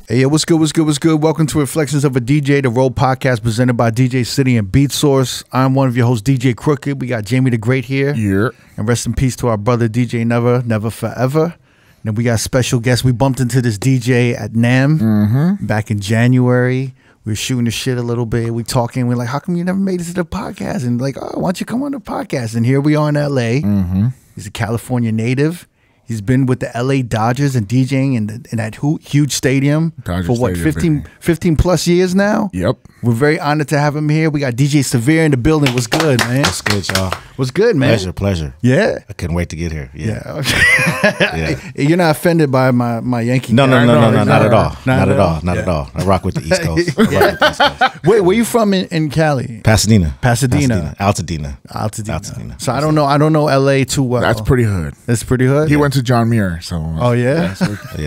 Hey, yo, what's good, what's good, what's good? Welcome to Reflections of a DJ, the R.O.A.D podcast presented by DJ City and Beat Source. I'm one of your hosts, DJ Crooked. We got Jamie the Great here. Yeah. And rest in peace to our brother, DJ Never Forever. And then we got special guests. We bumped into this DJ at NAMM back in January. We were shooting the shit a little bit. We talking. We're like, how come you never made it to the podcast? And like, oh, why don't you come on the podcast? And here we are in L.A. He's a California native. He's been with the LA Dodgers and DJing in that huge stadium for what, 15 plus years now? Yep. We're very honored to have him here. We got DJ Severe in the building. What's good, man? What's good, y'all? What's good, man? Pleasure. Yeah. I couldn't wait to get here. Yeah. Yeah. You're not offended by my Yankee? No, not at all. Not at all. I rock with the East Coast. Wait, where you from in Cali? Pasadena. Altadena. So I don't know LA too well. That's pretty hood. That's pretty hood. He went to John Muir, so. Oh yeah.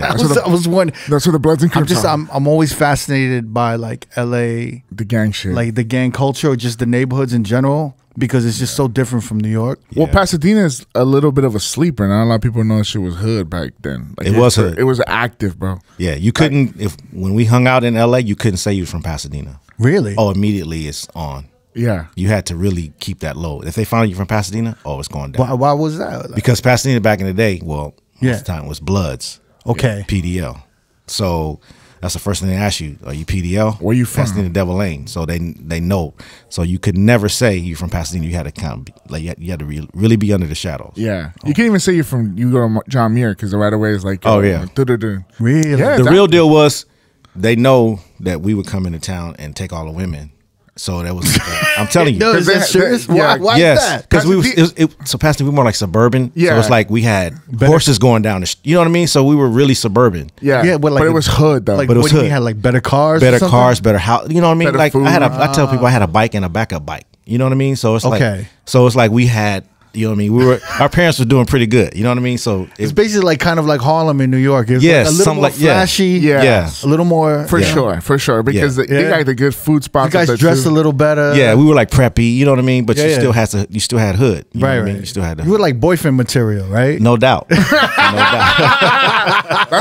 I was wondering. That's where the Bloods and Crips are. I'm always fascinated by like LA, the gang shit, like the gang culture, or just the neighborhoods in general, because it's just so different from New York. Well, Pasadena is a little bit of a sleeper. Not a lot of people know shit was hood back then. Like, it was hood. It was active, bro. Yeah, you couldn't when we hung out in LA, you couldn't say you was from Pasadena. Really? Oh, immediately it's on. Yeah. You had to really keep that low. If they found you from Pasadena, oh, it's going down. Why was that? Like, because Pasadena back in the day, well, most of the time was Bloods. Okay. PDL. So that's the first thing they ask you. Are you PDL? Where you from? Pasadena Devil Lane. So they know. So you could never say you're from Pasadena. You had to kind of you had to really be under the shadows. Yeah. You can't even say you go to John Muir because right away it's like, oh yeah. Really? Yeah, the real deal was they know that we would come into town and take all the women. So that was, I'm telling you. No, is that serious? Why is that? Because so Pasadena, we were more like suburban. Yeah. So it's like we had horses going down you know what I mean? So we were really suburban. Yeah. But it was hood though. Like, but it was what, hood. You had like better cars? Better house. You know what I mean? Better like food. I tell people I had a bike and a backup bike. You know what I mean? So it's like we had, you know what I mean? Our parents were doing pretty good. You know what I mean? So it's basically like kind of like Harlem in New York. It's yes, like a little more flashy. Yeah. A little more. For sure. Because they got the good food spots. You guys dressed a little better. Yeah, we were like preppy. You know what I mean? But you still had hood. You know right. What I mean? You still had the hood. You were like boyfriend material, right? No doubt. That's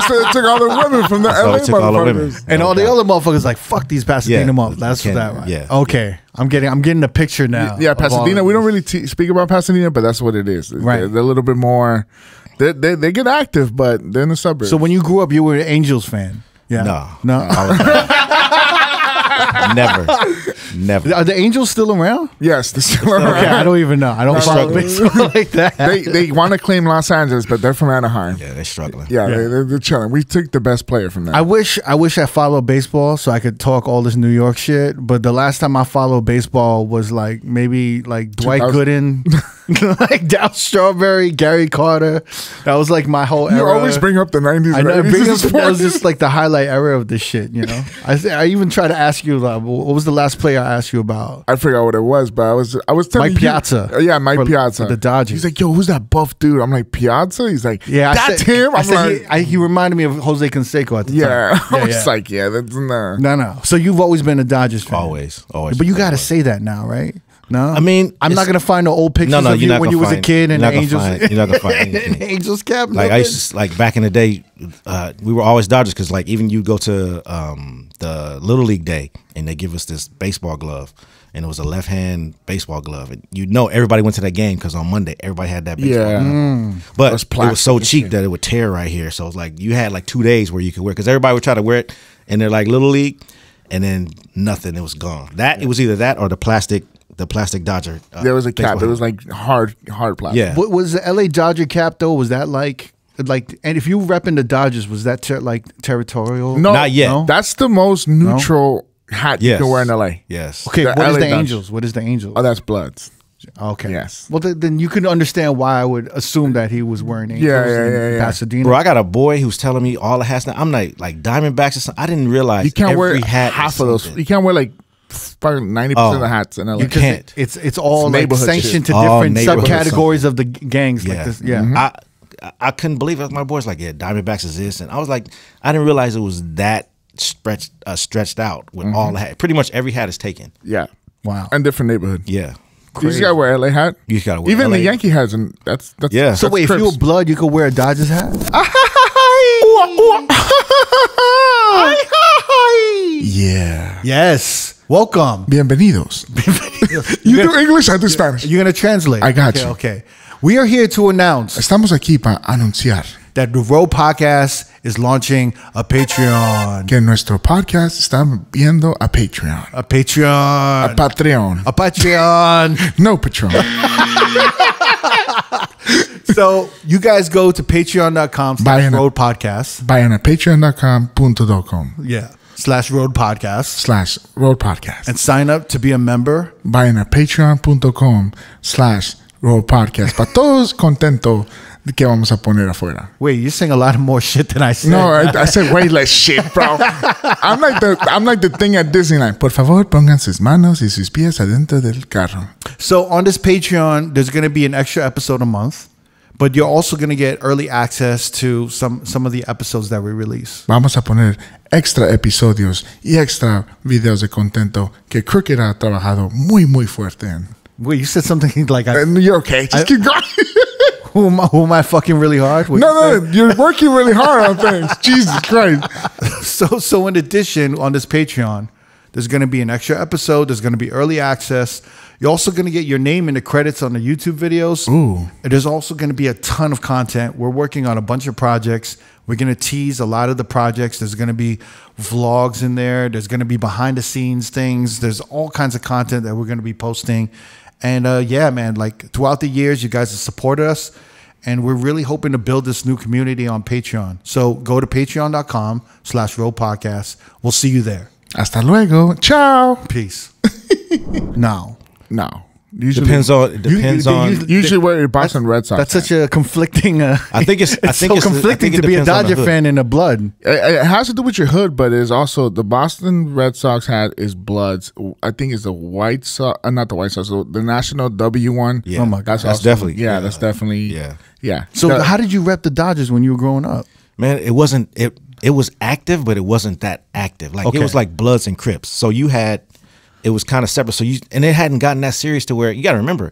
where they took all the women from the LA motherfuckers. And all the other motherfuckers like, fuck these Pasadena motherfuckers. That's what that right. Yeah. Okay. I'm getting the picture now. Yeah, Pasadena. We don't really speak about Pasadena, but that's what it is. Right. They're a little bit more. They get active, but they're in the suburbs. So when you grew up, you were an Angels fan. Yeah. No. Never. Are the Angels still around? Yes, they're still around. Okay, I don't even know. I don't follow baseball like that. They want to claim Los Angeles, but they're from Anaheim. Yeah, they're struggling. Yeah. They're chilling. We took the best player from there. I wish I followed baseball so I could talk all this New York shit. But the last time I followed baseball was like maybe like Dwight Gooden, like Dow Strawberry, Gary Carter. That was like my whole era. You always bring up the 90s. I know. That was just like the highlight era of this shit. You know. I even try to ask you, like, what was the last player I asked you about? I forgot what it was, but I was telling Mike Piazza. Yeah, Mike Piazza. For the Dodgers. He's like, yo, who's that buff dude? I'm like, Piazza? He's like, yeah, that's him. He reminded me of Jose Canseco at the time. Yeah, I was like, yeah, that's no. So you've always been a Dodgers fan. Always. But you got to say that now, right? No, I mean, I'm not gonna find no old pictures of you when you was a kid in the Angels. You're not gonna find anything. Angels cap. Like I used to, like back in the day, we were always Dodgers because like even you go to the Little League Day and they give us this baseball glove and it was a left hand baseball glove and everybody went to that game because on Monday everybody had that baseball glove. But it was so cheap that it would tear right here. So it was like you had like 2 days where you could wear because everybody would try to wear it and they're like Little League and then nothing. It was gone. It was either that or the plastic Dodger. There was a cap. It was like hard plastic. Yeah. What was the LA Dodger cap though? Was that like, and if you repping the Dodgers, was that like territorial? No, not yet. No? That's the most neutral hat you can wear in LA. Yes. Okay. What is the Dodgers. Angels? What is the Angels? Oh, that's Bloods. Okay. Yes. Well, then you can understand why I would assume that he was wearing Angels in Pasadena. Bro, I got a boy who's telling me all the hats now. I'm like Diamondbacks or something. I didn't realize you can't wear hat half of those. You can't wear like probably 90% of the hats in LA. You can't. It's all like sanctioned shit. to different subcategories of the gangs. Yeah. Like this. Yeah. I couldn't believe it. My boy's like, yeah, Diamondbacks is this. And I was like, I didn't realize it was that stretched out with all the hat. Pretty much every hat is taken. Yeah. Wow. And different neighborhood. Yeah. You just gotta wear LA hat. You just gotta wear even LA. the Yankee hats, and that's yeah. So wait, if you were blood, you could wear a Dodgers hat. Yeah. Yes. Welcome. Bienvenidos. You do English, I do Spanish. You're going to translate. I got you. Okay. We are here to announce Estamos aquí para anunciar that the R.O.A.D podcast is launching a Patreon. que nuestro podcast está viendo a Patreon. A Patreon. A Patreon. A Patreon. No Patreon. So you guys go to patreon.com/R.O.A.D podcast. Vayan a patreon.com.com Yeah. /R.O.A.D podcast. /R.O.A.D podcast. And sign up to be a member. Vayan a patreon.com/R.O.A.D podcast. Para todos contentos de que vamos a poner afuera. Wait, you're saying a lot of more shit than I said. No, I said way less shit, bro. I'm like the thing at Disneyland. Por favor, pongan sus manos y sus pies adentro del carro. So on this Patreon, there's going to be an extra episode a month, but you're also going to get early access to some of the episodes that we release. Vamos a poner extra episodios y extra videos de contento que Crooked ha trabajado muy fuerte en. Wait, you said something like You're okay. Just keep going. Who am I fucking really hard? No, you're working really hard on things. Jesus Christ. So in addition, on this Patreon, there's going to be an extra episode. There's going to be early access. You're also going to get your name in the credits on the YouTube videos. Ooh. And there's also going to be a ton of content. We're working on a bunch of projects. We're going to tease a lot of the projects. There's going to be vlogs in there. There's going to be behind the scenes things. There's all kinds of content that we're going to be posting. And yeah, man, like throughout the years, you guys have supported us. And we're really hoping to build this new community on Patreon. So go to patreon.com/R.O.A.D podcast. We'll see you there. Hasta luego. Ciao. Peace. Now. No. Usually where your Boston Red Sox. That's such a conflicting. I think it's conflicting to be a Dodger fan in the blood. It has to do with your hood, but it's also the Boston Red Sox hat is Bloods. I think it's the White Sox, not the White Sox, the National W one. Yeah. Oh my God, that's definitely. Yeah, that's definitely. Yeah. So how did you rep the Dodgers when you were growing up? Man, it wasn't. It was active, but it wasn't that active. Like it was like Bloods and Crips. So you had. It was kind of separate. So and it hadn't gotten that serious to where you got to remember,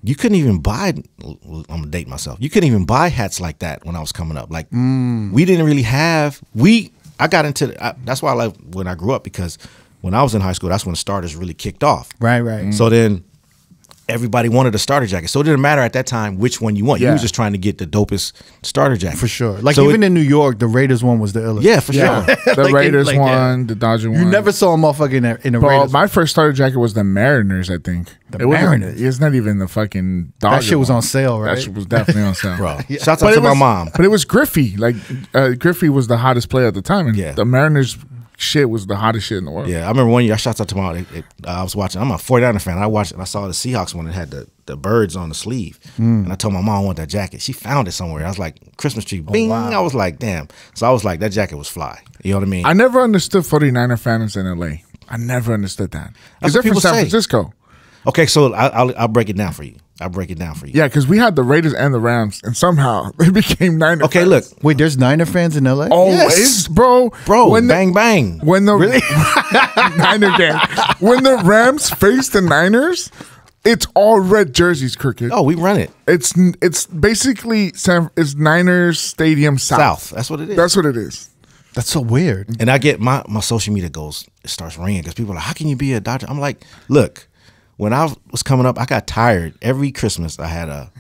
you couldn't even buy. I'm gonna date myself. You couldn't even buy hats like that when I was coming up. Like we didn't really have. I got into. That's why I like when I grew up, because when I was in high school, that's when starters really kicked off. Right. So then everybody wanted a starter jacket. So it didn't matter at that time which one you want. You were just trying to get the dopest starter jacket. For sure. Like so even in New York, the Raiders one was the illest. Yeah, for sure. The Raiders one, the Dodger one. You never saw a motherfucker in a Raiders. My first starter jacket was the Mariners, I think. The Mariners? It's not even the fucking Dodger That shit was one. on sale, right? That shit was definitely on sale. Bro, shouts out to my mom. But it was Griffey. Like, Griffey was the hottest player at the time. And the Mariners shit was the hottest shit in the world. Yeah, I remember one year, shouts out to my mom. I was watching, I'm a 49er fan. I watched it and I saw the Seahawks one that had the birds on the sleeve. And I told my mom I want that jacket. She found it somewhere. I was like, Christmas tree, bing. Wow. I was like, damn. So I was like, that jacket was fly. You know what I mean? I never understood 49er fans in LA. I never understood that. Because they're from San Francisco. Okay, so I'll break it down for you. Yeah, because we had the Raiders and the Rams, and somehow they became Niner fans. Look. Wait, there's Niner fans in LA? Always, bro. When bang. When the Niner game. When the Rams face the Niners, it's all red jerseys, Crooked. Oh, we run it. It's basically it's Niners Stadium South. That's what it is. That's what it is. That's so weird. And I get my social media it starts ringing because people are like, how can you be a Dodger? I'm like, look. When I was coming up, I got tired. Every Christmas, I had a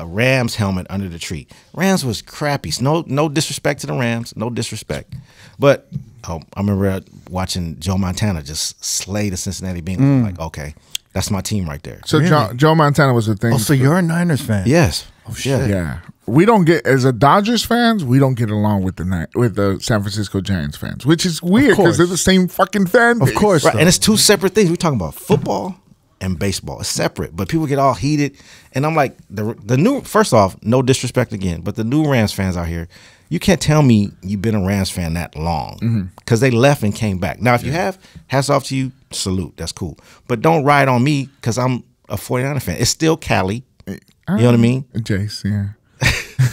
Rams helmet under the tree. Rams was crappy. No disrespect to the Rams. No disrespect. But I remember watching Joe Montana just slay the Cincinnati Bengals. I'm like, okay, that's my team right there. So really? Joe Montana was the thing. Oh, so you're a Niners fan? Yes. Oh, shit. Yeah. We don't get, as a Dodgers fans, we don't get along with the San Francisco Giants fans, which is weird because they're the same fucking fan base. Of course. Right. And it's two separate things. We're talking about football and baseball. It's separate, but people get all heated. And I'm like, the new, first off, no disrespect again, but the new Rams fans out here, you can't tell me you've been a Rams fan that long because they left and came back. Now, if you have, hats off to you, salute. That's cool. But don't ride on me because I'm a 49er fan. It's still Cali. You know what I mean? Jace, yeah.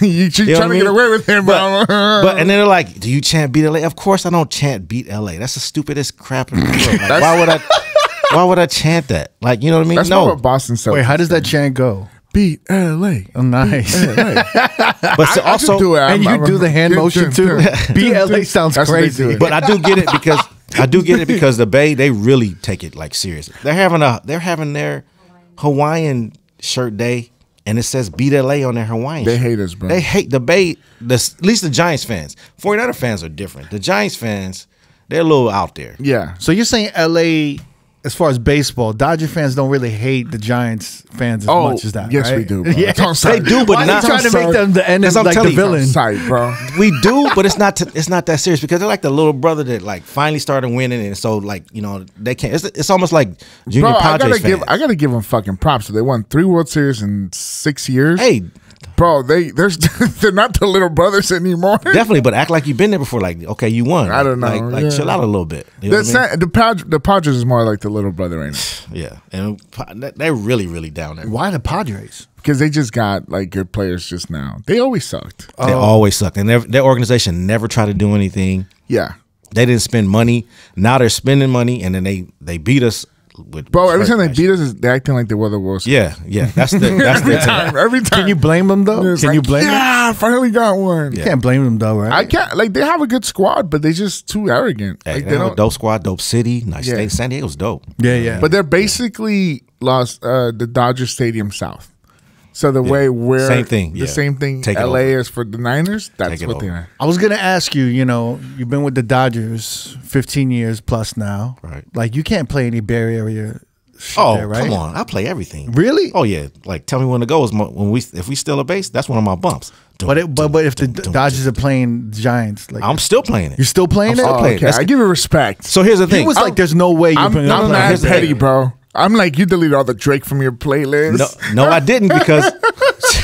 You're trying to get away with him, bro. But and then they're like, do you chant beat LA? Of course I don't chant beat LA. That's the stupidest crap in the world. Like, why would I chant that? Like, you know what I mean? That's not what Boston said. Wait, how does that chant go? Beat LA. Oh, nice. But also do it. And you do the hand motion too. Beat LA sounds crazy. But I do get it because I do get it because the Bay, they really take it like serious. They're having their Hawaiian shirt day, and it says Beat LA on their Hawaiian. They shirt. hate us, bro. They hate the Bay. At least the Giants fans. 49er fans are different. The Giants fans, they're a little out there. Yeah. So you're saying LA, as far as baseball, Dodger fans don't really hate the Giants fans as much as that. Yes, right? we do. Bro. Yeah. They do, but Why not are you trying to make them the end, I'm like the telling you, villain? Sight, bro. We do, but it's not that serious because they're like the little brother that like finally started winning, and so like they can't. It's almost like junior Bro, Padres fans. I gotta give them fucking props. They won 3 World Series in 6 years. Hey, bro, they're not the little brothers anymore. definitely, but act like you've been there before. Like, okay, you won. I don't know, Like yeah. chill out a little bit. You know what I mean? The Padres is more like the little brother right now Yeah, and they're really, really down there. Why the Padres? because they just got like good players just now. They always sucked. They always sucked, and their organization never tried to do anything. Yeah, They didn't spend money. Now they're spending money, and then they beat us. With bro. Every time they beat us, they're acting like they were the World Series. Yeah. That's their team. Every time. Can you blame them though? It's Can like, you blame them? Yeah, I finally got one. You can't blame them though, right? I can't. Like they have a good squad, but they're just too arrogant. Hey, Like they have a dope squad, dope city, nice Yeah. state. San Diego's dope. Yeah. But they're basically lost the Dodger Stadium South. So the way we're Same thing, the yeah. same thing Take it LA over. is for the Niners. That's Take it what they over. are. I was gonna ask you. You've been with the Dodgers 15 years plus now. Right. Like you can't play any Bay Area shit Oh, there, right? come on! I play everything. Really? Oh yeah. Like tell me when to go is if we steal a base, that's one of my bumps. But if the Dodgers are playing Giants, like I'm still playing it. you're still playing I'm it. still Oh, playing. okay, That's- I give it respect. So here's the He thing. was like, "There's no way I'm you're not mad Here's the petty, thing. bro. I'm like, you deleted all the Drake from your playlist. No, I didn't because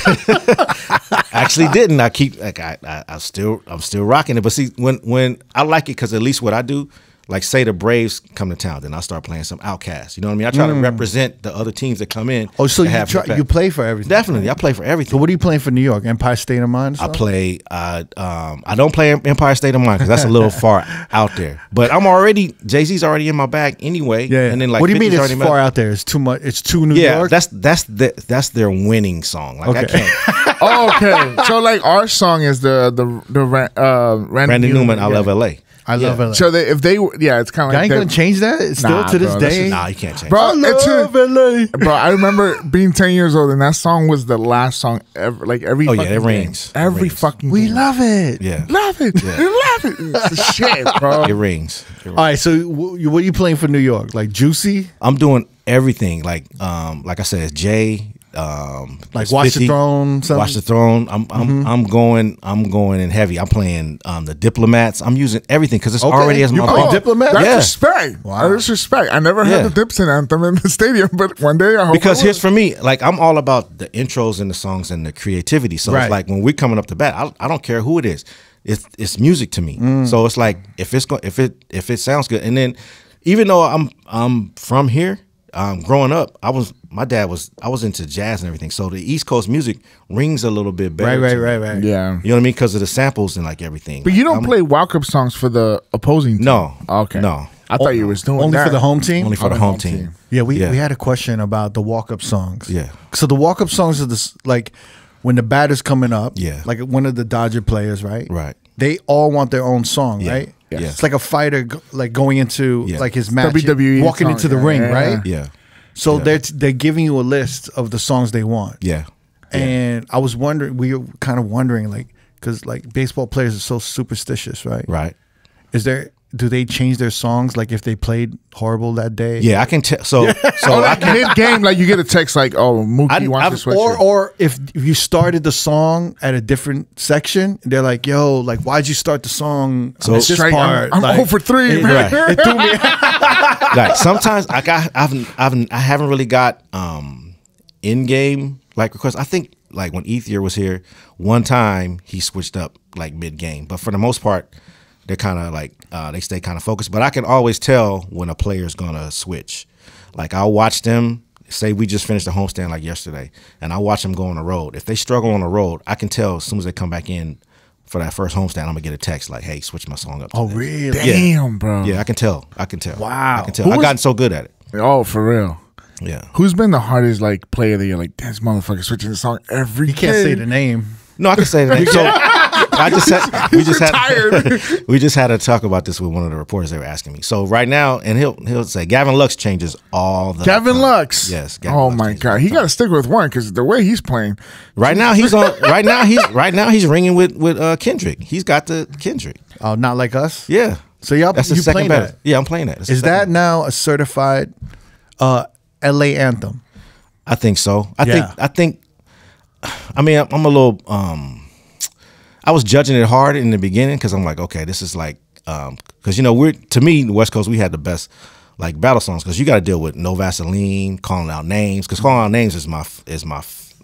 I actually didn't. I keep like I'm still rocking it. But see, when I like it because at least what I do, like say the Braves come to town, then I start playing some Outkast. You know what I mean? I try to represent the other teams that come in. Oh, so that have respect. you play for everything? Definitely, I play for everything. So what are you playing for New York? Empire State of Mind? I play. I don't play Empire State of Mind because that's a little far out there. But I'm already Jay-Z's already in my bag anyway. Yeah. And then like what do you mean 50's it's already in my- far out there? It's too much. It's too New Yeah, York. that's their winning song. Like I Okay. can't. Oh, okay. So like our song is the Randy Newman, I love LA. I love LA. So it's kind of I like ain't gonna change that. It's still Nah, to this bro, that's day. Nah, you can't change. Bro, it's LA. bro, I remember being 10 years old and that song was the last song ever. Like every Oh, yeah, fucking it game. rings. It Every rings. fucking We game. love it. Yeah, Love it. Love it. It's the shit, bro. it rings. All right. So what are you playing for New York? Like Juicy? I'm doing everything. Like I said, it's Jay. Like it's Watch 50, the Throne? Something? Watch the Throne. I'm going in heavy. I'm playing the Diplomats. I'm using everything because it's Okay. already as You my play bump. Diplomat? That's Yeah. respect. Wow. That's respect. I never heard Yeah. the Dipson anthem in the stadium, but one day I hope Because I here's will. for me, like I'm all about the intros and the songs and the creativity. So Right. it's like when we're coming up to bat, I don't care who it is. It's music to me. So it's like if it sounds good, and then even though I'm from here, growing up, I was into jazz and everything. So the East Coast music rings a little bit better. to me. Right. Yeah. You know what I mean? Because of the samples and like everything. But you don't play walk-up songs for the opposing team? No. Okay. No. I thought you was doing Only that. for the home team? Only for the home team. Yeah, we had a question about the walk-up songs. Yeah. So the walk-up songs are like when the batter's coming up. Yeah. Like one of the Dodger players, right? Right. They all want their own song, Yeah. right? Yeah. It's like a fighter like going into Yeah. like his match, WWE walking song, into the yeah, ring, yeah, right? Yeah. So Yeah. they're giving you a list of the songs they want. Yeah. And I was wondering, we were kind of wondering, like, because like baseball players are so superstitious, right? Right. Do they change their songs like if they played horrible that day? Yeah, I can tell. So Oh, like mid-game, like you get a text like, "Oh, Mookie wants to switch." Or if you started the song at a different section, they're like, "Yo, like, why'd you start the song So at this straight, part?" I'm like, 0 for 3, it- man. Right. It threw me. like sometimes like I haven't really got in game like requests. I think like when Ethier was here, one time he switched up like mid game, but for the most part, they're kind of like they stay kind of focused. But I can always tell when a player's gonna switch. Like I'll watch them. Say we just finished the homestand like yesterday, and I watch them go on the road. If they struggle on the road, I can tell as soon as they come back in for that first homestand, I'm gonna get a text like, "Hey, switch my song up." Oh, today." really? Damn, bro. Yeah, I can tell. Wow. I can tell. Who I've was- gotten so good at it. Oh, for real. Yeah. Who's been the hardest like player that you're like, this motherfucker switching the song every You can't day? say the name. No, I can say that. So we just had to talk about this with one of the reporters. They were asking me. So right now, and he'll say Gavin Lux changes all the Gavin time. Lux. Yes. Gavin Oh Lux my God, he got to stick with one because the way he's playing. Right now he's on. Right now he's ringing with Kendrick. He's got the Kendrick. Oh, Not Like Us. Yeah. So y'all, That's the you second playing better. that? Yeah, I'm playing that. That's Is the second that now a certified LA anthem? I think so. I Yeah. think. I mean, I'm a little. I was judging it hard in the beginning because I'm like, okay, this is like, because to me, the West Coast, we had the best like battle songs because you got to deal with No Vaseline, calling out names because calling out names is my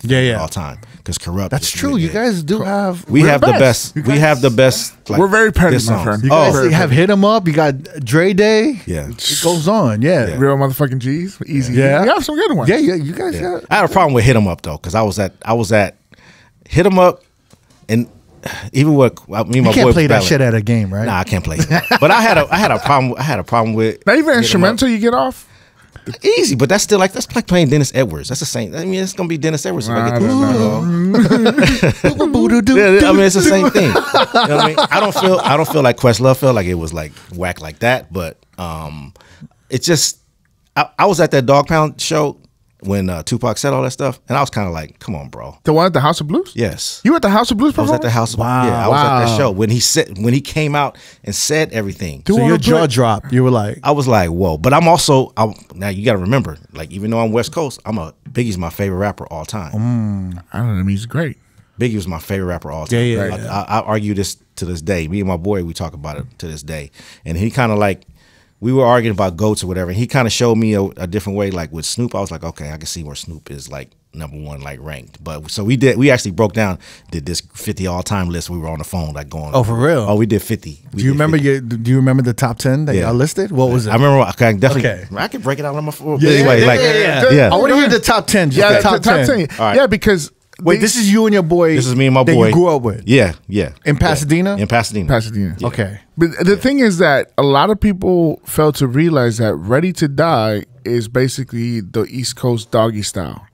Yeah. all time because Corrupt. That's is true. really You good. guys do have. We have the best. You We guys- have the best. Like, We're very petty, diss my songs. friend. You guys Oh, have Hit 'Em Up. You got Dre Day. Yeah. It goes on. Yeah. Real motherfucking G's. Easy. Yeah. You have some good ones. Yeah. You guys got. I had a problem with Hit 'Em Up though because I was at Hit 'Em Up, and even with me and my You boy can't was play that battling. shit at a game, right? Nah, I can't play it. But I had a problem with Not even Hit 'Em Up. instrumental. You get off. Easy, but that's still that's like playing Dennis Edwards. That's the same. I mean, it's gonna be Dennis Edwards if I get this. Yeah, I mean, it's the same thing. You know what I mean? I don't feel like Questlove felt like it was like whack like that, but it's just I was at that Dog Pound show when Tupac said all that stuff, and I was kind of like, come on, bro. The one at the House of Blues. Yes. You at the House of Blues? I was at the House of Yeah, I was at that show when he came out and said everything. So your jaw dropped. You were like, I was like, whoa. But now you got to remember, like, even though I'm West Coast, Biggie's my favorite rapper all time. I don't know. He's great. Biggie was my favorite rapper all time. Yeah. I argue this to this day. Me and my boy, we talk about it to this day. And he kind of like, we were arguing about GOATs or whatever. And he kind of showed me a different way. Like with Snoop, I was like, okay, I can see where Snoop is like #1, like ranked. But so we actually broke down, did this 50 all time list. We were on the phone, like going. Oh, for real? Oh, we did 50. do you remember the top 10 that y'all listed? What was it? I remember. I can definitely. Okay. I can break it out on my phone. Anyway, I want to hear the top 10. Just the top 10. All right. Yeah, because Wait, this is you and your boy. This is me and my that boy. you grew up with. Yeah. In Pasadena? In Pasadena. Pasadena. Yeah. Okay. But the thing is that a lot of people fail to realize that Ready to Die is basically the East Coast doggy style.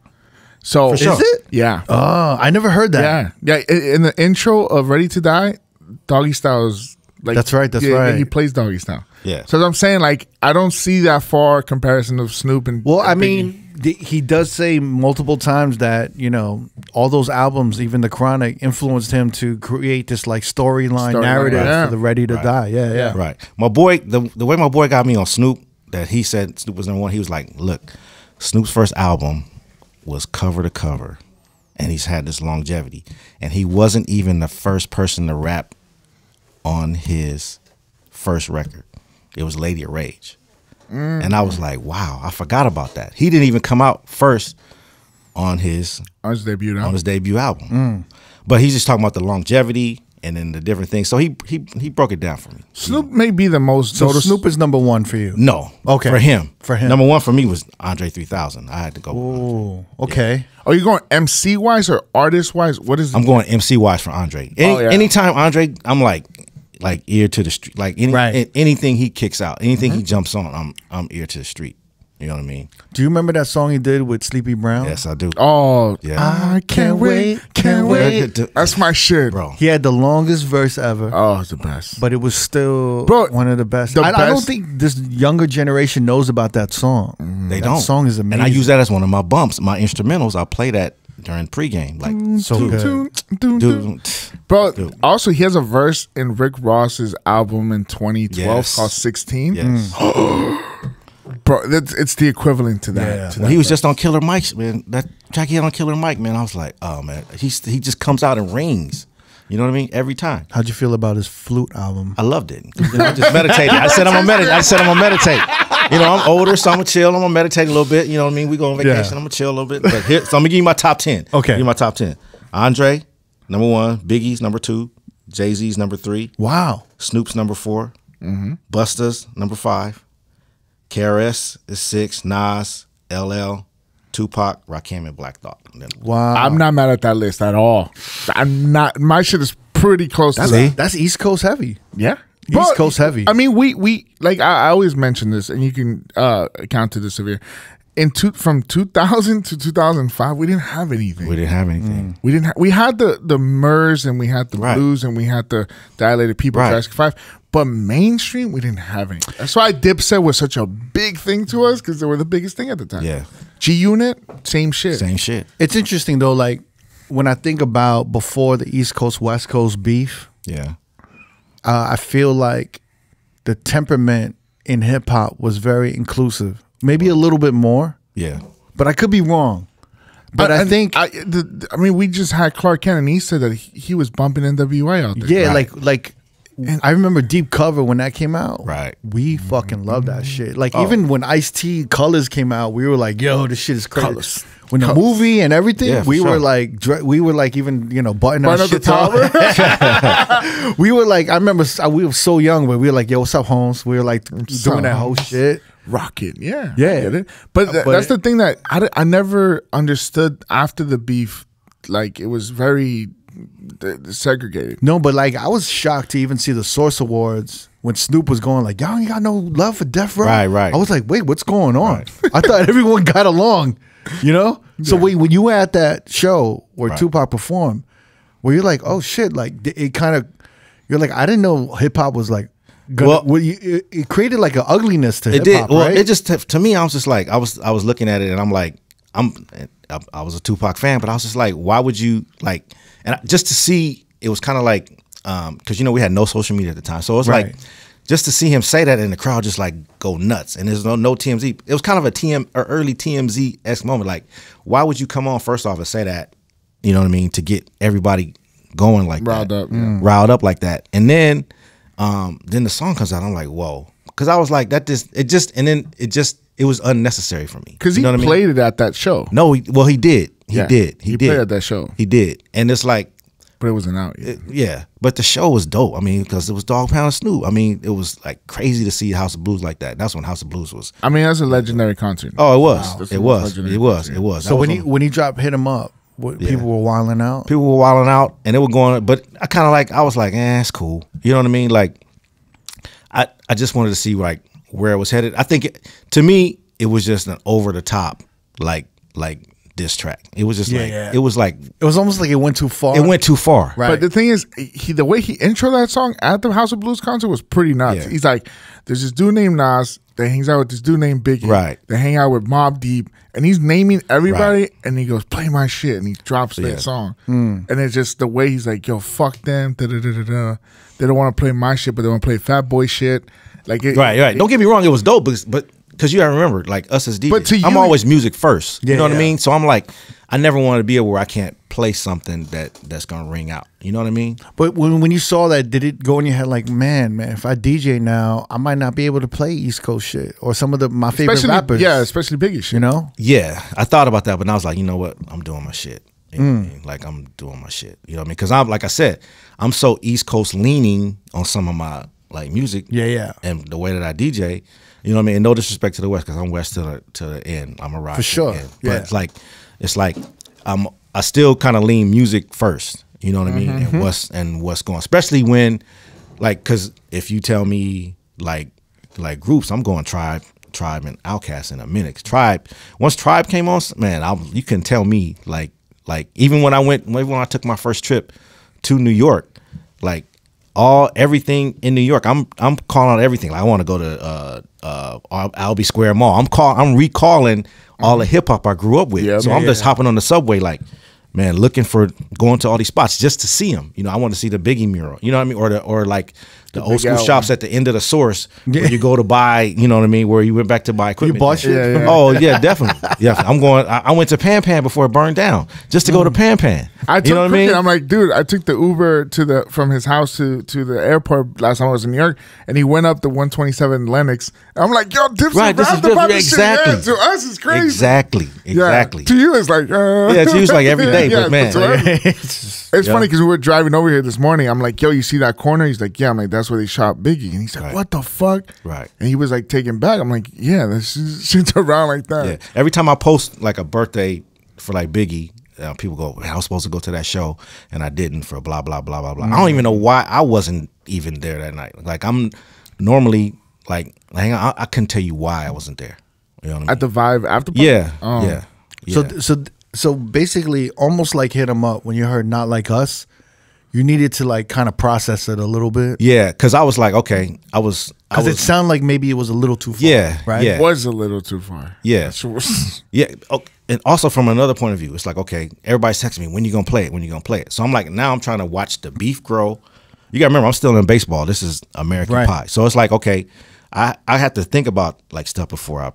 So For sure. Is it? Yeah. Oh, I never heard that. Yeah. In the intro of Ready to Die, doggy style is like That's right. Yeah, he plays doggy style. Yeah. So I'm saying, like, I don't see that far comparison of Snoop and. Well, I and Biggie. mean, he does say multiple times that, all those albums, even The Chronic, influenced him to create this like storyline narrative yeah. for the Ready to Die. Yeah. Right. My boy, the way my boy got me on Snoop, that he said Snoop was #1, he was like, look, Snoop's first album was cover to cover, and he's had this longevity. And he wasn't even the first person to rap on his first record. It was Lady of Rage. And I was like, wow, I forgot about that. He didn't even come out first on his debut album. But he's just talking about the longevity and then the different things. So he broke it down for me. Snoop may be the most So noticeable. Snoop is #1 for you. No. Okay. For him. For him. #1 for me was Andre 3000. I had to go. Oh, okay. Are you going MC wise or artist wise? What is? I'm going MC wise for Andre. Anytime Andre, I'm like ear to the street. Like anything he kicks out, anything he jumps on, I'm ear to the street. You know what I mean? Do you remember that song he did with Sleepy Brown? Yes, I do. Oh, Yeah. I can't wait. That's my shit, Bro. He had the longest verse ever. Oh, it's the best. But it was still Bro, one of the best. the I don't best- think this younger generation knows about that song. They That don't. song is amazing. And I use that as one of my bumps, my instrumentals. I play that during pregame. Like, So good. dude. Bro, Dude. also he has a verse in Rick Ross's album in 2012 Yes. called 16. Yes. Bro, it's the equivalent to that. Yeah. to When that he was verse. just on Killer Mike's, man, that track he had on Killer Mike, man, I was like, oh man, he just comes out and rings. You know what I mean? Every time. How'd you feel about his flute album? I loved it. I just meditated. I said I'm gonna meditate. You know, I'm older, so I'm gonna chill. I'm gonna meditate a little bit. You know what I mean? We go on vacation. Yeah. I'm gonna chill a little bit. But here, so I'm gonna give you my top 10. Okay. Give you my top 10. Andre, #1. Biggie's #2. Jay-Z's #3. Wow. Snoop's #4. Busta's #5. KRS is 6. Nas, LL, Tupac, Rakim, and Black Thought. Wow. I'm not mad at that list at all. I'm not. My shit is pretty close to that. That's East Coast heavy. Yeah. East Coast heavy. I mean, we like I always mention this, and you can count to this severe. from 2000 to 2005, we didn't have anything. We didn't have anything. We didn't. We had the Murs and we had the blues and we had the Dilated People, Jurassic 5. But mainstream, we didn't have any. That's why Dipset was such a big thing to us, because they were the biggest thing at the time. Yeah. G-Unit, same shit. Same shit. It's interesting though, like when I think about before the East Coast West Coast beef, Yeah. I feel like the temperament in hip hop was very inclusive. Maybe a little bit more. Yeah. But I could be wrong. But I think I mean, we just had Clark Kent, and he said that he was bumping NWA out there. yeah, Right. like I remember Deep Cover when that came out. Right. We fucking loved that shit. Like even when Ice-T Colors came out, we were like, yo, this shit is crazy. Colors. When the movie and everything, Yeah, for we were sure. like even, you know, button our Button up the shit top. We were like, I remember we were so young, but we were like, yo, what's up, Holmes? We were like doing that whole shit. Rocket, yeah. Yeah. I get it. But that's the thing that I never understood after the beef. Like, it was very segregated. No, but like I was shocked to even see the Source Awards when Snoop was going like, y'all ain't got no love for Death Row. Right. I was like, wait, what's going on? I thought everyone got along, you know? So when you were at that show where Tupac performed, where you're like, oh shit, like it kind of, you're like, I didn't know hip hop was like, it created like an ugliness to hip hop. Well, right? it just to me, I was just like, I was looking at it, and I'm like, I was a Tupac fan, but I was just like, why would you like? And just to see, it was kind of like, because you know we had no social media at the time, so it was like, just to see him say that, and the crowd just like go nuts, and there's no TMZ. It was kind of a early TMZ-esque moment. Like, why would you come on first off and say that? You know what I mean? To get everybody going like Riled that, up, yeah. riled up like that, and then the song comes out. I'm like, whoa, because I was like, it was unnecessary for me. Because he played it at that show. No, he did. He did. He played at that show. He did, and it's like, but it wasn't out yet. Yeah, but the show was dope. I mean, because it was Dogg Pound and Snoop. I mean, it was like crazy to see House of Blues like that. That's when House of Blues was. I mean, that's a legendary concert. Oh, it was. Wow. It was. So when he dropped Hit 'Em Up, people were wilding out. People were wilding out, and they were going. But I was like, it's cool. You know what I mean? Like, I just wanted to see like where it was headed. I think to me, it was just an over the top like diss track. It was just it was almost like it went too far. It went too far. Right. But the thing is, the way he intro that song at the House of Blues concert was pretty nuts. Yeah. He's like, there's this dude named Nas that hangs out with this dude named Biggie. Right. They hang out with Mobb Deep, and he's naming everybody, and he goes, play my shit, and he drops that song. And it's just the way he's like, yo, fuck them, da-da-da-da-da. They don't want to play my shit, but they want to play Fat Boy shit. Like Right. Don't get me wrong, it was dope, but because you gotta remember, like us as DJs, But to you, I'm always music first. You know what I Yeah. mean? So I'm like, I never want to be where I can't play something that's gonna ring out. You know what I mean? But when you saw that, did it go in your head like, man, if I DJ now, I might not be able to play East Coast shit or some of my favorite rappers? Yeah, especially Biggie shit. You know? Yeah, I thought about that, but I was like, you know what? I'm doing my shit. You know what I mean? Like, I'm doing my shit. You know what I mean? Because I'm, like I said, I'm so East Coast leaning on some of my like music. Yeah. And the way that I DJ. You know what I mean? And no disrespect to the West, because I'm West to the end. I'm a rock For sure. But it's like I still kind of lean music first. You know what I mean? And what's going, especially when, like, because if you tell me like groups, I'm going Tribe and Outkast in a minute. Once Tribe came on, man, you can tell me like even when I took my first trip to New York, like everything in New York, I'm calling out everything. Like, I want to go to Albee Square Mall. I'm recalling all the hip hop I grew up with. So I'm just hopping on the subway, like, man, looking for going to all these spots just to see them. You know, I want to see the Biggie mural. You know what I mean? Or like the old school shops at the end of the Source where you go to buy. You know what I mean? Where you went back to buy equipment. You bought shit. Yeah. Oh yeah, definitely. Yeah, I went to Pan Pan before it burned down just to go to Pan Pan. You know what I mean? I'm like, dude, I took the Uber from his house to the airport last time I was in New York, and he went up the 127 Lennox. I'm like, yo, Dipset this is rapped about different. this Exactly. shit. Yeah, to us, it's crazy. Exactly. Yeah. To you, it's like, yeah, to you, it's like every day, but man, it's funny because we were driving over here this morning. I'm like, yo, you see that corner? He's like, yeah. I'm like, that's where they shot Biggie. And he's like, what the fuck? Right. And he was like taken back. I'm like, yeah, this shit's around like that. Yeah. Every time I post like a birthday for like Biggie, people go, man, I was supposed to go to that show and I didn't for blah, blah, blah, blah, blah. I don't even know why I wasn't even there that night. Like, I'm normally like, I couldn't tell you why I wasn't there. You know what I mean? At the Vibe after party? Yeah, Oh. yeah. So basically, almost like Hit 'Em Up when you heard Not Like Us, you needed to like kind of process it a little bit. Yeah, because I was like, okay, because it sounded like maybe it was a little too far. Yeah, right. yeah. It was a little too far. Yeah. Yeah. And also from another point of view, it's like, okay, everybody's texting me, when you gonna play it? When you gonna play it? So I'm like, now I'm trying to watch the beef grow. You gotta remember, I'm still in baseball. This is American Pie. So it's like, okay, I have to think about like stuff before I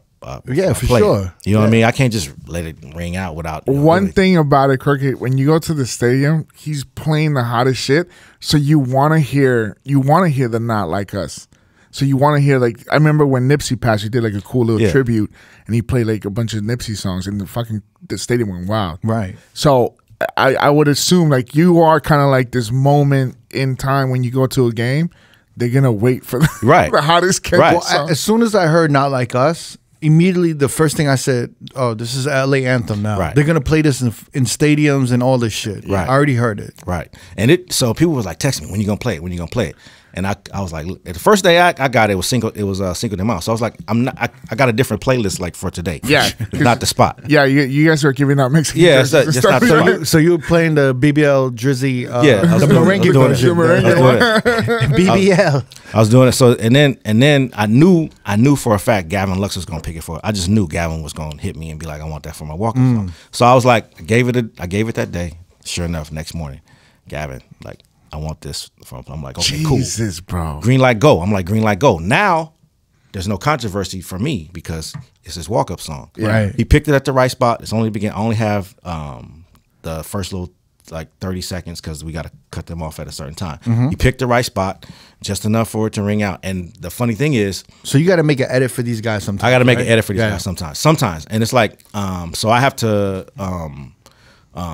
yeah, for play. sure. You know what I mean? I can't just let it ring out without One really. thing about it, Crooked, when you go to the stadium, he's playing the hottest shit. So you wanna hear the Not Like Us. So you want to hear, like, I remember when Nipsey passed, he did like a cool little tribute, and he played like a bunch of Nipsey songs, and the stadium went wild. Right. So I would assume like you are kind of like this moment in time when you go to a game, they're gonna wait for the hottest Kendrick song. As soon as I heard Not Like Us, immediately the first thing I said, oh, this is LA anthem now. Right. They're gonna play this in stadiums and all this shit. Right. I already heard it. Right. And so people was like, text me, when you gonna play it? When you gonna play it? And I was like, the first day I got it was Cinco de Mayo. So I was like, I got a different playlist like for today. Yeah. Not the spot. Yeah, you guys are giving out Mexican jerseys and just stuff. not the spot. So you were playing the BBL Drizzy, Yeah, I was the doing it. merengue. BBL. I was doing it. So and then I knew for a fact Gavin Lux was gonna pick it for it. I just knew Gavin was gonna hit me and be like, I want that for my walk-up song. So I was like, I gave it that day. Sure enough, next morning, Gavin, like, I want this from. I'm like, okay, Jesus, cool. bro. Green light, go. I'm like, green light, go. Now, there's no controversy for me because it's his walk-up song. Right. He picked it at the right spot. I only have the first little like 30 seconds because we got to cut them off at a certain time. He picked the right spot, just enough for it to ring out. And the funny thing is, so you got to make an edit for these guys sometimes. I got to make an edit for these guys sometimes. And it's like, so I have to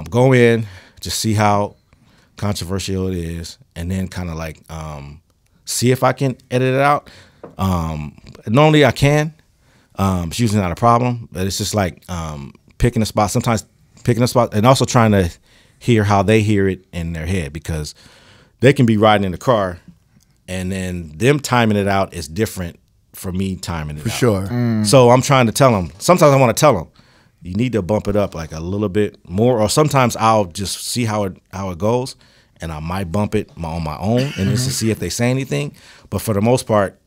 go in, just see how controversial it is, and then kind of like see if I can edit it out. Normally I can. It's usually not a problem, but it's just like picking a spot. Sometimes picking a spot, and also trying to hear how they hear it in their head, because they can be riding in the car, and then them timing it out is different from me timing it out. For sure. So I'm trying to tell them. Sometimes I want to tell them, you need to bump it up like a little bit more, or sometimes I'll just see how it goes, and I might bump it on my own, and just to see if they say anything. But for the most part,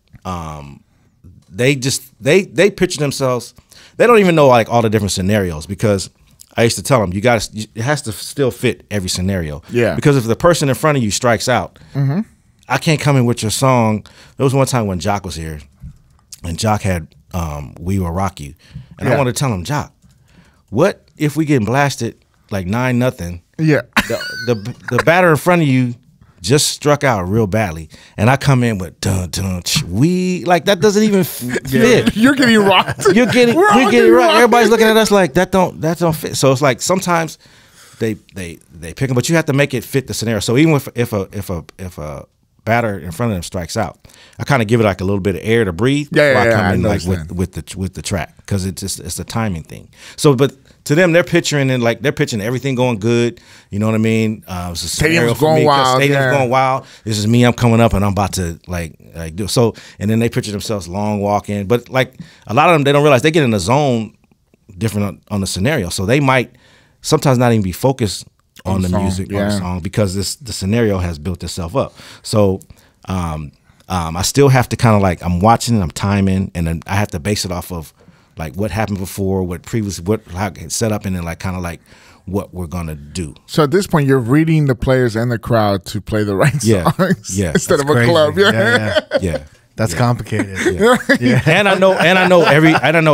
they picture themselves. They don't even know like all the different scenarios, because I used to tell them, it has to still fit every scenario. Yeah. Because if the person in front of you strikes out, I can't come in with your song. There was one time when Jock was here, and Jock had "We Will Rock You," and I wanted to tell him, Jock, what if we get blasted like 9-0? Yeah. The batter in front of you just struck out real badly, and I come in with dun dun we like that doesn't even fit. You're getting rocked. We're getting rocked. Everybody's looking at us like that don't fit. So it's like sometimes they pick them, but you have to make it fit the scenario. So even if a batter in front of them strikes out, I kind of give it like a little bit of air to breathe. I come in like with the track, because it's a timing thing. So, but to them, they're picturing everything going good. You know what I mean? It's a scenario Stadium's for me. going wild. Stadium's going wild. This is me. I'm coming up and I'm about to like do so. And then they picture themselves long walk in. But like a lot of them, they don't realize they get in the zone different on the scenario. So they might sometimes not even be focused on the music on the song, because the scenario has built itself up. So I still have to kind of like, I'm watching and I'm timing, and then I have to base it off of like what happened before, how it's set up, and then like kind of like what we're gonna do. So at this point, you're reading the players and the crowd to play the right songs, instead of a club. Yeah. That's complicated. Yeah. And I know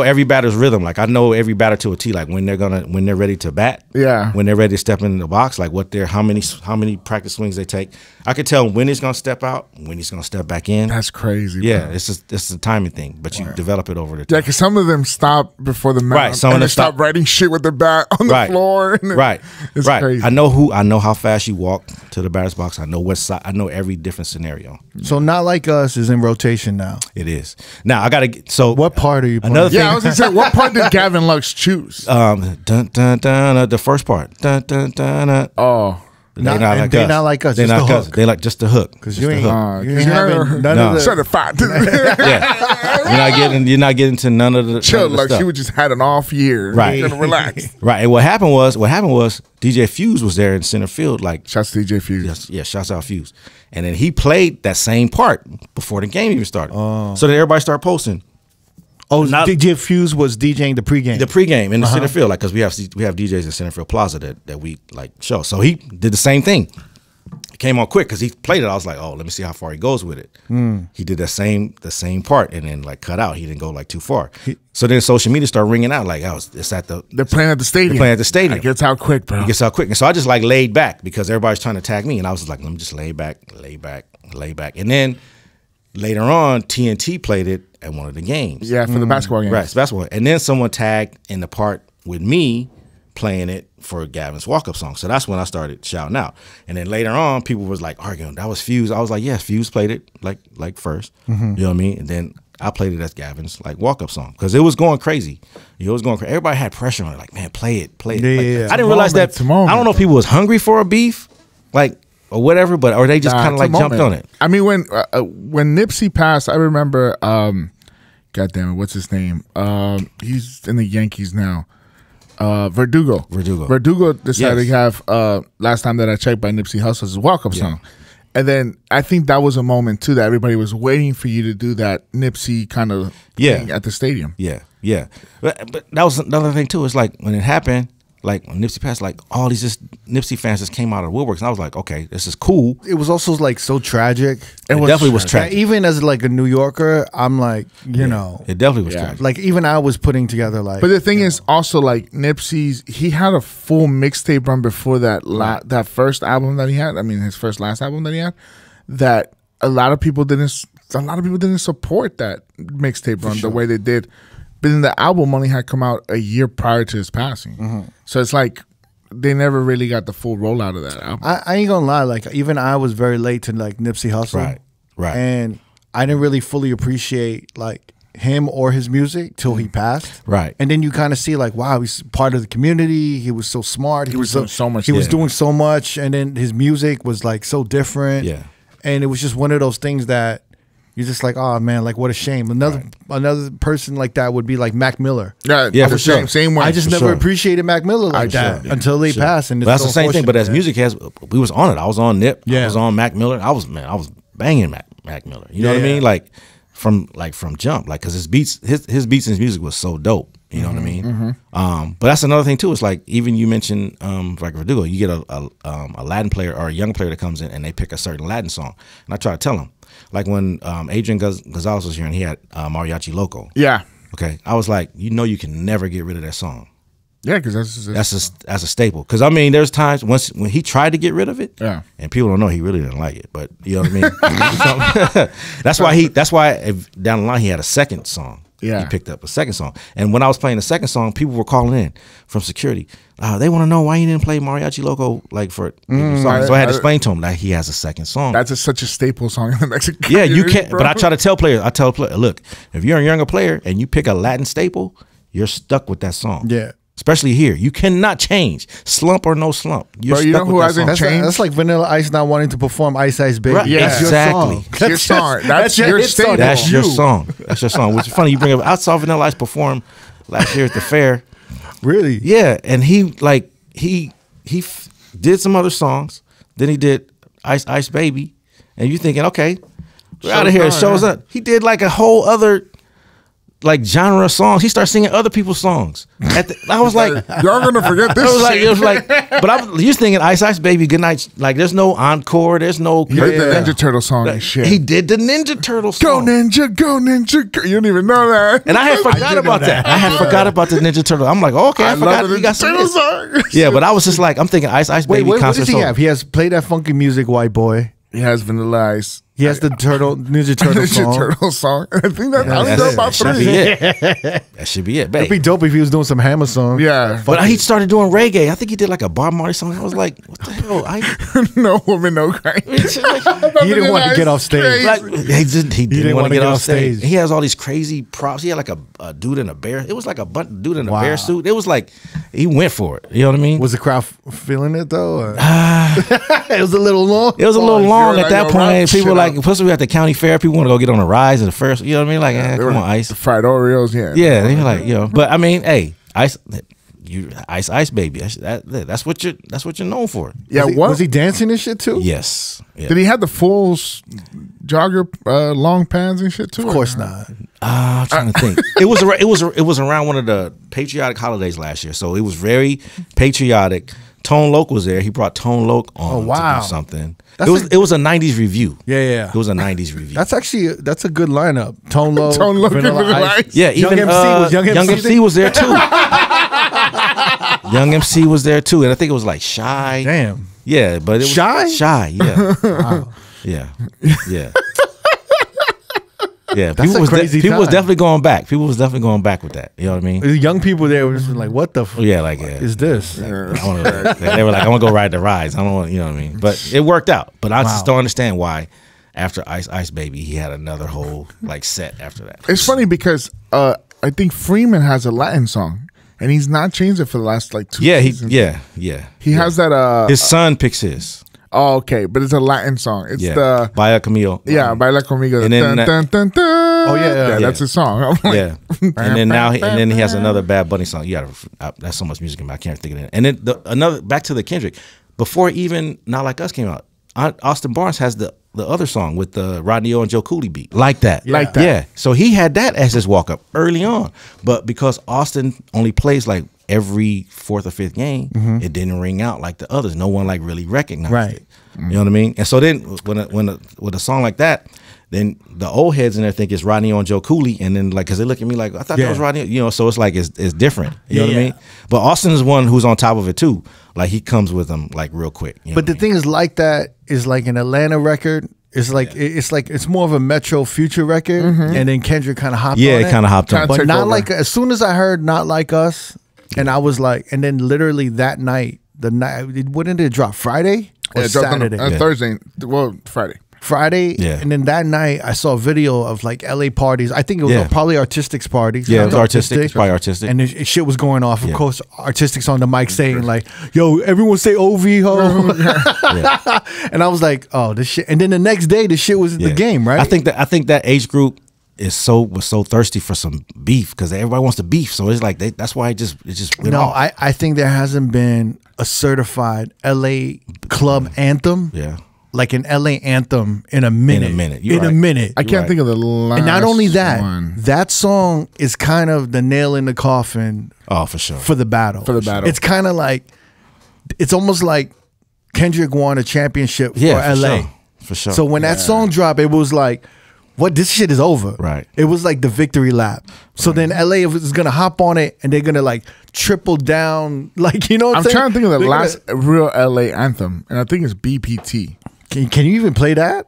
every batter's rhythm. Like I know every batter to a T. Like when they're ready to bat. Yeah. When they're ready to step in the box. Like how many practice swings they take. I could tell when he's gonna step out, when he's gonna step back in. That's crazy. Yeah, bro. it's a timing thing, but you develop it over the time. Yeah, because some of them stop before the mound, Right, some of them they stop writing shit with the bat on the floor. It's crazy. I know how fast you walk to the batter's box. I know what side. I know every different scenario. So Not Like Us is in rotation now. It is. Now I gotta get. So what part are you playing? Another thing. I was gonna say, what part did Gavin Lux choose? Dun dun dun. The first part. Dun dun dun. Oh. They not like they us. not like us. They just not the like us. hook. They like just the hook. Because Just you the ain't, hook. you ain't having none of the. Certified. Yeah. You're not getting into none of the Chill, none of the like stuff. she would just had an off year. Right. Gonna relax. Right. And what happened was DJ Fuse was there in center field. Like, Shouts to DJ Fuse. yes, yeah, shouts out Fuse. And then he played that same part before the game even started. So then everybody started posting. Oh, DJ Fuse was DJing the pregame. The pregame in the center field, like, because we have DJs in Center Field Plaza that we like show. So he did the same thing. It came on quick because he played it. I was like, oh, let me see how far he goes with it. He did the same part and then like cut out. He didn't go like too far. So then social media started ringing out like, oh, it's at the. They're playing at the stadium. They're playing at the stadium. It gets out quick, bro. It gets out quick. And so I just like laid back because everybody's trying to tag me, and I was like, let me just lay back. And then later on, TNT played it at one of the games. Yeah, for the basketball games. Right, it's basketball. And then someone tagged in the part with me playing it for Gavin's walk-up song. So that's when I started shouting out. And then later on, people was like arguing, that was Fuse. I was like, yeah, Fuse played it like first. You know what I mean? And then I played it as Gavin's like walk-up song because it was going crazy. It was going crazy. Everybody had pressure on it. Like, man, play it. Yeah, Like, yeah. I didn't realize that. I don't know if people was hungry for a beef, like, or whatever, but or they just kind of like jumped on it. I mean, when Nipsey passed, I remember. God damn it, what's his name? He's in the Yankees now. Verdugo decided to have Last Time That I Checked by Nipsey Hussle's walk-up song. And then I think that was a moment too that everybody was waiting for you to do that Nipsey kind of thing at the stadium. Yeah. But that was another thing too. It's like when it happened, like when Nipsey passed, like all these just Nipsey fans just came out of the woodworks, and I was like, okay, this is cool. It was also like so tragic. It definitely was tragic. Even as like a New Yorker, I'm like, you know, it definitely was tragic. Like even I was putting together like. But the thing is also like he had a full mixtape run before that that first album that he had. I mean, his last album that he had. That a lot of people didn't support that mixtape run the way they did. But then the album only had come out a year prior to his passing. So it's like they never really got the full rollout of that album. I ain't gonna lie, like even I was very late to like Nipsey Hussle. Right. And I didn't really fully appreciate like him or his music till he passed. Right. And then you kind of see like, wow, he's part of the community. He was so smart. He was doing so much. He was doing so much, and then his music was like so different. Yeah. And it was just one of those things that you're just like, oh man, like what a shame. Another person like that would be like Mac Miller. Yeah, for sure. Same way. I just never appreciated Mac Miller like that until they passed. And that's the same thing. But as music has, we was on it. I was on Nip. Yeah. I was on Mac Miller. I was banging Mac Miller. You know what I mean? Like from jump, like because his beats and his music was so dope. You know what I mean? But that's another thing too. It's like even you mentioned like Verdugo, you get a Latin player or a young player that comes in and they pick a certain Latin song, and I try to tell them. Like when Adrian Gonzalez was here and he had Mariachi Loco. Yeah. Okay. I was like, you know, you can never get rid of that song. Yeah, because that's a staple. Because I mean, there's times when he tried to get rid of it, and people don't know he really didn't like it. But you know what I mean. That's why down the line he had a second song. Yeah, he picked up a second song. And when I was playing the second song, people were calling in from security. They want to know why you didn't play Mariachi Loco like for it. So I had to explain to him that he has a second song. That's such a staple song in the Mexican. Yeah, you can't. But I try to tell players. Look, if you're a younger player and you pick a Latin staple, you're stuck with that song. Yeah. Especially here, you cannot change, slump or no slump. You're stuck know who with that hasn't song. changed? That's like Vanilla Ice not wanting to perform Ice Ice Baby. Right, yeah. exactly. That's your song. That's your staple. That's your song. That's your song. Which is funny. You bring up. I saw Vanilla Ice perform last year at the fair. Really? Yeah, and he did some other songs. Then he did Ice Ice Baby, and you thinking, okay, we're out of here. It shows up. He did like a whole other like genre of songs. He started singing other people's songs. I was like, y'all gonna forget this. It was like, but I was just thinking, Ice Ice Baby, Good Night. Like, there's no encore. There's no. He did the Ninja Turtle song and shit. He did the Ninja Turtle song. Go Ninja, go Ninja. Go. You don't even know that. And I had forgot about that. I had forgot about the Ninja Turtle. I'm like, okay, I forgot he got some song. Yeah, but I was just like, I'm thinking Ice Ice Baby Wait, concert what does he song. have? He has Play That Funky Music, White Boy. He has Vanilla Ice. He has the Ninja Turtle song. Turtle song. I think that I don't know about That should be it. That should be it, babe. It'd be dope if he was doing some Hammer song. Yeah. But he started doing reggae. I think he did like a Bob Marley song. I was like, what the hell? No woman, no cry. He didn't want to get off stage. Like, he didn't want to get off stage. stage. He has all these crazy props. He had like a dude in a bear. It was like a dude in a bear suit. It was like he went for it. You know what I mean? Was the crowd feeling it though? It was a little long. It was a little long at that point. People were like, up. plus we at the county fair. People want to go get on a rise at the first. You know what I mean? Like, come on, Ice. The fried Oreos, yeah. Yeah, they were like, but I mean, hey, Ice, Ice baby. That's what you're known for. Yeah, was he dancing and shit too? Yes. Yeah. Did he have the full jogger long pants and shit too? Of course not. I'm trying to think. It was around one of the patriotic holidays last year, so it was very patriotic. Tone Loc was there. He brought Tone Loc on to do something. It was a 90s review. Yeah. It was a 90s review. That's a good lineup. Tone Loc, Vanilla Ice. Yeah, even Young MC was there too. Young MC was there too, and I think it was like Shy. Damn. Yeah, but it was Shy. Yeah. Wow. Yeah. Yeah, That's a crazy people was time. definitely going back. People was definitely going back with that. You know what I mean? The young people there were just like, "What the? Is this?" They were like, "I want to go ride the rides. I don't want." You know what I mean? But it worked out. But I just don't understand why. After Ice Baby, he had another whole like set after that. It's funny because I think Freeman has a Latin song, and he's not changed it for the last like 2 seasons. He has that. His son picks his. Oh, okay, but it's a Latin song. It's the Baila Camilo. Yeah, Baila Conmigo. And then Oh yeah, that's his song. I'm like, yeah, and then now he has another Bad Bunny song. You got that's so much music in my, I can't think of it. And then another back to the Kendrick. Before even Not Like Us came out, Austin Barnes has the other song with the Rodney O and Joe Cooley beat like that. Yeah, so he had that as his walk up early on, but because Austin only plays like every 4th or 5th game, it didn't ring out like the others. No one like really recognized it. You know what I mean? And so then with a song like that, then the old heads in there think it's Rodney O and Joe Cooley, and then like because they look at me like I thought that was Rodney. You know, so it's like it's different. You know what I mean? But Austin is one who's on top of it too. Like he comes with them like real quick. You know but the thing is, like that is like an Atlanta record. It's like it's more of a Metro Future record, and then Kendrick kind of hopped on it. Yeah, it kind of hopped on. But not like as soon as I heard Not Like Us, and I was like, and then literally that night, wouldn't it drop Friday or Saturday? Thursday. Well, Friday. Yeah. And then that night I saw a video of like LA parties. I think it was probably Artistic's parties. Yeah, it was Artistic. It's probably Artistic. And shit was going off. Of course, Artistic's on the mic saying like, "Yo, everyone say OV ho." And I was like, "Oh, this shit." And then the next day, the shit was the game, right? I think that age group was so thirsty for some beef because everybody wants to beef. So it's like that's why it just went off. I think there hasn't been a certified LA club anthem. Yeah. Like an LA anthem in a minute. In a minute. I can't think of the last. And not only that, one. that song is kind of the nail in the coffin. Oh, for sure. For the battle. It's kind of like, it's almost like Kendrick won a championship for LA. For sure. So when that song dropped, it was like, what? This shit is over. Right. It was like the victory lap. So then LA is going to hop on it and they're going to like triple down. Like, you know what I'm saying? I'm trying to think of the last real LA anthem, and I think it's BPT. Can you even play that?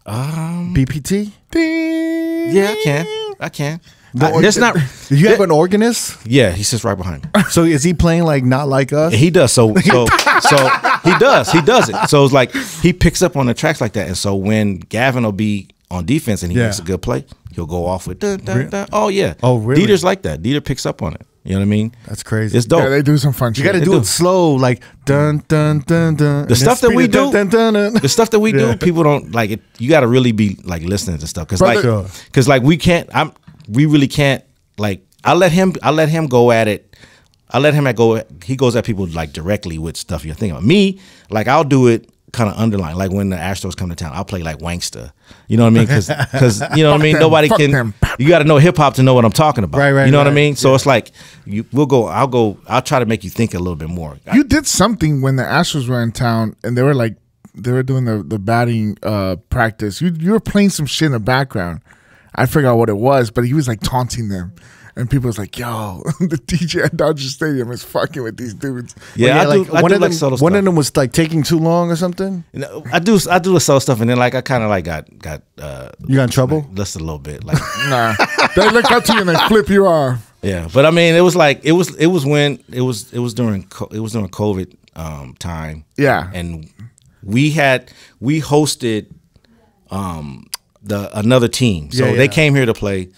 BPT? Yeah, I can. There's not. Do you have an organist? Yeah, he sits right behind me. So is he playing like Not Like Us? He does. So he does it. So it's like he picks up on the tracks like that. And so when Gavin will be on defense and he makes a good play, he'll go off with dun, dun, dun. Oh yeah. Oh really? Dieter's like that. Dieter picks up on it. You know what I mean? That's crazy. It's dope. Yeah, they do some fun shit. You got to do it slow, like dun dun dun dun. The stuff that we do, the stuff that we do, people don't like it. You got to really be like listening to stuff because like we can't. We really can't. Like I let him go at it. I let him go. He goes at people like directly with stuff you're thinking about. Me, like I'll do it kind of underline. Like when the Astros come to town, I'll play like Wankster. You know what I mean? Because you know what I mean. Nobody can. You got to know hip hop to know what I'm talking about. Right. You know what I mean? So it's like I'll try to make you think a little bit more. You did something when the Astros were in town, and they were doing the batting practice. You were playing some shit in the background. I forgot what it was, but he was like taunting them. and people was like, "Yo, the DJ at Dodger Stadium is fucking with these dudes." Yeah, I do one of them. One of them was like taking too long or something. You know, I do the solo stuff, and then like I kind of like got You got in trouble? like, just a little bit, like Nah, they look up to you and they flip you off. yeah. But I mean, it was like it was during COVID time. Yeah, And we hosted another team, so Yeah, they yeah. came here to play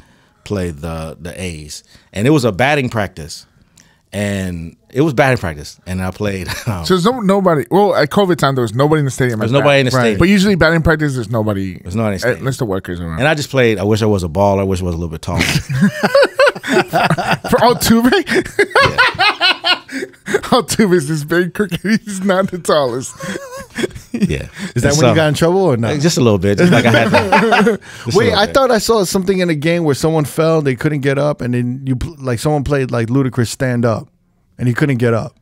the A's, and it was a batting practice, and it was batting practice, and I played. so there's nobody. Well, at COVID time, there was nobody in the stadium. There's nobody in the stadium, But usually batting practice, there's nobody. There's nobody in the stadium. Unless the workers around. and I just played. I wish I was a baller. I wish I was a little bit taller. For Altuve, Altuve's this big crooked. He's not the tallest. Yeah, Is that when you got in trouble or not? Just a little bit. Just like I had. Wait, I thought I saw something in a game where someone fell, they couldn't get up, and then like someone played like Ludacris stand up, and he couldn't get up.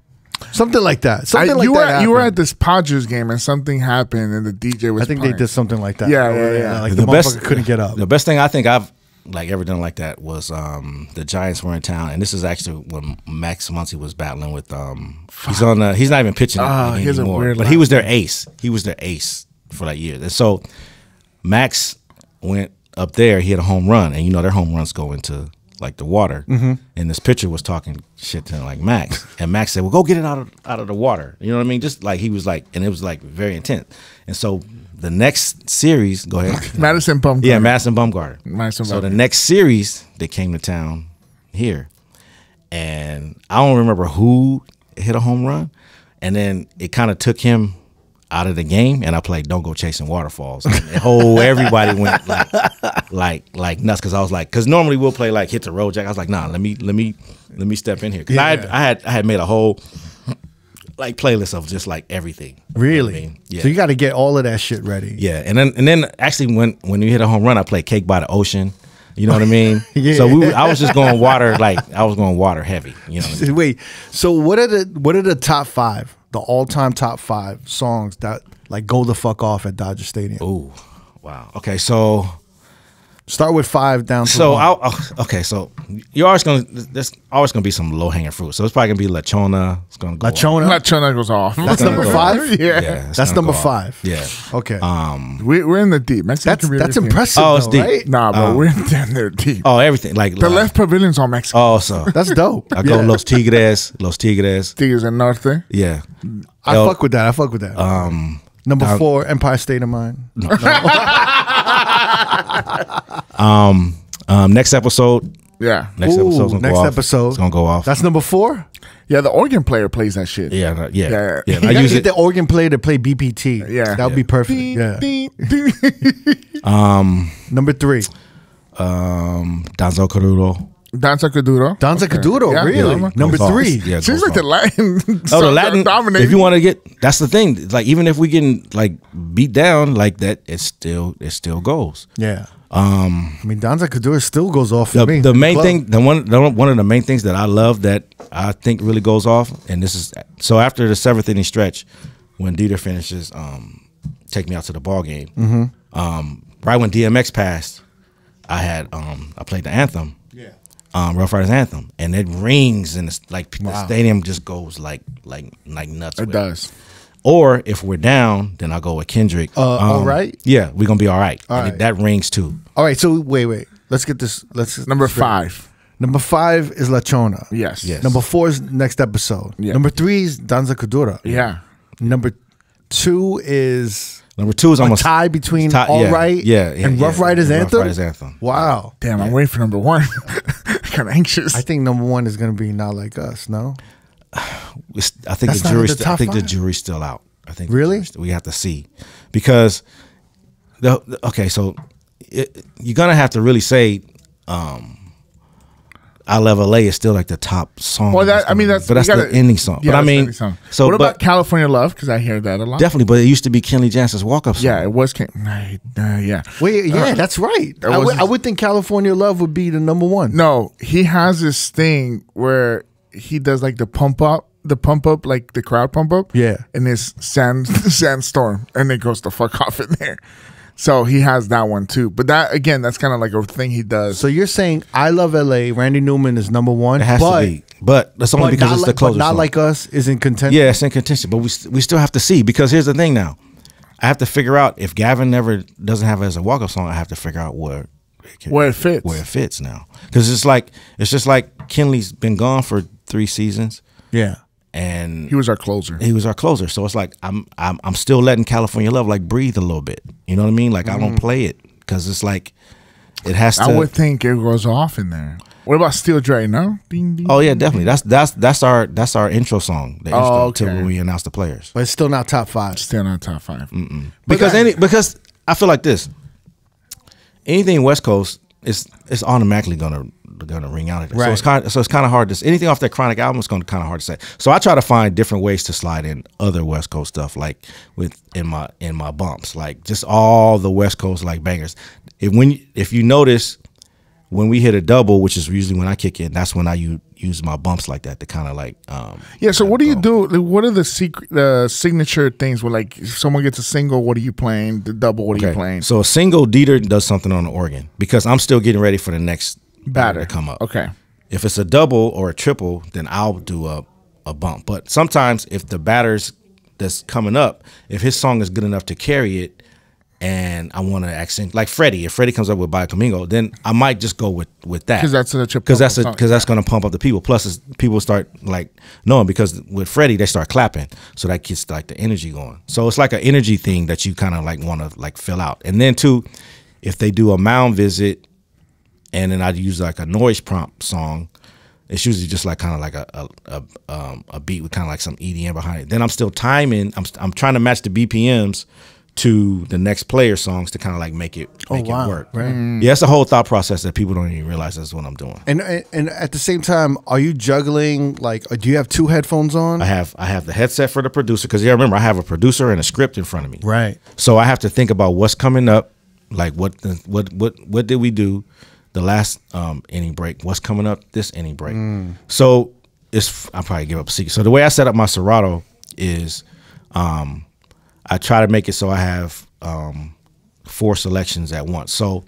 Something like that. Something like that. You were happened. at this Padres game and something happened and the DJ was. I think playing. they did something like that. Yeah. Like the motherfucker couldn't get up. The best thing I think I've like ever done like that was the Giants were in town, and this is actually when Max Muncy was battling with he's not even pitching he has a anymore, weird but he was their ace. He was their ace for that year. And so Max went up there, he had a home run, and you know their home runs go into like the water. And this pitcher was talking shit to like Max, and Max said, "Well, go get it out of the water." You know what I mean? Just like he was like, and it was like very intense. And so the next series, go ahead, Madison Bumgarner. yeah, Madison Bumgarner. Madison So the Bumgarner. next series, they came to town here, and I don't remember who hit a home run, and then it kind of took him out of the game, and I played "Don't Go Chasing Waterfalls." And everybody went like nuts because I was like, because normally we'll play like Hit the Road Jack. I was like, nah, let me step in here because I had made a whole like playlist of just like everything. Really? You know what I mean? Yeah. So you got to get all of that shit ready. Yeah, and then actually when you hit a home run, I played "Cake by the Ocean." You know what I mean? Yeah. So I was just going water, like I was going water heavy. You know what I mean? Wait. So what are the top 5, the all-time top 5 songs that like go the fuck off at Dodger Stadium? Ooh, wow. Okay, so Start with 5 down to so 1. so there's always gonna be some low hanging fruit. So it's probably gonna be La Chona. It's gonna go Lachona? Lachona goes off. That's gonna number go 5? Yeah. it's That's gonna number go off. 5. Yeah. Okay. We're in the deep. Mexican that's community. impressive. Oh, it's though, deep. right? Nah, but we're down there deep. Oh, everything like The left pavilion's all Mexican. Oh, so That's dope. I go Yeah. Los Tigres. Tigres del Norte. Yeah. I fuck with that. Number 4, Empire State of Mind. Next episode. Yeah. Next Ooh, episode's gonna next go off. episode. It's gonna go off. That's number 4? Yeah, the organ player plays that shit. yeah. Yeah. I You gotta use get it. the organ player to play BPT. Yeah. That would be perfect. Yeah. Number 3. Danzo Carudo. Danza Kuduro. Danza Kuduro, Yeah, really? yeah. Number Goes off. 3. Yeah, Seems goes like the off. Latin. Oh, the Latin. dominating. If you want to get, that's the thing. Like even if we getting like beat down like that, it still goes. Yeah. I mean, Danza Kuduro still goes off for me. The main Club. thing, one of the main things that I love that I think really goes off, and this is so after the 7th inning stretch, when Dieter finishes, take me out to the ball game. Right when DMX passed, I played the anthem. Yeah. Rough Riders anthem, and it rings, and it's like the stadium just goes like nuts. It with does. Or if we're down, then I'll go with Kendrick. All right? Yeah, we're gonna be all right. All And right. that rings too. All right, so wait. Let's get this. Number 5. Number 5 is La Chona. Yes. Yes. Number 4 is next episode. Yeah. Number 3 is Danza Kuduro. Yeah. Number 2 is Number 2 is a almost tie between tie- All yeah, Right and Rough Riders Rough Anthem. Riders Anthem. Wow. Damn, I'm waiting for number 1. Kind of anxious. I think number 1 is going to be Not Like Us, no? I think That's the not in jury's. the top I think the 5? jury's still out. I think Really? we have to see because okay, so you're gonna have to really say. I Love LA is still like the top song. Well, that's but that's the ending song. Yeah, but I that's the mean, ending song. so what about but California Love? Because I hear that a lot. definitely, but it used to be Kenley Jansen's walk up song. Yeah, it was. Yeah. Wait, yeah, that's right. was- I would think California Love would be the number 1. No, he has this thing where he does like the pump up, like the crowd pump up. Yeah. In this sandstorm, and it goes the fuck off in there. So he has that one too. But that again, that's kind of like a thing he does. So you're saying I Love LA, Randy Newman is #1. It has to be. But that's only because it's the closer But Not song. Like Us is in contention. Yeah, it's in contention. But we still have to see, because here's the thing now. I have to figure out if Gavin never doesn't have it as a walk-up song, I have to figure out where it fits. Where it fits now. Because it's just like Kenley's been gone for 3 seasons. Yeah. And he was our closer. So it's like I'm still letting California Love like breathe a little bit. You know what I mean? Like I don't play it because it's like it has to. I would think it goes off in there. What about Steel Dre? No. Ding, ding, oh yeah, definitely. That's our intro song. The intro okay. to when we announce the players. But it's still not top 5. Still not top 5. Because I feel like this. Anything West Coast is automatically gonna ring out. Right. So it's kind of hard to anything off that Chronic album is kind of hard to say. So I try to find different ways to slide in other West Coast stuff, like in my bumps, like just all the West Coast like bangers. If you notice when we hit a double, which is usually when I kick in, that's when I use my bumps like that to kind of like yeah. So what do you do? Like, what are the signature things where like if someone gets a single, what are you playing? The double, what are you playing? So a single, Dieter does something on the organ because I'm still getting ready for the next batter to come up. Okay. If it's a double or a triple, then I'll do a bump. But sometimes if the batters that's coming up, if his song is good enough to carry it, and I want to accent like Freddie. If Freddie comes up with By Camingo, then I might just go with that because that's going to pump up the people. Plus, people start like knowing because with Freddie they start clapping, so that gets like the energy going. So it's like an energy thing that you kind of like want to like fill out. And then too, if they do a mound visit, and then I'd use like a noise prompt song. It's usually just like kind of like a beat with kind of like some EDM behind it. Then I'm still timing. I'm trying to match the BPMs to the next player songs to kind of like make it work. Right. Yeah, it's a whole thought process that people don't even realize that's what I'm doing. And at the same time, are you juggling? Like, do you have 2 headphones on? I have the headset for the producer because remember I have a producer and a script in front of me. Right. So I have to think about what's coming up, like what did we do the last inning break? What's coming up this inning break? So I'll probably give up a secret. So the way I set up my Serato is. I try to make it so I have 4 selections at once. So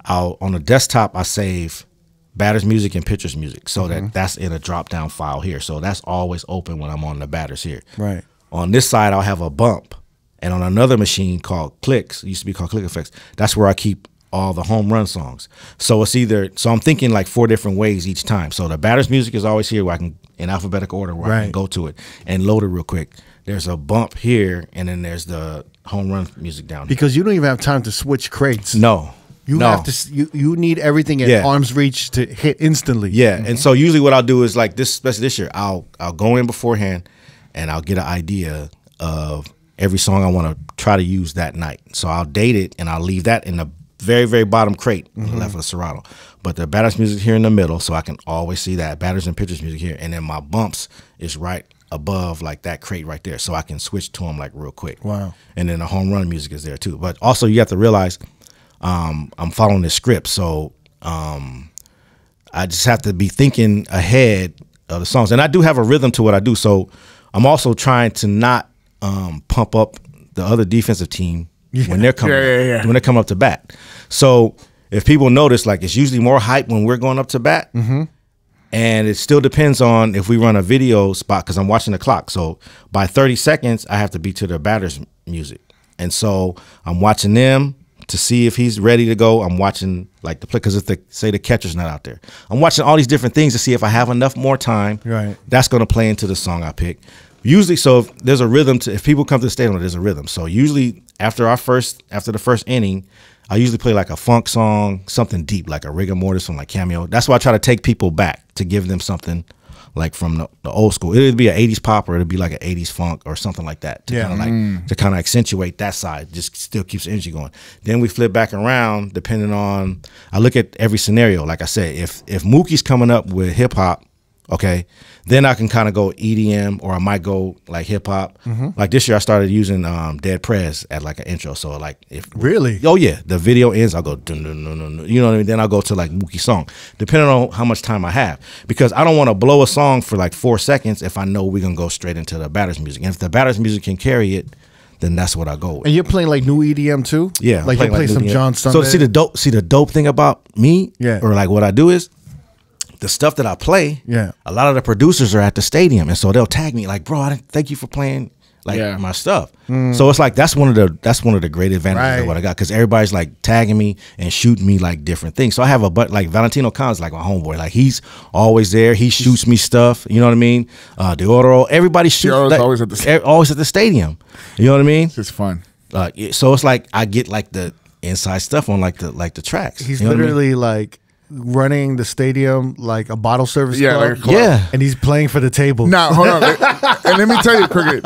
on the desktop, I save batters music and pitchers music so that's in a drop down file here. So that's always open when I'm on the batters here. Right. On this side, I'll have a bump. And on another machine called Clicks, it used to be called Click Effects, that's where I keep all the home run songs. So I'm thinking like 4 different ways each time. So the batters music is always here where I can, in alphabetical order, where I can go to it and load it real quick. There's a bump here, and then there's the home run music down here. Because you don't even have time to switch crates. No. You have to. You need everything at arm's reach to hit instantly. Yeah, and so usually what I'll do is like this, especially this year, I'll go in beforehand, and I'll get an idea of every song I want to try to use that night. So I'll date it, and I'll leave that in the very, very bottom crate on the left of the Serato. But the batters music here in the middle, so I can always see that. Batters and pitchers music here, and then my bumps is right above like that crate right there, so I can switch to them like real quick. Wow. And then the home run music is there too. But also you have to realize I'm following this script, so I just have to be thinking ahead of the songs. And I do have a rhythm to what I do, so I'm also trying to not pump up the other defensive team when they're coming when they come up to bat. So if people notice, like it's usually more hype when we're going up to bat. And it still depends on if we run a video spot because I'm watching the clock. So by 30 seconds, I have to be to the batter's music. And so I'm watching them to see if he's ready to go. I'm watching like the play because if say the catcher's not out there. I'm watching all these different things to see if I have enough more time. Right. That's going to play into the song I pick. Usually, so if there's a rhythm if people come to the stadium, there's a rhythm. So usually after the first inning, I usually play like a funk song, something deep, like a rigor mortis from like Cameo. That's why I try to take people back to give them something like from the old school. It'd be an 80s pop or it'd be like an 80s funk or something like that to kind of accentuate that side. Just still keeps the energy going. Then we flip back around depending on, I look at every scenario. Like I said, if Mookie's coming up with hip hop, okay, then I can kind of go EDM or I might go like hip hop. Like this year I started using Dead Prez at like an intro. So like if really, oh yeah, the video ends, I'll go dun, dun, dun, dun, you know what I mean. Then I'll go to like Mookie song, depending on how much time I have, because I don't want to blow a song for like 4 seconds if I know we're gonna go straight into the batter's music. And if the batter's music can carry it, then that's what I go with. And you're playing like new EDM too? Yeah, like you play some John Sunday. So see the dope thing about me, or like what I do is the stuff that I play. Yeah, a lot of the producers are at the stadium, and so they'll tag me like, bro, thank you for playing like my stuff. So it's like that's one of the great advantages of what I got, because everybody's like tagging me and shooting me like different things. So I have like Valentino Khan's like my homeboy, like he's always there. He shoots me stuff, you know what I mean? The Oro, everybody shoots like, always at the stadium. You know what I mean? It's fun. So it's like I get like the inside stuff on like the tracks. He's literally like running the stadium like a bottle service club. Like and he's playing for the table. Now hold on, and let me tell you, Cricket,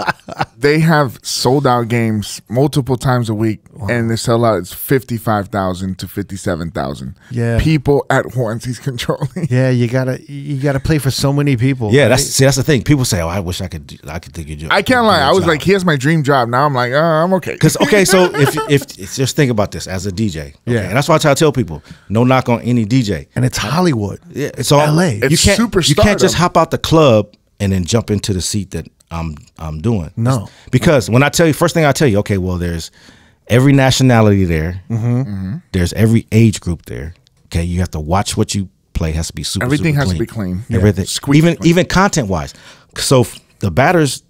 they have sold out games multiple times a week, and they sell out. It's 55,000 to 57,000. Yeah, people at once he's controlling. Yeah, you gotta play for so many people. Yeah, right? that's the thing. People say, "Oh, I wish I could take your job." I can't lie. I was like, "Here's my dream job." Now I'm like, I'm okay. Because so if just think about this as a DJ. Okay? And that's why I try to tell people, no knock on any DJ. And it's Hollywood. Yeah, it's all LA. It's super you can't just hop out the club and then jump into the seat that I'm doing. No. Because when I tell you, first thing I tell you, okay, well, there's every nationality there. There's every age group there. Okay, you have to watch what you play. It has to be everything super has clean. to be clean. Everything, even content wise. So the batters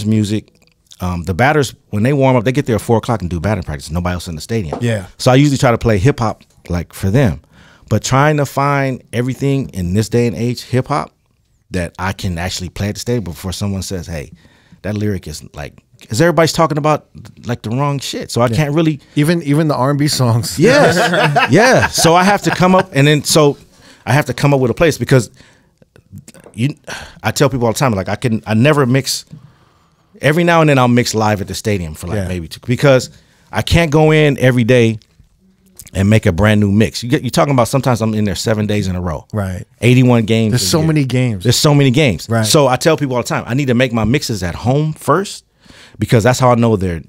music. The batters, when they warm up, they get there at 4 o'clock and do batting practice. Nobody else in the stadium. Yeah. So I usually try to play hip hop like for them. But trying to find everything in this day and age, hip hop, that I can actually play at the stadium before someone says, hey, that lyric is like, because everybody's talking about like the wrong shit. So I can't really. Even the R&B songs. Yes. Yeah. So I have to come up, and then so I have to come up with a place, because I tell people all the time, like I never mix. Every now and then I'll mix live at the stadium for like maybe 2, because I can't go in every day and make a brand new mix. You're talking about sometimes I'm in there 7 days in a row. Right. 81 games. There's so many games. There's so many games. Right. So I tell people all the time, I need to make my mixes at home first, because that's how I know they're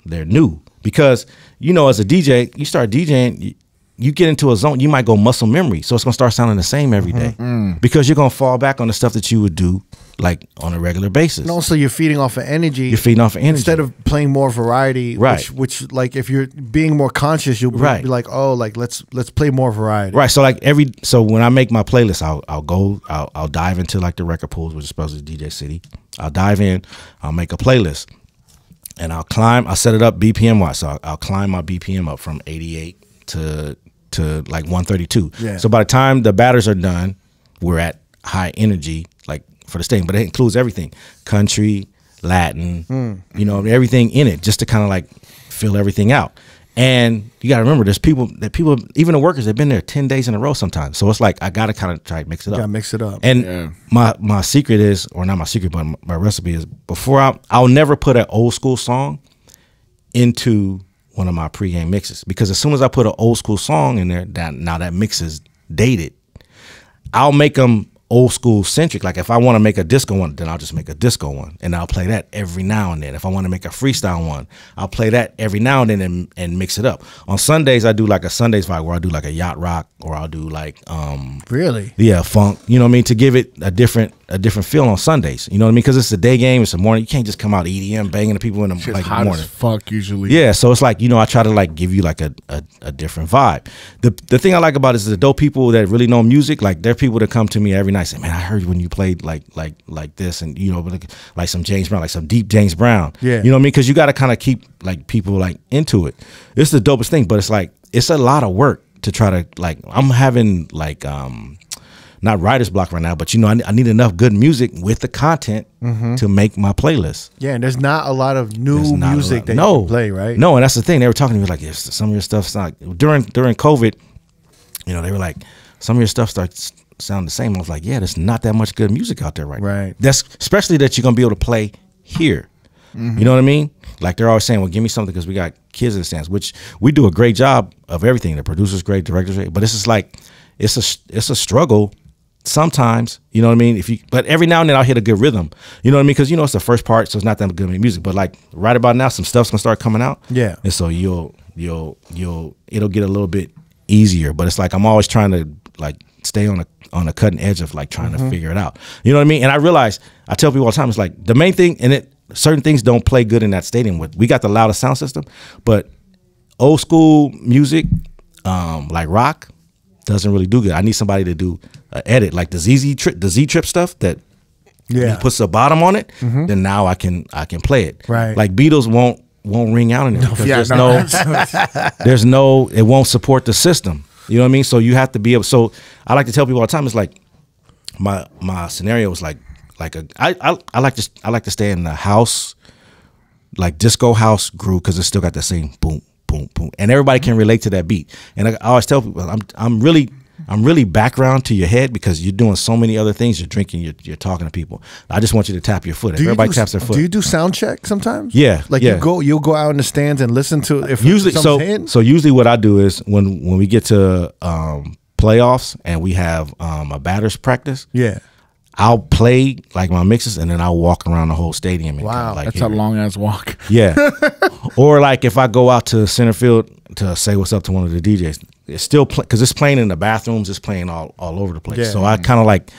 new. Because, you know, as a DJ, you start DJing, you get into a zone, you might go muscle memory. So it's going to start sounding the same every day, because you're going to fall back on the stuff that you would do like on a regular basis. And also you're feeding off of energy. You're feeding off of energy. Instead of playing more variety, right. which like if you're being more conscious, you'll be like, oh, like let's play more variety. Right. So like so when I make my playlist, I'll dive into like the record pools, which is supposed to be DJ City. I'll dive in, I'll make a playlist, and I'll set it up BPM wise. So I'll climb my BPM up from 88 to like 132. Yeah. So by the time the batters are done, we're at high energy, like for the stadium, but it includes everything: country, Latin, you know, everything in it, just to kind of like fill everything out. And you got to remember, there's people, even the workers, they've been there 10 days in a row sometimes. So it's like I got to kind of try to mix it up. Got to mix it up. And my secret is, or not my secret, but my recipe is, I'll never put an old school song into one of my pregame mixes, because as soon as I put an old school song in there, now that mix is dated, I'll make them old school centric. Like if I want to make a disco one, then I'll just make a disco one, and I'll play that every now and then. If I want to make a freestyle one, I'll play that every now and then and mix it up. On Sundays, I do like a Sundays vibe where I'll do like a yacht rock, or I'll do like funk, you know what I mean, to give it a different feel on Sundays, you know what I mean, because it's a day game, it's a morning, you can't just come out EDM banging the people in the, like, hot morning as fuck usually. Yeah, so it's like, you know, I try to like give you like a different vibe. The thing I like about it is the dope people that really know music, like they're people that come to me every night and say, man, I heard when you played like this, and you know, like some James Brown, like some deep James Brown. Yeah, you know what I mean, because you got to kind of keep like people like into it. It's the dopest thing, but it's like it's a lot of work to try to like. I'm having like not writer's block right now, but you know, I need enough good music with the content to make my playlist. Yeah, and there's not a lot of new music that you can play, right? No, and that's the thing. They were talking to me like, yes, some of your stuff's not during COVID. You know, they were like, some of your stuff starts sound the same. I was like, yeah, there's not that much good music out there right now. That's especially that you're gonna be able to play here. You know what I mean? Like they're always saying, well, give me something, because we got kids in the stands, which we do a great job of everything. The producer's great, director's great, but it's just like it's a struggle sometimes, you know what I mean? But every now and then I'll hit a good rhythm, you know what I mean? Because you know it's the first part, so it's not that good music. But like right about now, some stuff's gonna start coming out. Yeah, and so it'll get a little bit easier. But it's like I'm always trying to like stay on a cutting edge of like trying to figure it out. You know what I mean? And I tell people all the time, it's like the main thing, and certain things don't play good in that stadium. We got the loudest sound system, but old school music, like rock, doesn't really do good. I need somebody to do an edit, like the Z Trip stuff that he puts the bottom on it. Then now I can play it. Right. Like Beatles won't ring out in it because there's no it won't support the system. You know what I mean? So you have to be able. So I like to tell people all the time. It's like my scenario is like I like to stay in the house, like disco house groove, because it's still got the same boom boom boom, and everybody can relate to that beat. And I always tell people I'm really background to your head because you're doing so many other things. You're drinking, you're talking to people. I just want you to tap your foot. If everybody taps their foot. Do you do sound check sometimes? Yeah, like you'll go out in the stands and listen to if usually. So usually what I do is when we get to playoffs and we have a batter's practice. Yeah. I'll play like my mixes and then I'll walk around the whole stadium. And wow, that's a long ass walk. Yeah. Or like if I go out to center field to say what's up to one of the DJs, it's still because it's playing in the bathrooms, it's playing all over the place. Yeah. So I kind of like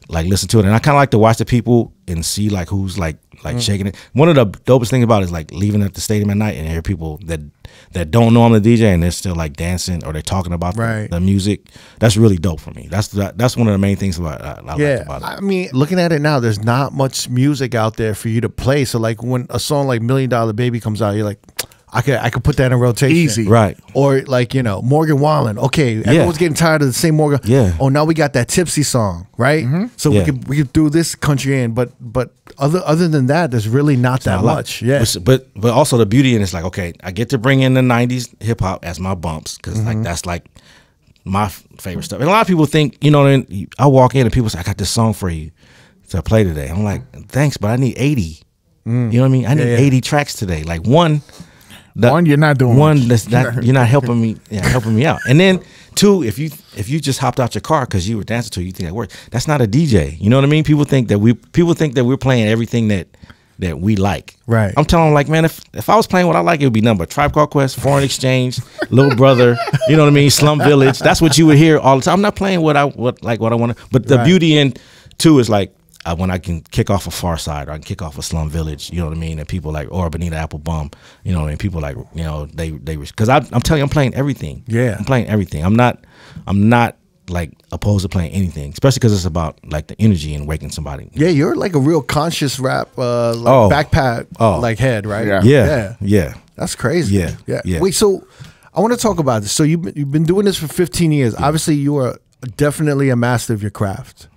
listen to it, and I kind of like to watch the people and see like who's like shaking it. One of the dopest things about it is like leaving at the stadium at night and hear people that don't know I'm the DJ and they're still like dancing or they're talking about the music. That's really dope for me. That's one of the main things about I like about it. I mean, looking at it now, there's not much music out there for you to play. So like when a song like $1 Million Baby comes out, you're like, I could put that in rotation. Easy. Right. Or like, Morgan Wallen. Okay, everyone's getting tired of the same Morgan. Yeah. Oh, now we got that Tipsy song, right? So we could do this country in, but other than that, there's really not that much. Yeah. But also the beauty in it's like, okay, I get to bring in the 90s hip hop as my bumps because like that's like my favorite stuff. And a lot of people think, I walk in and people say, I got this song for you to play today. I'm like, thanks, but I need 80. You know what I mean? I need 80 tracks today. Like one, you're not doing one. You're not helping me. Helping me out. And then two, if you just hopped out your car because you were dancing to, you think that works. That's not a DJ. You know what I mean? People think that we're playing everything that we like. Right. I'm telling them like, man, if I was playing what I like, it would be nothing but Tribe Called Quest, Foreign Exchange, Little Brother. You know what I mean? Slum Village. That's what you would hear all the time. I'm not playing what I want to. But the beauty in two is like. When I can kick off a Far Side or I can kick off a Slum Village, you know what I mean? And people like, or Bonita Applebum, you know what I mean? People like, they because I'm telling you, I'm playing everything. Yeah. I'm playing everything. I'm not like opposed to playing anything, especially because it's about like the energy and waking somebody. Yeah, you're like a real conscious rap, backpack like head, right? Yeah. That's crazy. Yeah. Wait, so I want to talk about this. So you've been doing this for 15 years. Yeah. Obviously, you are definitely a master of your craft.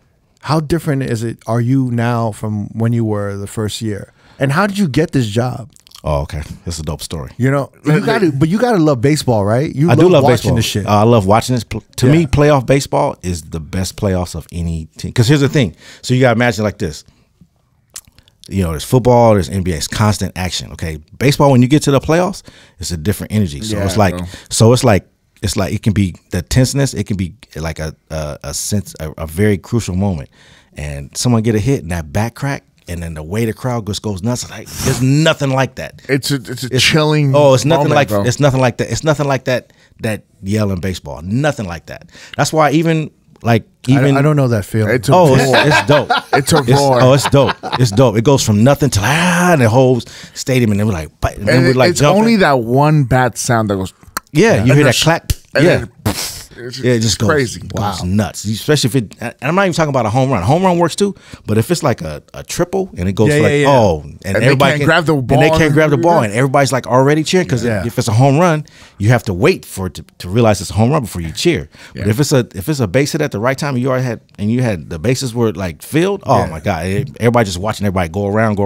How different are you now from when you were the first year? And how did you get this job? Oh, okay. That's a dope story. You gotta love baseball, right? I do love watching baseball. This shit. I love watching this. To me, playoff baseball is the best playoffs of any team. Because here's the thing. So you gotta imagine like this. There's football, there's NBA, it's constant action. Okay, baseball when you get to the playoffs, it's a different energy. So it's like. It's like it can be the tenseness. It can be like a sense, a very crucial moment, and someone get a hit and that back crack, and then the way the crowd just goes nuts. Like there's nothing like that. It's chilling. Oh, it's nothing moment, bro. It's nothing like that. It's nothing like that. That yell in baseball. Nothing like that. That's why I don't know that feeling. It's dope. It's a roar. It's dope. It's dope. It goes from nothing to and the whole stadium, and then we're like, it's jumping. Only that one bat sound that goes. Yeah, you hear that clack. Yeah. It just goes crazy. Goes nuts. Especially if and I'm not even talking about a home run. Home run works too, but if it's like a triple and it goes and everybody can't grab the ball. And they can't grab the ball and everybody's like already cheering because if it's a home run, you have to wait for it to realize it's a home run before you cheer. But if it's a base hit at the right time and you had the bases were like filled, my God, everybody just watching everybody go around.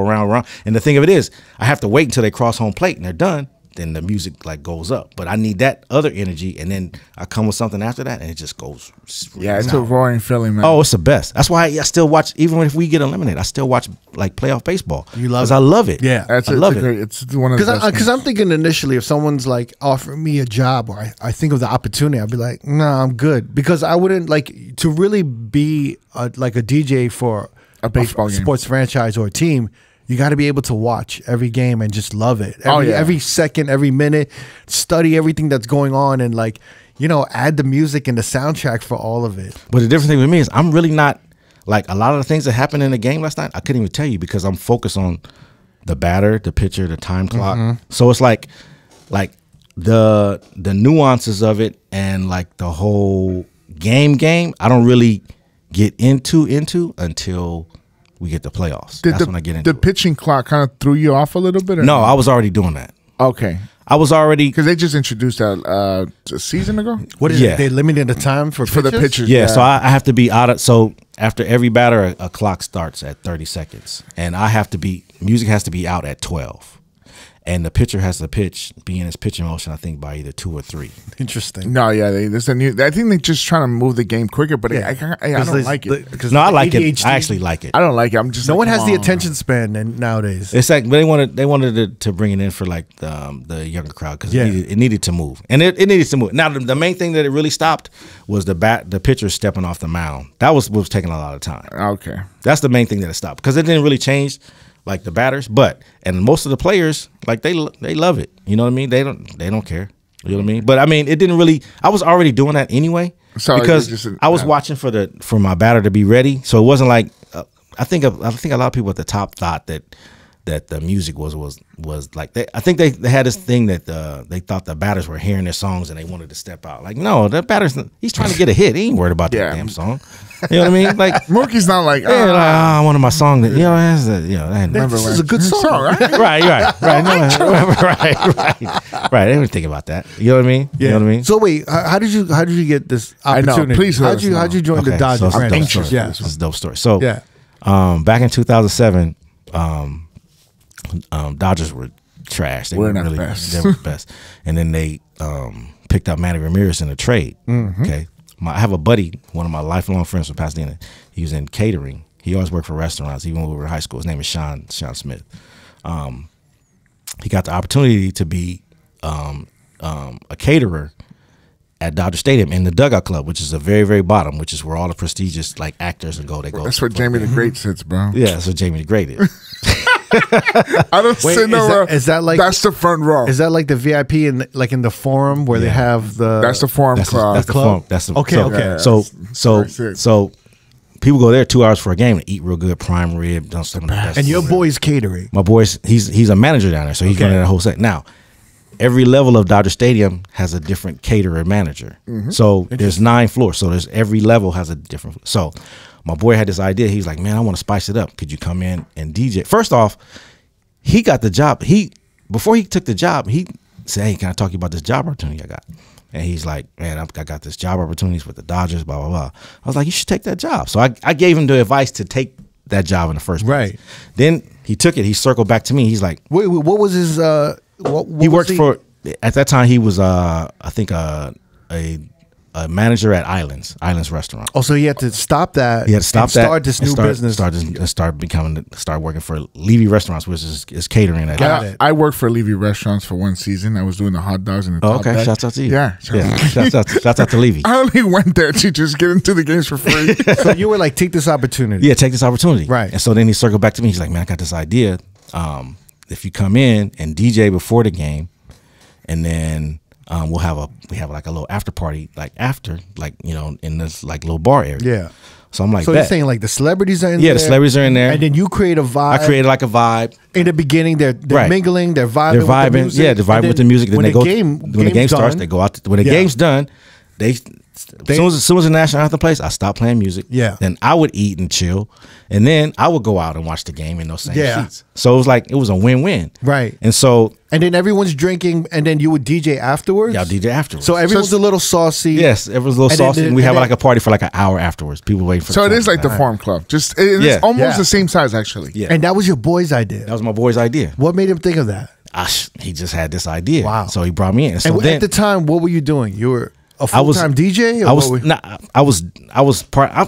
And the thing of it is, I have to wait until they cross home plate and they're done. Then the music like goes up, but I need that other energy, and then I come with something after that, and it just goes. Yeah, it's a roaring feeling, man. Oh, it's the best. That's why I still watch, even if we get eliminated, I still watch like playoff baseball. You love it? Because I love it. Yeah, I love it. It's one of the best. Because I'm thinking initially, if someone's like offering me a job, or I think of the opportunity, I'd be like, no, I'm good, because I wouldn't like to really be like a DJ for a baseball game, sports franchise or a team. You got to be able to watch every game and just love it. Every second, every minute, study everything that's going on and add the music and the soundtrack for all of it. But the different thing with me is I'm really not like a lot of the things that happened in the game last night. I couldn't even tell you because I'm focused on the batter, the pitcher, the time clock. So it's like the nuances of it and like the whole game. I don't really get into until we get the playoffs. That's when I get into the pitching clock kind of threw you off a little bit? No, I was already doing that. Okay. I was already because they just introduced that a season ago. What is it? They limited the time for the pitchers. Yeah, so I have to be out of. So after every batter, a clock starts at 30 seconds, and music has to be out at 12. And the pitcher has to be in his pitching motion, I think, by either 2 or 3. Interesting. No, yeah, there's a new. I think they're just trying to move the game quicker, but I don't like it. No, I like it. I actually like it. I don't like it. I'm just no one has the attention span nowadays. It's like they wanted to bring it in for like the younger crowd because it needed to move, and it needed to move. Now the main thing that it really stopped was the pitcher stepping off the mound. That was taking a lot of time. Okay, that's the main thing that it stopped because it didn't really change. Like the batters, and most of the players, like they love it. You know what I mean? They don't care. You know what I mean? But I mean, it didn't really. I was already doing that anyway because I was watching for my batter to be ready. So it wasn't like I think a lot of people at the top thought that the music was like I think they had this thing that they thought the batters were hearing their songs and they wanted to step out. Like no, that batter's he's trying to get a hit. He ain't worried about that damn song. You know what I mean? Like Mookie's not like one of my songs that this is a good song, right? right. They didn't think about that. You know what I mean? Yeah. You know what I mean? So wait, how did you get this opportunity? I know. Please, how'd you join the Dodgers? So I'm anxious. Yeah, this is a dope story. So back in 2007, Dodgers were trash. They were not really best. They were the best, and then they picked up Manny Ramirez in a trade. Okay. I have a buddy, one of my lifelong friends from Pasadena. He was in catering. He always worked for restaurants, even when we were in high school. His name is Sean Smith. He got the opportunity to be a caterer at Dodger Stadium in the Dugout Club, which is the very, very bottom, which is where all the prestigious like actors and go. That's where Jamie the Great sits, bro. Yeah, that's where Jamie the Great is. I don't sit nowhere. Is that like that's the front row? Is that like the VIP in the forum where they have the? That's the forum club. That's the forum. That's the okay. So people go there 2 hours for a game and eat real good prime rib. Don't stuff and your boy's catering. My boy's he's a manager down there, so he's running the whole set. Now, every level of Dodger Stadium has a different caterer manager. So there's 9 floors. So there's every level has a different. So my boy had this idea. He was like, man, I want to spice it up. Could you come in and DJ? First off, he got the job. Before he took the job, he said, hey, can I talk to you about this job opportunity I got? And he's like, man, I got this job opportunities with the Dodgers, blah, blah, blah. I was like, you should take that job. So I gave him the advice to take that job in the first place. Right. Then he took it. He circled back to me. He's like, wait, what was his he worked for, at that time he was I think a manager at Islands restaurant. Oh, so he had to stop that. He had to stop that. Start this new business. Start working for Levy Restaurants, which is catering. I worked for Levy Restaurants for one season. I was doing the hot dogs and the top deck. Shouts out to you. Yeah. Shouts out to Levy. I only went there to just get into the games for free. So you were like, take this opportunity. Yeah, take this opportunity. Right. And so then he circled back to me. He's like, man, I got this idea. If you come in and DJ before the game, and then we have like a little after party, in this like little bar area. Yeah. So I'm like, so you're saying like the celebrities are in there? Yeah, the celebrities are in there. And then you create a vibe. I created like a vibe. In the beginning, they're mingling, they're vibing. They're vibing. With the music. Yeah, they're vibing with the music. Then when the game starts, they go out. When the game's done, as soon as the national anthem plays, I stop playing music. Yeah. Then I would eat and chill, and then I would go out and watch the game in those same seats. So it was a win-win. Right. And then everyone's drinking, and then you would DJ afterwards. Yeah, I'll DJ afterwards. So everyone's a little saucy. Yes, everyone's a little saucy. And we have like a party for like an hour afterwards. People wait for. So it is like the Forum Club. Just it's almost the same size actually. Yeah. And that was your boy's idea. That was my boy's idea. What made him think of that? He just had this idea. Wow. So he brought me in. So and then, at the time, what were you doing? You were a full-time DJ?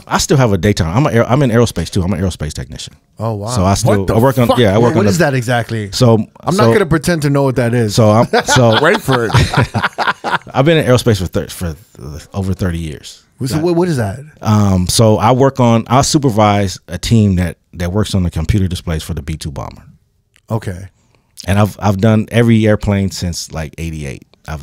I still have a daytime. I'm in aerospace too. I'm an aerospace technician. Oh wow! So I work on. Yeah, I work on. What is that exactly? So I'm not going to pretend to know what that is. So wait for it. I've been in aerospace for over 30 years. So what is that? So I supervise a team that works on the computer displays for the B-2 bomber. Okay. And I've done every airplane since like '88. I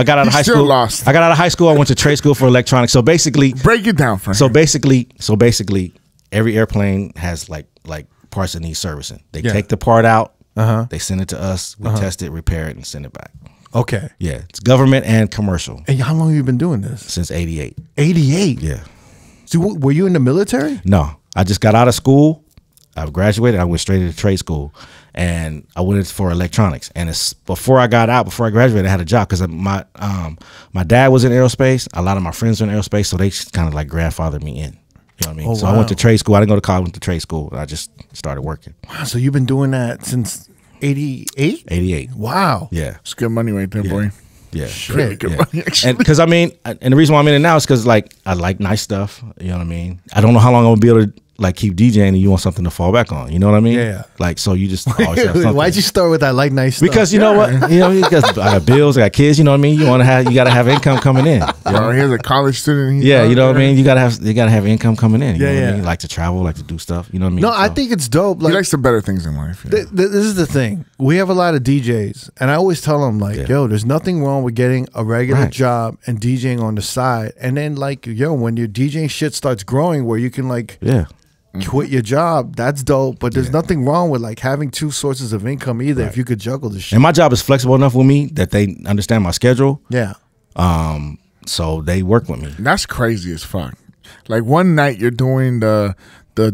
got out of high school. Still lost. I got out of high school. I went to trade school for electronics. So basically, break it down for him. So basically, every airplane has like parts that need servicing. They take the part out, they send it to us, we test it, repair it, and send it back. Okay. Yeah, it's government and commercial. And how long have you been doing this? Since 88. 88? Yeah. So were you in the military? No, I just got out of school. I graduated. I went straight into trade school, and I went for electronics. And before I graduated, I had a job because my dad was in aerospace. A lot of my friends were in aerospace, so they kind of like grandfathered me in. You know what I mean? Oh, so wow. I went to trade school. I didn't go to college. I went to trade school. I just started working. Wow, so you've been doing that since 88? 88. Wow. Yeah. It's good money right there, boy. Yeah. Really good money, actually. And because and the reason why I'm in it now is because like I like nice stuff. You know what I mean? I don't know how long I'm gonna be able to like keep DJing, and you want something to fall back on. You know what I mean? Yeah. Like so, you just always have something. Why'd you start with that like nice stuff? Because you know what, because I got bills, I got kids. You know what I mean? You gotta have income coming in. You know? Here's a college student. Yeah, you know what I mean. You gotta have income coming in. You know what I Yeah. mean? Like to travel, like to do stuff. You know what I mean? No, I think it's dope. He Like, likes the better things in life. Yeah. this is the thing. We have a lot of DJs, and I always tell them, like, yo, there's nothing wrong with getting a regular job and DJing on the side. And then, like, yo, when your DJing shit starts growing where you can, like, quit your job, that's dope. But there's nothing wrong with, like, having two sources of income either if you could juggle the shit. And my job is flexible enough with me that they understand my schedule. Yeah. So they work with me. That's crazy as fuck. Like one night you're doing the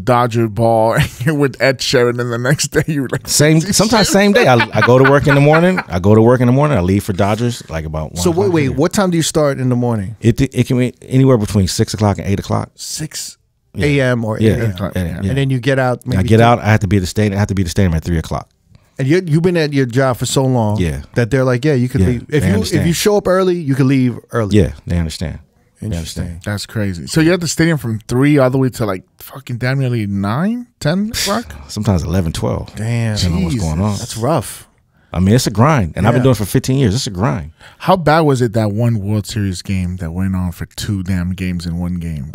Dodger ball and you're with Ed Sheeran, and the next day you're like sometimes same day. I go to work in the morning. I leave for Dodgers like about 1 So wait, what time do you start in the morning? It can be anywhere between 6 o'clock and 8 o'clock. 6 a.m. or 8 a.m. And then you get out. I get out. I have to be at the stadium. I have to be at the stadium at 3 o'clock. And you've been at your job for so long, that they're like, you could leave if you show up early, you could leave early. Yeah, they understand. Interesting. That's crazy. So you're at the stadium from 3 all the way to like fucking damn nearly 9, 10 o'clock? Sometimes 11, 12. Damn. Depending on what's going on. That's rough. I mean, it's a grind. And I've been doing it for 15 years. It's a grind. How bad was it that one World Series game that went on for 2 damn games in one game?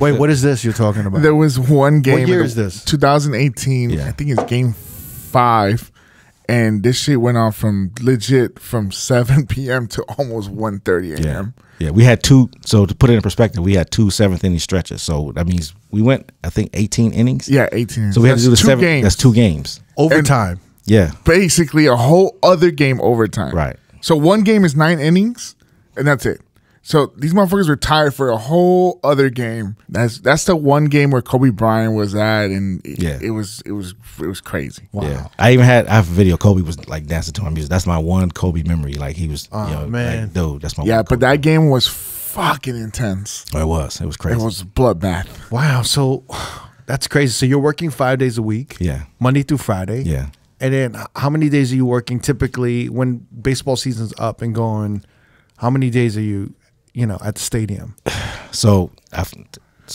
Wait, what is this you're talking about? There was one game. What year is this? 2018. I think it's game 5. And this shit went on from 7 p.m. to almost 1:30 a.m. Yeah, we had 2. So to put it in perspective, we had 2 7th inning stretches. So that means we went, I think, 18 innings. Yeah, 18 innings. So we had to do the 7 games. That's 2 games. Overtime. Yeah. Basically a whole other game overtime. Right. So one game is 9 innings, and that's it. So these motherfuckers were tired for a whole other game. That's the one game where Kobe Bryant was at, and it was crazy. Wow. Yeah. I have a video. Kobe was like dancing to my music. That's my one Kobe memory. Like he was, man, like, dude, that's my Yeah, one but Kobe that game was fucking intense. It was crazy. It was a bloodbath. Wow. So that's crazy. So you're working 5 days a week. Yeah. Monday through Friday. Yeah. And then how many days are you working typically when baseball season's up and going? How many days are you at the stadium? So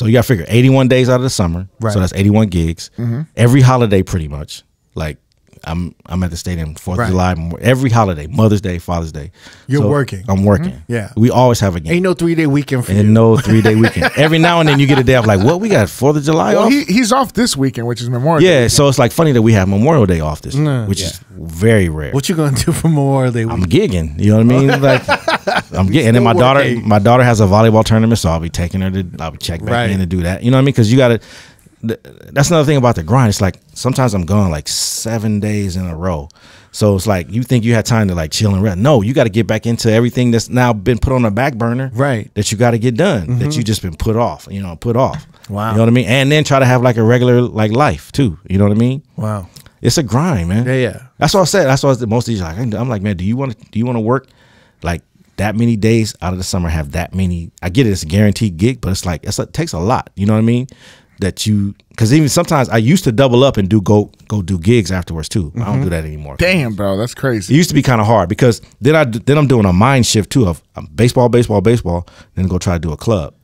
you got to figure 81 days out of the summer. Right. So that's 81 gigs. Every holiday pretty much. Like I'm at the stadium 4th of July, every holiday, Mother's Day, Father's Day. You're working. I'm working. Yeah. We always have a game. Ain't no 3-day weekend for you. And no 3-day weekend. Every now and then you get a day off like, what? We got 4th of July Well, off? he's off this weekend, which is Memorial Day. Yeah, so it's like funny that we have Memorial Day off this year, which is very rare. What you gonna do for Memorial Day week? I'm gigging. You know what I mean? Like I'm getting. And then my daughter has a volleyball tournament, so I'll be taking her I'll be checking back in to do that. You know what I mean? Because you got to. That's another thing about the grind. It's like sometimes I'm gone like 7 days in a row. So it's like you think you had time to like chill and rest. No, you got to get back into everything that's now been put on the back burner. Right. That you got to get done. That you just been put off. Put off. Wow. You know what I mean? And then try to have like a regular like life too. You know what I mean? Wow. It's a grind, man. Yeah. That's what I said. That's what most of these like. I'm like, man, do you want to work like that many days out of the summer? Have that many? I get it. It's a guaranteed gig, but it's like it takes a lot. You know what I mean? Because even sometimes I used to double up and go do gigs afterwards too. I don't do that anymore. Damn, bro, that's crazy. It used to be kind of hard because then I'm doing a mind shift too of baseball, then go try to do a club.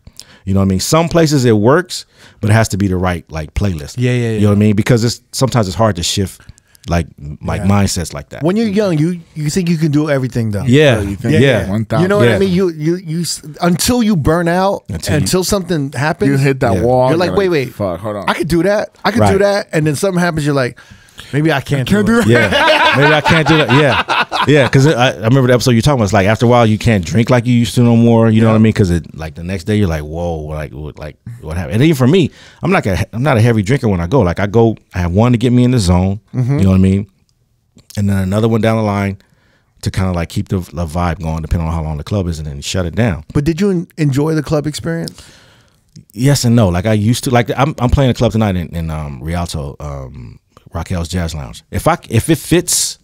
You know what I mean? Some places it works, but it has to be the right like playlist. Yeah. You know what I mean? Because sometimes it's hard to shift like mindsets like that. When you're young, you think you can do everything though. Yeah. You think, Yeah. 1,000. You know what I mean? You until you burn out, until something happens, You hit that wall. You're like, wait, fuck, hold on. I could do that. I could do that, and then something happens. You're like, Maybe I can't do do it. that. Yeah, maybe I can't do that. Yeah, because I remember the episode you're talking about. It's like after a while you can't drink like you used to no more. You know what I mean? Because like the next day you're like, whoa, like what happened? And even for me, I'm not a heavy drinker when I go. Like I have one to get me in the zone. You know what I mean? And then another one down the line to kind of like keep the vibe going, depending on how long the club is, and then shut it down. But did you enjoy the club experience? Yes and no. Like I used to. Like I'm playing a club tonight in Rialto, Raquel's Jazz Lounge. If it fits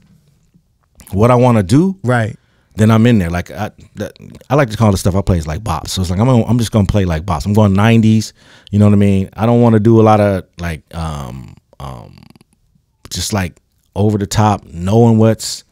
what I want to do, right, then I'm in there. Like I like to call the stuff I play is like bops. So it's like I'm just gonna play like bops. I'm going 90s. You know what I mean? I don't want to do a lot of like just like over the top, knowing what's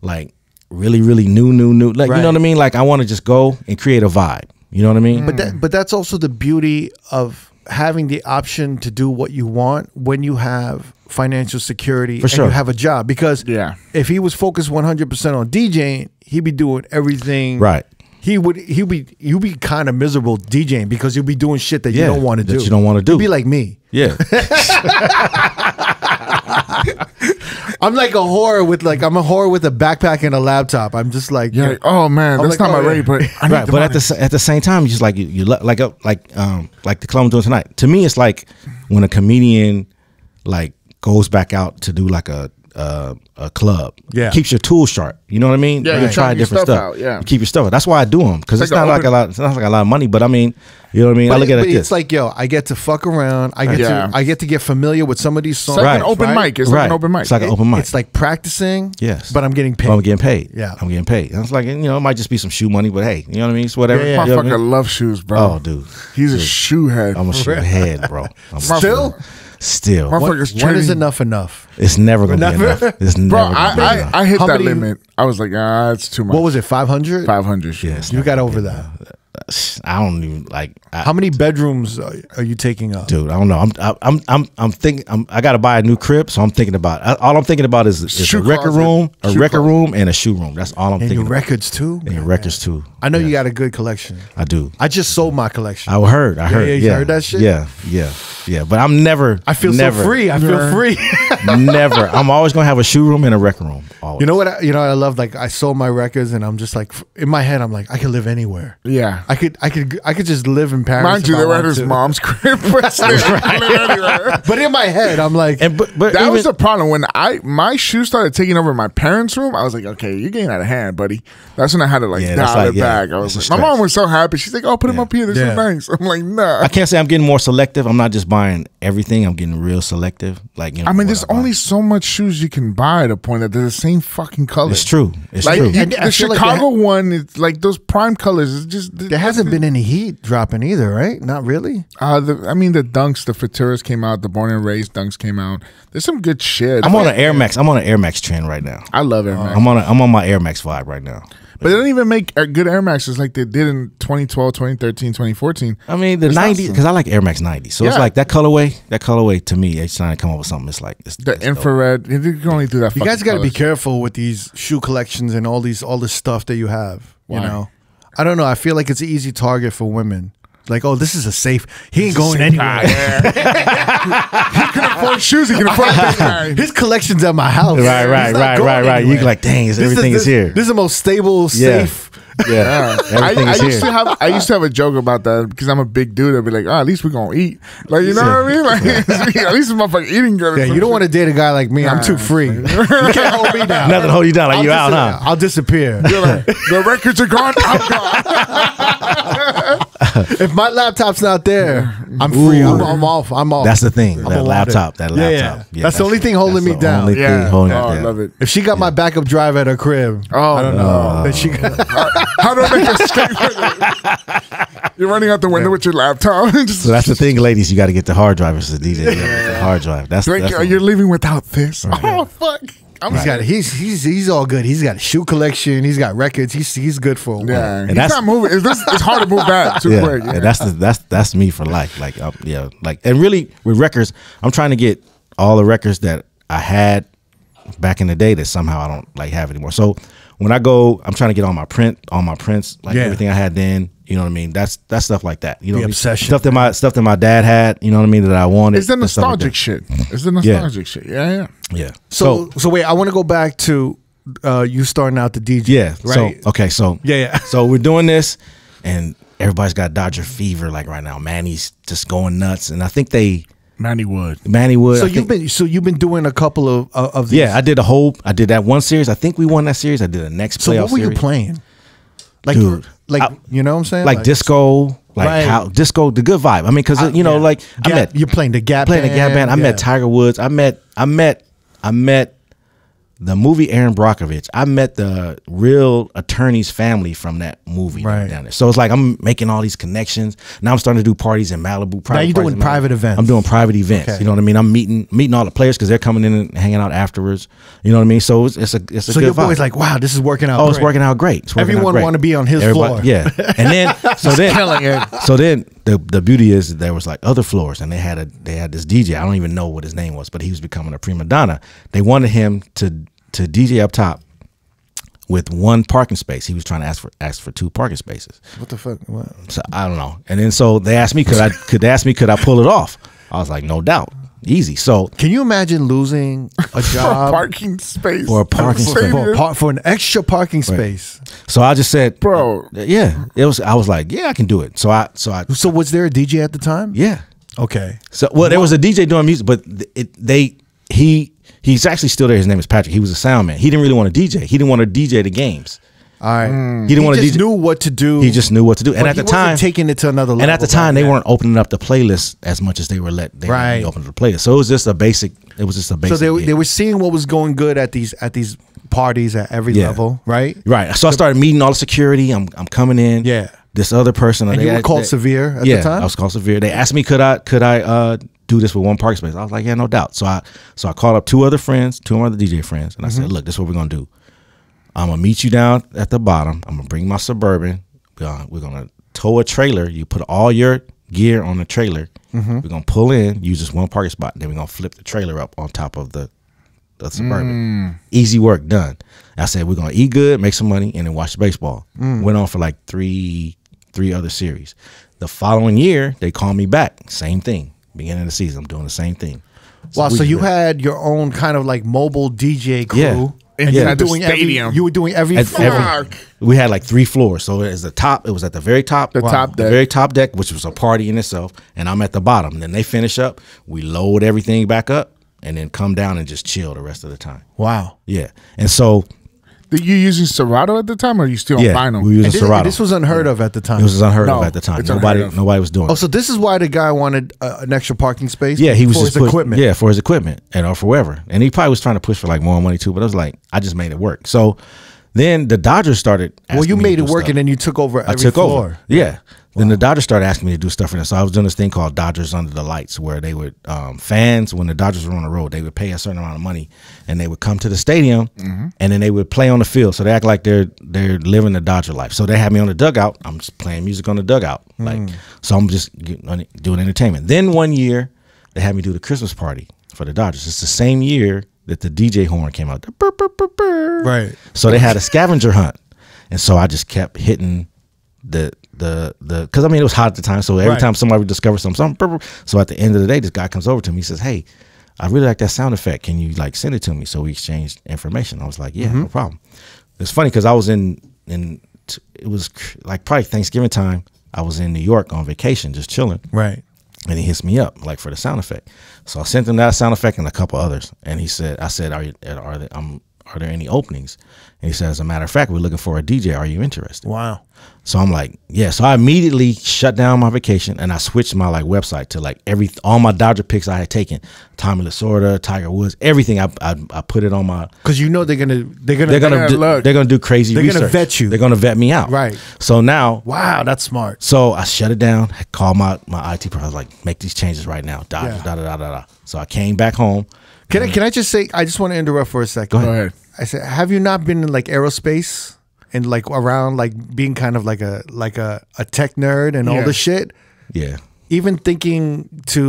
like really new. Like you know what I mean? Like I want to just go and create a vibe. You know what I mean? But that's also the beauty of having the option to do what you want when you have financial security and you have a job. Because if he was focused 100% on DJing, he'd be doing everything. Right. You'd be kind of miserable DJing because you'll be doing shit that you don't want to do. You don't want to do. You'd be like me. Yeah. I'm like a whore with I'm a whore with a backpack and a laptop. I'm just like, oh man, that's not my rate, but I need but at the same time, you just like you like the club I'm doing tonight. To me, it's like when a comedian like goes back out to do like a club. Yeah, keeps your tools sharp. You know what I mean? Yeah, you try different stuff. You keep your stuff out. That's why I do them because it's not like a lot. It's not like a lot of money, but I mean, you know what I mean? I look at it. It's like, I get to fuck around. I get to get familiar with some of these songs. It's like an open mic. It's like an open mic. It's like an open mic. It's like practicing. Yes, but I'm getting paid. I'm getting paid. Yeah, I'm getting paid. And it's like, it might just be some shoe money, but hey, you know what I mean? It's whatever. Yeah, you know motherfucker love shoes, bro. Oh, dude, he's a shoe head. I'm a shoe head, bro. Still. When is enough? It's never gonna be enough. It's never gonna be enough. I hit that limit. I was like, it's too much. What was it? 500. 500. Yes, you got over that. I don't even like. How many bedrooms are you taking up, dude? I don't know. I'm thinking. I got to buy a new crib, so I'm thinking about. All I'm thinking about is a record room, and a shoe room. That's all I'm thinking. And your records too. And your records too. I know you got a good collection. I do. I just sold my collection. I heard. Yeah, you heard that shit. Yeah. But I'm never. I feel so free. I feel free. Never. I'm always gonna have a shoe room and a record room. Always. You know what? I love. Like I sold my records, and I'm just like in my head, I'm like, I could live anywhere. Yeah. I could just live in Paris. Mind you, they were at his mom's crib. But in my head, I'm like, but that was the problem. When my shoes started taking over my parents' room, I was like, okay, you're getting out of hand, buddy. That's when I had to dial it back. I was like, my mom was so happy. She's like, oh, put them up here. This is nice. I'm like, nah. I can't say I'm getting more selective. I'm not just buying everything. I'm getting real selective. Like, I mean, there's only so much shoes you can buy at a point that they're the same fucking color. It's true. It's true. The Chicago one, it's like those prime colors. It's just there hasn't been any heat dropping either, right? Not really. I mean, the Dunks, the Futuras came out. The Born and Raised Dunks came out. There's some good shit. I'm on an Air Max. I'm on an Air Max trend right now. I love Air Max. I'm on my Air Max vibe right now. But they don't even make good Air Maxes like they did in 2012, 2013, 2014. I mean, the 90s, because I like Air Max 90s. So it's like that colorway to me, it's trying to come up with something. It's like the infrared. You can only do that. You guys got to be careful with these shoe collections and all this stuff that you have. Why? You know, I don't know. I feel like it's an easy target for women. Like, oh, this is a safe. He ain't going anywhere. He can afford shoes. He can afford this guy. His collection's at my house. Right. You like, dang, everything is here. This is the most stable, safe. Yeah, I used to have a joke about that because I'm a big dude. I'd be like, at least we're gonna eat. Like, you know what I mean? Like, at least this motherfucker eating good. Yeah, you don't want to date a guy like me. I'm too free. You can't hold me down. Nothing hold you down. Like you out, huh? I'll disappear. Like, the records are gone. I'm gone. If my laptop's not there, I'm free. I'm off. That's the thing. That laptop. Yeah. That's the only thing holding me down. I love it. If she got my backup drive at her crib, I don't know. Then she how do I make a escape with it? You're running out the window with your laptop. So that's the thing, ladies. You got to get the hard drive as a DJ. The hard drive. That's you're leaving without this. Right. Oh fuck. He's all good. He's got a shoe collection. He's got records. He's good for a while. Yeah, and he's not moving. It's hard to move that too quick. Yeah, that's me for life. Like and really with records, I'm trying to get all the records that I had back in the day that somehow I don't have anymore. So when I go, I'm trying to get all my prints, like everything I had then. You know what I mean? That's stuff like that. You know, The obsession. Stuff that my dad had. You know what I mean? That I wanted. It's the nostalgic shit. It's the nostalgic shit. Yeah. So wait, I want to go back to you starting out the DJ. Yeah. Right. So okay. So yeah. So we're doing this, and everybody's got Dodger fever like right now. Manny's just going nuts, and I think Manny Wood. So you've been doing a couple of these. Yeah, I did that one series. I think we won that series. I did the next playoff series. So what were you playing? Like, dude, you know what I'm saying? Like disco, like how disco, the good vibe. I mean, because you know, like you're playing the Gap band. I met Tiger Woods. I met the movie Aaron Brockovich. I met the real attorney's family from that movie down there. So it's like I'm making all these connections. Now I'm starting to do parties in Malibu. Now you're doing private events. I'm doing private events. Okay. You know what I mean? I'm meeting all the players because they're coming in and hanging out afterwards. You know what I mean? So it's a good your boy's like, wow, this is working out. Oh, it's working out great. Everyone want to be on his floor. Yeah. And then so then the beauty is there was like other floors, and they had this DJ. I don't even know what his name was, but he was becoming a prima donna. They wanted him to DJ up top with one parking space. He was trying to ask for 2 parking spaces. What the fuck? What? So I don't know. And then so they asked me could I pull it off? I was like, no doubt. Easy. So can you imagine losing a job for a parking space for for an extra parking space? So I just said, bro, yeah, it was. I was like, yeah, I can do it. So was there a DJ at the time? Yeah. Okay. So there was a DJ doing music, but he's actually still there. His name is Patrick. He was a sound man. He didn't really want to DJ. He didn't want to DJ the games. All right. He didn't want to DJ. He just knew what to do. He just knew what to do. And at the time, taking it to another level. And at the time, they weren't opening up the playlist as much as they were opening the playlist. So it was just a basic. So they were seeing what was going good at these parties at every level, right? Right. So I started meeting all the security. I'm coming in. Yeah. This other person. And you were called Severe at the time? I was called Severe. They asked me could I do this with one parking space. I was like, yeah, no doubt. So I called up 2 other DJ friends, and I said, look, this is what we're gonna do. I'm gonna meet you down at the bottom. I'm gonna bring my Suburban. We're gonna tow a trailer. You put all your gear on the trailer. We're gonna pull in, use this one parking spot, then we're gonna flip the trailer up on top of the Suburban. Easy work, done. I said we're gonna eat good, make some money, and then watch the baseball. Went on for like three other series. The following year, they called me back. Same thing. Beginning of the season, I'm doing the same thing. Wow, so you had your own kind of like mobile DJ crew. Yeah. And you were doing you were doing every floor. We had like 3 floors. So it was at the very top. The top deck. The very top deck, which was a party in itself. And I'm at the bottom. Then they finish up. We load everything back up and then come down and just chill the rest of the time. Wow. Yeah. And so Were you using Serato at the time, or are you still on vinyl? We were using Serato. This was unheard of at the time. It was unheard of at the time. Nobody was doing it. Oh, so this is why the guy wanted an extra parking space? Yeah, he was for just his equipment. Yeah, for his equipment or for whatever. And he probably was trying to push for like more money too, but I was like, I just made it work. So then the Dodgers started asking Well, you me made to it do work stuff. and then you took over every I took floor. over. Yeah. Then the Dodgers started asking me to do stuff for them. So I was doing this thing called Dodgers Under the Lights, where they would fans, when the Dodgers were on the road, they would pay a certain amount of money, and they would come to the stadium, and then they would play on the field. So they act like they're living the Dodger life. So they had me on the dugout. I'm just playing music on the dugout, so I'm just doing entertainment. Then one year they had me do the Christmas party for the Dodgers. It's the same year that the DJ horn came out. Right. So they had a scavenger hunt, and so I just kept hitting because I mean it was hot at the time, so every time somebody would discover something, so at the end of the day, this guy comes over to me, he says, "Hey, I really like that sound effect. Can you like send it to me?" So we exchanged information. I was like, "Yeah, no problem." It's funny because I was it was like probably Thanksgiving time. I was in New York on vacation, just chilling. Right. And he hits me up like for the sound effect. So I sent him that sound effect and a couple others. And I said, are there any openings? And he said, as a matter of fact, we're looking for a DJ. Are you interested? Wow. So I'm like, yeah. So I immediately shut down my vacation and I switched my like website to like all my Dodger picks I had taken, Tommy Lasorda, Tiger Woods, everything. I put it on my, because you know they're gonna do crazy. They're gonna vet you. They're gonna vet me out. Right. So now, wow, that's smart. So I shut it down. I called my IT pro. I was like, make these changes right now. So I came back home. Can I just say? I just want to interrupt for a second. Go ahead. I said, have you not been in like aerospace and like around like being kind of like a tech nerd and all this shit? Yeah. Even thinking of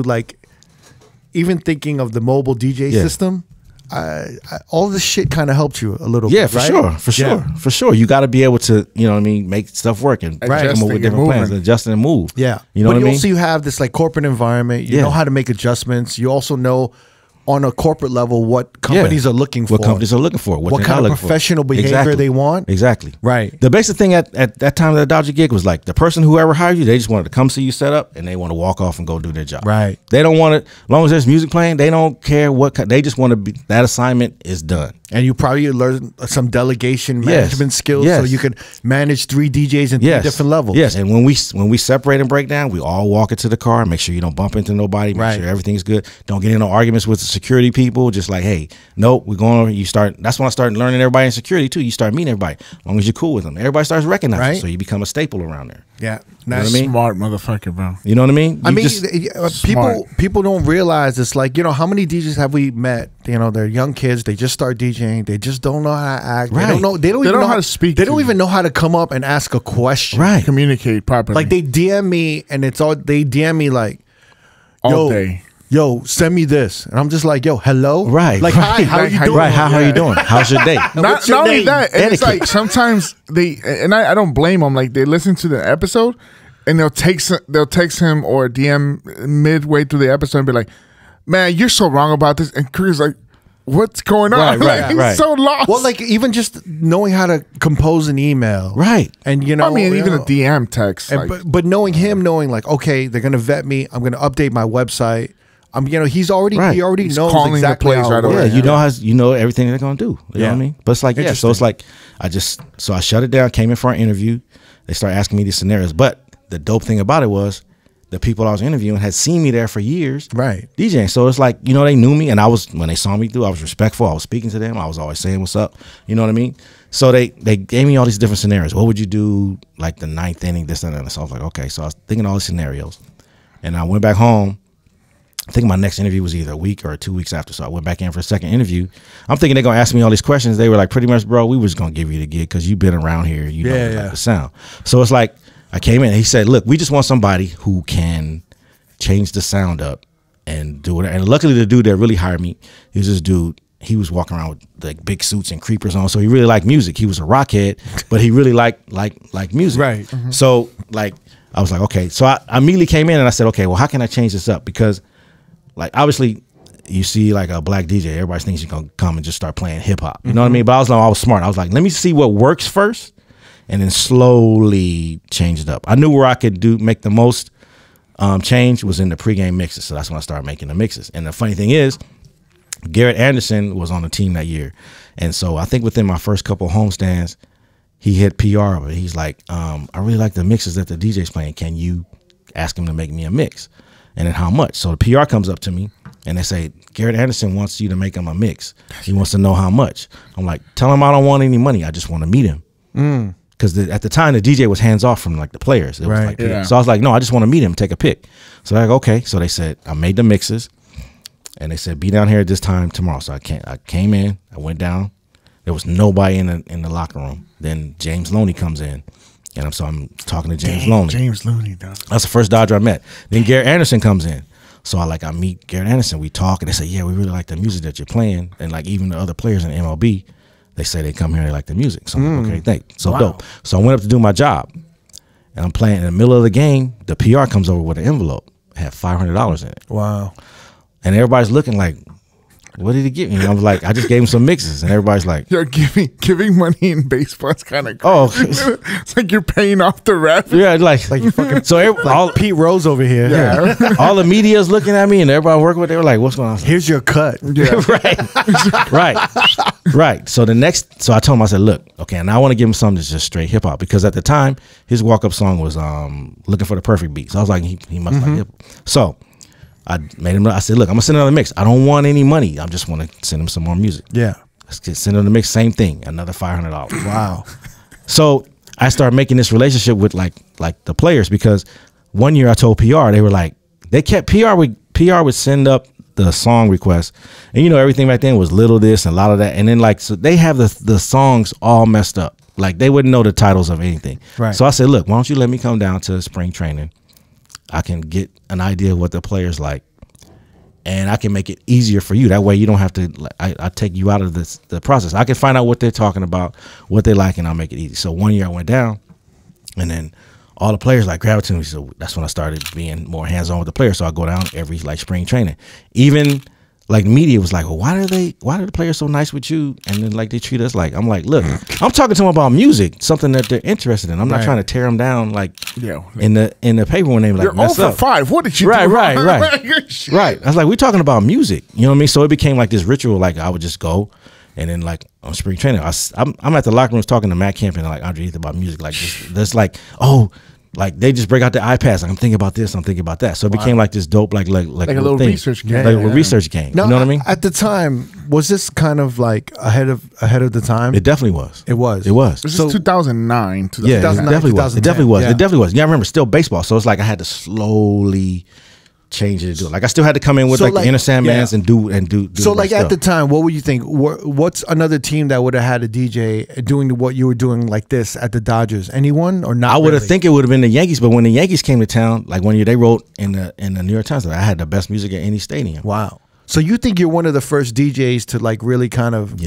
the mobile DJ system, all this shit kind of helped you a little Yeah, bit, for right? sure, for sure, for sure. You got to be able to, you know what I mean, make stuff work and come up with different plans, adjust and move. Yeah, you know what I mean. Also, you have this like corporate environment. You know how to make adjustments. You also know on a corporate level what companies are looking for. What companies are looking for. What kind of professional behavior they want. Exactly. Right. The basic thing at that time of the Dodger gig was like the person whoever hired you, they just wanted to come see you set up and they want to walk off and go do their job. Right. They don't want it, as long as there's music playing, they don't care what, they just want to be, that assignment is done. And you probably learn some delegation management skills so you can manage 3 DJs in 3 different levels. Yes, and when we separate and break down, we all walk into the car, make sure you don't bump into nobody, make sure everything's good. Don't get into arguments with the security people. Just like, hey, nope, we're going. You start. That's when I started learning everybody in security too. You start meeting everybody. As long as you're cool with them, everybody starts recognizing you, so you become a staple around there. Yeah, you know what I mean? Smart motherfucker, bro. You know what I mean? People don't realize it's like, you know, how many DJs have we met? You know, they're young kids. They just start DJing. They just don't know how to act. Right. They don't know. They don't even know how to speak. They don't even know how to come up and ask a question. Right. Communicate properly. Like they DM me and it's all they DM me like all day. Yo, send me this, and I'm just like, yo, hello, right? Like, hi, how are you doing? Right, how are you doing? How's your day? Not only that, it's like sometimes they, and I don't blame them. Like they listen to the episode, and they'll text him or DM midway through the episode and be like, "Man, you're so wrong about this," and Chris like, what's going on? He's so lost. Well, like even just knowing how to compose an email, right? And you know, I mean, even a DM text. And, but knowing him, knowing like, okay, they're gonna vet me. I'm gonna update my website. You know, he already knows exactly how. You know everything they're gonna do. You know what I mean? But it's like, so it's like I shut it down. Came in for an interview. They started asking me these scenarios. But the dope thing about it was the people I was interviewing had seen me there for years, right? DJing. So it's like, you know, they knew me, and when they saw me through, I was respectful. I was speaking to them. I was always saying what's up. You know what I mean? So they gave me all these different scenarios. What would you do like the 9th inning, this and that? So I was like, okay. So I was thinking all these scenarios, and I went back home. I think my next interview was either a week or 2 weeks after. So I went back in for a second interview. I'm thinking they're going to ask me all these questions. They were like, pretty much, bro, we were just going to give you the gig because you've been around here. You know like the sound. So it's like I came in and he said, look, we just want somebody who can change the sound up and do it. And luckily the dude that really hired me, he was this dude. He was walking around with like big suits and creepers on. So he really liked music. He was a rockhead, but he really liked music. Right. Mm-hmm. So like I was like, okay. So I immediately came in and I said, okay, well, how can I change this up? Because like obviously you see like a black DJ, everybody thinks you're gonna come and just start playing hip hop. You know what I mean? But I was smart. I was like, let me see what works first and then slowly change it up. I knew where I could make the most change was in the pregame mixes. So that's when I started making the mixes. And the funny thing is, Garrett Anderson was on the team that year. And so I think within my first couple homestands, he hit PR of it. He's like, I really like the mixes that the DJ's playing. Can you ask him to make me a mix? And then how much? So the PR comes up to me and they say, Garrett Anderson wants you to make him a mix. He wants to know how much. I'm like, tell him I don't want any money. I just want to meet him. Because at the time, the DJ was hands off from like the players. It was like, so I was like, no, I just want to meet him, take a pic. So they're like, okay. So they said, I made the mixes. And they said, be down here at this time tomorrow. So I came in, I went down. There was nobody in the locker room. Then James Loney comes in. And I'm talking to James Loney. James Loney, though. That's the first Dodger I met. Then Garrett Anderson comes in. So I meet Garrett Anderson. We talk and they say, yeah, we really like the music that you're playing. And like even the other players in MLB, they say they come here and they like the music. So I'm like, okay, thanks. So dope. So I went up to do my job. And I'm playing in the middle of the game. The PR comes over with an envelope. It had $500 in it. Wow. And everybody's looking like, what did he give me? And I was like, I just gave him some mixes. And everybody's like, you're giving money in baseball is kind of crazy. Oh, it's like you're paying off the ref. Yeah, like you fucking. So all Pete Rose over here. Yeah. All the media's looking at me and everybody working with. They were like, what's going on? Here's your cut. Yeah. Right. So so I told him, I said, look, okay, and I want to give him something that's just straight hip hop because at the time his walk up song was Looking for the Perfect Beat. So I was like, he must like hip. So I said, look, I'm gonna send another mix. I don't want any money. I just want to send him some more music. Yeah. Send him the mix, same thing, another $500. Wow. So I started making this relationship with like the players because one year I told PR, they were like, they kept PR would send up the song request. And you know, everything back then was little this and a lot of that. And then like, so they have the songs all messed up. Like they wouldn't know the titles of anything. Right. So I said, look, why don't you let me come down to spring training? I can get an idea of what the players like. and I can make it easier for you. That way you don't have to, I take you out of the process. I can find out what they're talking about, what they like, and I'll make it easy. So one year I went down, and then all the players like gravitated to me. So that's when I started being more hands-on with the players. So I go down every like spring training. Even like the media was like, well, why are the players so nice with you? And then like they treat us like, I'm like, look, I'm talking to them about music, something that they're interested in. I'm not trying to tear them down like in the paper when they like mess up. 5. What did you do? Right. Right. I was like, we're talking about music. You know what I mean? So it became like this ritual. Like I would just go, and then like on spring training, I'm at the locker rooms talking to Matt Kemp and like Andre Heath about music. Like that's like, oh, like they just break out the iPads. Like, I'm thinking about this. I'm thinking about that. So it became like this dope, like a little thing. Research game. Like a research game. Now, you know what I mean? At the time, was this kind of like ahead of the time? It definitely was. It was. It was. This is 2009. Yeah, it definitely was. It definitely was. Yeah. It definitely was. Yeah, I remember still baseball. So it's like I had to slowly change it to do it. Like I still had to come in with like the Inner Sandmans and do. So like stuff. at the time, what would you think? What's another team that would have had a DJ doing what you were doing like this at the Dodgers? Anyone or not? I would have think it would have been the Yankees, but when the Yankees came to town, like one year they wrote in the New York Times that I had the best music at any stadium. Wow. So you think you're one of the first DJs to like really kind of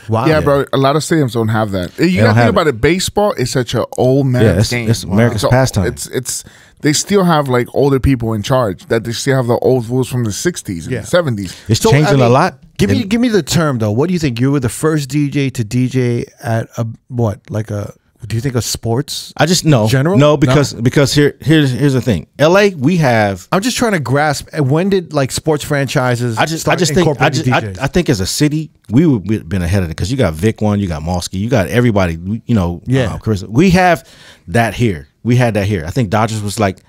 Wow. Yeah, bro. A lot of stadiums don't have that. You gotta think about it. Baseball is such an old man's game. It's America's pastime. It's they still have like older people in charge. That they still have the old rules from the '60s and the '70s. It's changing a lot. Give me the term though. What do you think? You were the first DJ to DJ at a what? Like a? Do you think a sports? I just general. No, because here's the thing. LA, we have. I'm just trying to grasp. When did like sports franchises? I think as a city, we've been ahead of it because you got Vic One, you got Mosky, you got everybody. Chris. We have that here. We had that here. I think Dodgers was like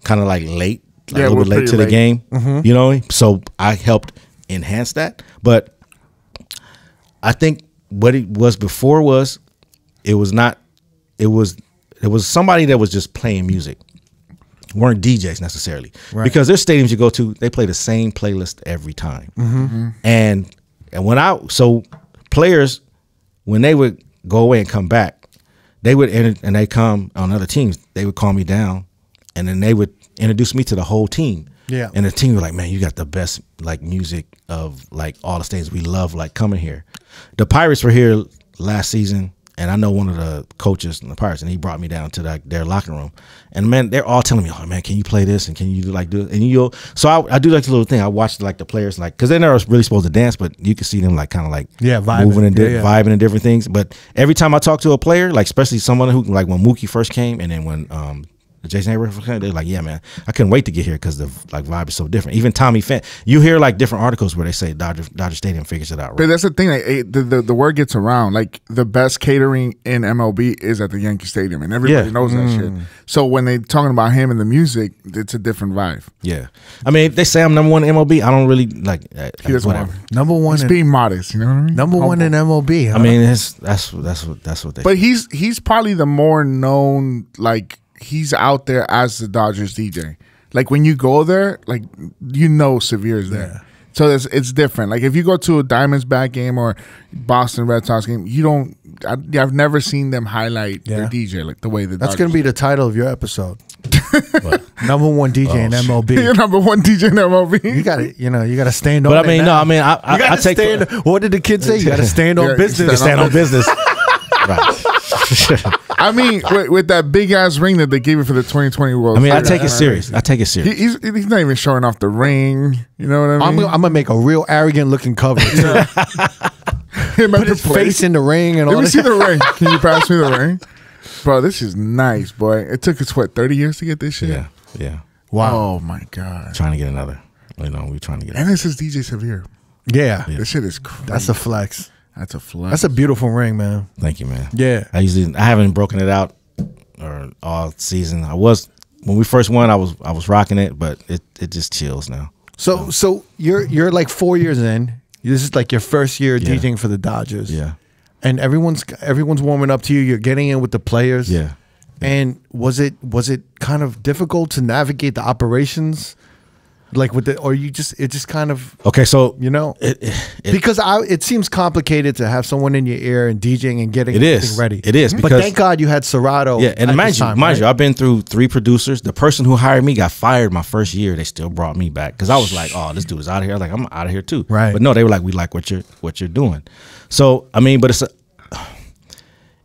kind of like late, like a little bit late to the game. Mm-hmm. You know, so I helped enhance that. But I think what it was before was it was not. It was somebody that was just playing music, weren't DJs necessarily, because there's stadiums you go to, they play the same playlist every time, and so players when they would go away and come back, they would and they come on other teams, they would call me down, and then they would introduce me to the whole team. Yeah, and the team was like, man, you got the best like music of like all the stadiums. We love like coming here. The Pirates were here last season. And I know one of the coaches in the Pirates, and he brought me down to their locker room. And man, they're all telling me, "Oh man, can you play this? And can you do it?" And so I do like the little thing. I watch like the players, like because they're not really supposed to dance, but you can see them like kind of like vibing. Moving and vibing and different things. But every time I talk to a player, like especially someone who like when Mookie first came, and then when Jason Abrams first came, they're like, "Yeah, man, I couldn't wait to get here because the like vibe is so different." Even Tommy Fent, you hear like different articles where they say Dodger Stadium figures it out. Right? But that's the thing. Like, the word gets around. Like the best catering in MLB is at the Yankee Stadium, and everybody knows that shit. So when they talking about him and the music, it's a different vibe. Yeah, I mean, if they say I'm number one in MLB, I don't really like. Whatever. Number one. He's being modest. You know what I mean? Number one in MLB. Huh? I mean, that's what they. But he's probably the more known like. He's out there as the Dodgers DJ. Like when you go there, like Severe is there. Yeah. So it's different. Like if you go to a Diamondback game or Boston Red Sox game, I've never seen them highlight their DJ like the way that. That's going to be the title of your episode. Number one DJ in MLB. You're number one DJ in MLB. You got to, you got to stand on. But I mean, I take. What did the kids say? You got to stand on business. Stand on business. Right. I mean, with that big ass ring that they gave you for the 2020 World Series. I take it serious. I take it serious. He's not even showing off the ring. You know what I mean? I'm gonna make a real arrogant looking cover. Put his face in the ring and all. Let me see the ring. Can you pass me the ring, bro? This is nice, boy. It took us 30 years to get this shit. Yeah. Wow. Oh my god. Trying to get another. We're trying to get. And this is DJ Severe. Yeah. This shit is crazy. That's a flex. That's a flex. That's a beautiful ring, man. Thank you, man. Yeah. I haven't broken it out or all season. When we first won, I was rocking it, but it just chills now. So you're like 4 years in. This is like your first year DJing for the Dodgers. Yeah. And everyone's warming up to you. You're getting in with the players. Yeah. And was it kind of difficult to navigate the operations? Like with the, or you just, it just kind of, Okay, so you know, because it seems complicated to have someone in your ear and DJing and getting everything ready. It is, but because thank God you had Serato. Yeah, and mind you, I've been through 3 producers. The person who hired me got fired my first year. They still brought me back because I was like, oh, this dude is out of here. Like, I'm out of here too. Right. But no, they were like, we like what you're doing. So I mean, but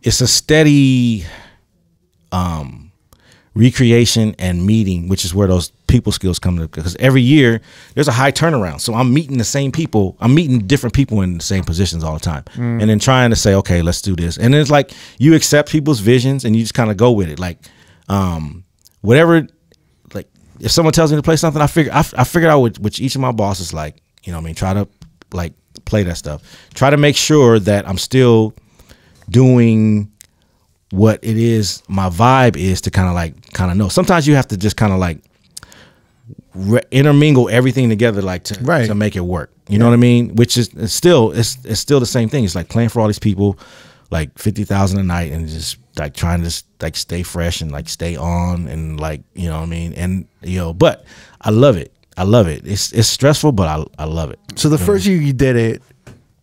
it's a steady recreation and meeting, which is where those people skills come to, because every year there's a high turnaround. So I'm meeting the same people. I'm meeting different people in the same positions all the time. And then trying to say, okay, let's do this. And it's like you accept people's visions and you just kind of go with it. Like whatever, like if someone tells me to play something, I figured out which each of my bosses like, you know what I mean, try to like play that stuff. Try to make sure that I'm still doing what it is my vibe is to kind of know. Sometimes you have to just kind of like intermingle everything together, like to make it work. You know what I mean? Which is it's still the same thing. It's like playing for all these people, like 50,000 a night, and just like trying to just like stay fresh and like stay on and like, you know what I mean? And but I love it. It's stressful, but I love it. So the first year you did it,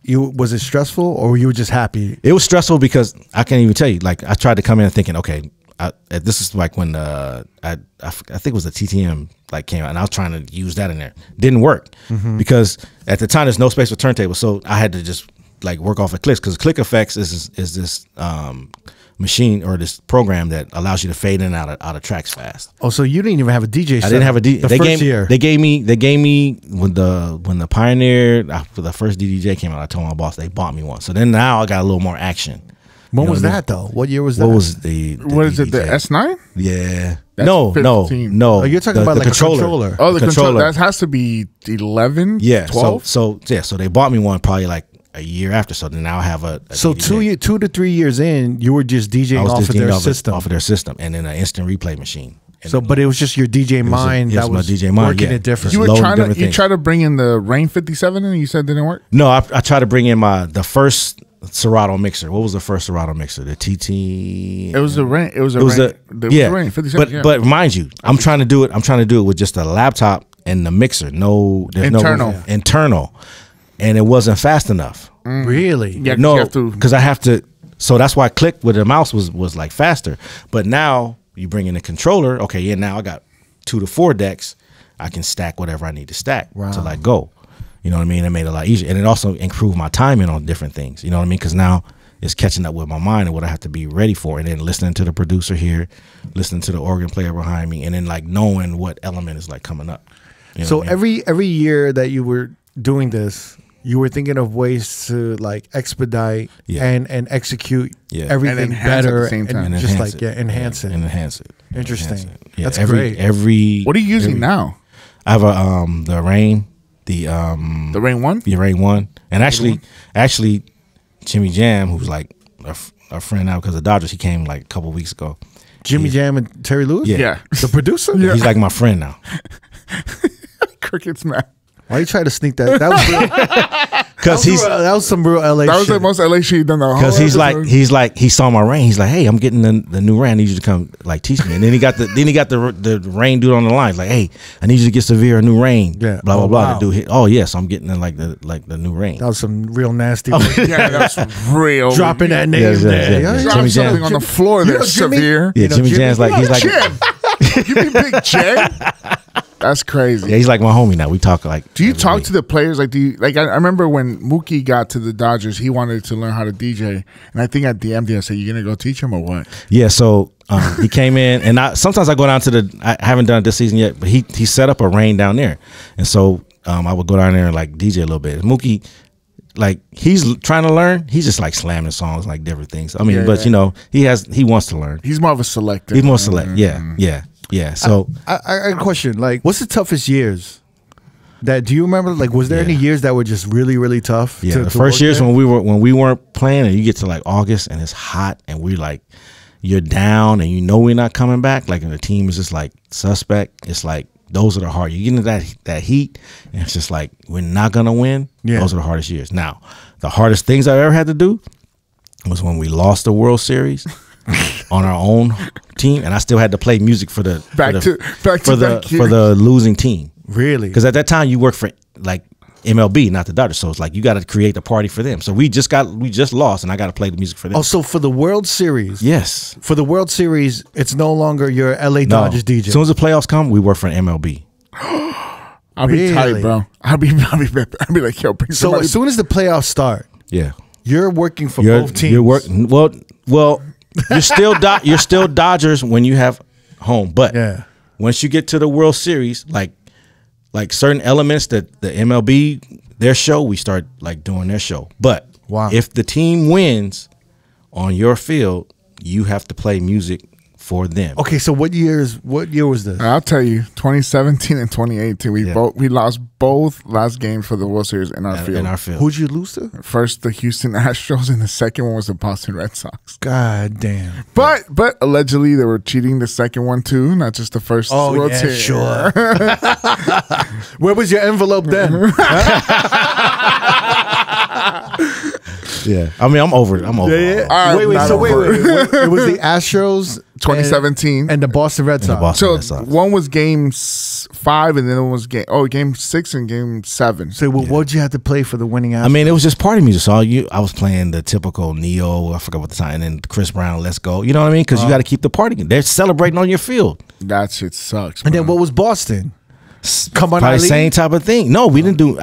was it stressful or were you just happy? It was stressful because I can't even tell you. Like I tried to come in thinking, okay, this is like when I think it was the TTM like came out, and I was trying to use that in there. Didn't work because at the time there's no space for turntables, so I had to just like work off of clicks, because Click Effects is this machine or this program that allows you to fade in and out of tracks fast. Oh, so you didn't even have a DJ set? I didn't have a DJ. The first year. They gave me when the Pioneer, after the first DDJ came out, I told my boss they bought me one. So then now I got a little more action. When was that though? What year was that? What was the what is it, the S9? Yeah. That's No. 15. Oh, you're talking about like controller. a controller. Oh, the controller. That has to be 11, Yeah. 12? So they bought me one probably like a year after. So then now I have a so DDJ. 2 to 3 years in, you were just DJing off of their system. Off of their system, and then an instant replay machine. And so, but it was just your DJ mind that was my DJ mind, working it different. You were trying to bring in the Rain 57 and you said it didn't work? No, I tried to bring in the first Serato mixer. What was the first Serato mixer? The TT. It was the Rain. It was the Rain 57. But mind you, I'm trying to do it with just a laptop and the mixer. Internal, and it wasn't fast enough. Really? Yeah, no, because I have to. So that's why Click with the mouse was like faster. But now you bring in a controller. Okay, yeah. Now I got 2 to 4 decks. I can stack whatever I need to stack to like go. You know what I mean? It made it a lot easier, and it also improved my timing on different things. You know what I mean? Because now it's catching up with my mind and what I have to be ready for, and then listening to the producer here, listening to the organ player behind me, and then like knowing what element is like coming up. You know so what I mean? every year that you were doing this, you were thinking of ways to like expedite and execute everything better, and just like enhance it. Interesting. Yeah, that's great. What are you using now? I have the Rain. The Rain 1? The Rain 1. And actually Jimmy Jam, who's like a friend now because of Dodgers, he came like a couple of weeks ago. Jimmy Jam and Terry Lewis? Yeah. The producer? Yeah. He's like my friend now. Crickets, man. Why you try to sneak that? That was because that was some real LA. That was shit. the most LA shit you've done. Because he saw my Rain. He's like, hey, I'm getting the new Rain. I need you to come like teach me. And then he got the Rain dude on the line. He's like, hey, I need you to get Severe a new Rain. Yeah. Blah blah blah. To do oh yes, I'm getting the new Rain. That was some real nasty. Yeah, that's real. Dropping that name there. Drop something on the floor there, Severe. Yeah, Jimmy Jam's like he's like Jim. You mean Big J? That's crazy. Yeah, he's like my homie now. We talk like. Do you talk to the players? Like, I remember when Mookie got to the Dodgers, he wanted to learn how to DJ, and I think at the MD I said, "You gonna go teach him or what?" Yeah. So he came in, and sometimes I go down to I haven't done it this season yet, but he set up a Rain down there, and so I would go down there and like DJ a little bit. Mookie, like he's trying to learn. He's just like slamming songs, like different things. I mean, but you know, he wants to learn. He's more of a selector. He's more select. Yeah. So I got a question. Like, what's the toughest years? Do you remember? Like, was there any years that were just really, really tough? Yeah, the first years when we weren't playing, and you get to like August and it's hot, and we're like, you're down, and you know we're not coming back. Like, and the team is just like suspect. It's like those are the hard. You get into that heat, and it's just like we're not gonna win. Yeah. Those are the hardest years. Now, the hardest things I've ever had to do was when we lost the World Series. On our own team, and I still had to play music for the losing team. Really? Because at that time you work for like MLB, not the Dodgers. So it's like you got to create a party for them. So we just lost, and I got to play the music for them. Oh, so for the World Series, yes, for the World Series, it's no longer your LA Dodgers DJ. As soon as the playoffs come, we work for MLB. I'll be tight, bro. I'll be like, yo, bring so as soon as the playoffs start, yeah, you're working for both teams. You're working well. You're still you're still Dodgers when you have home, but once you get to the World Series, like certain elements that the MLB their show, we start like doing their show. But if the team wins on your field, you have to play music for them. Okay, so what year was this? I'll tell you, 2017 and 2018, we lost both last games for the World Series in our field. Who'd you lose to? First, the Houston Astros, and the second one was the Boston Red Sox. God damn. But allegedly they were cheating the second one too, not just the first World Series. Sure. Where was your envelope then? Yeah, I mean, I'm over it. I'm over it. Wait. It was the Astros, 2017, and the Boston Red Sox. One was game 5, and then one was game 6 and game 7. So what'd you have to play for the winning Astros? I mean, it was just party music. So I was playing the typical Neo. I forgot what the time, and then Chris Brown, Let's Go. You know what I mean? Because you got to keep the party. They're celebrating on your field. That shit sucks. And then what was Boston? Come on, probably the same type of thing. No, we didn't do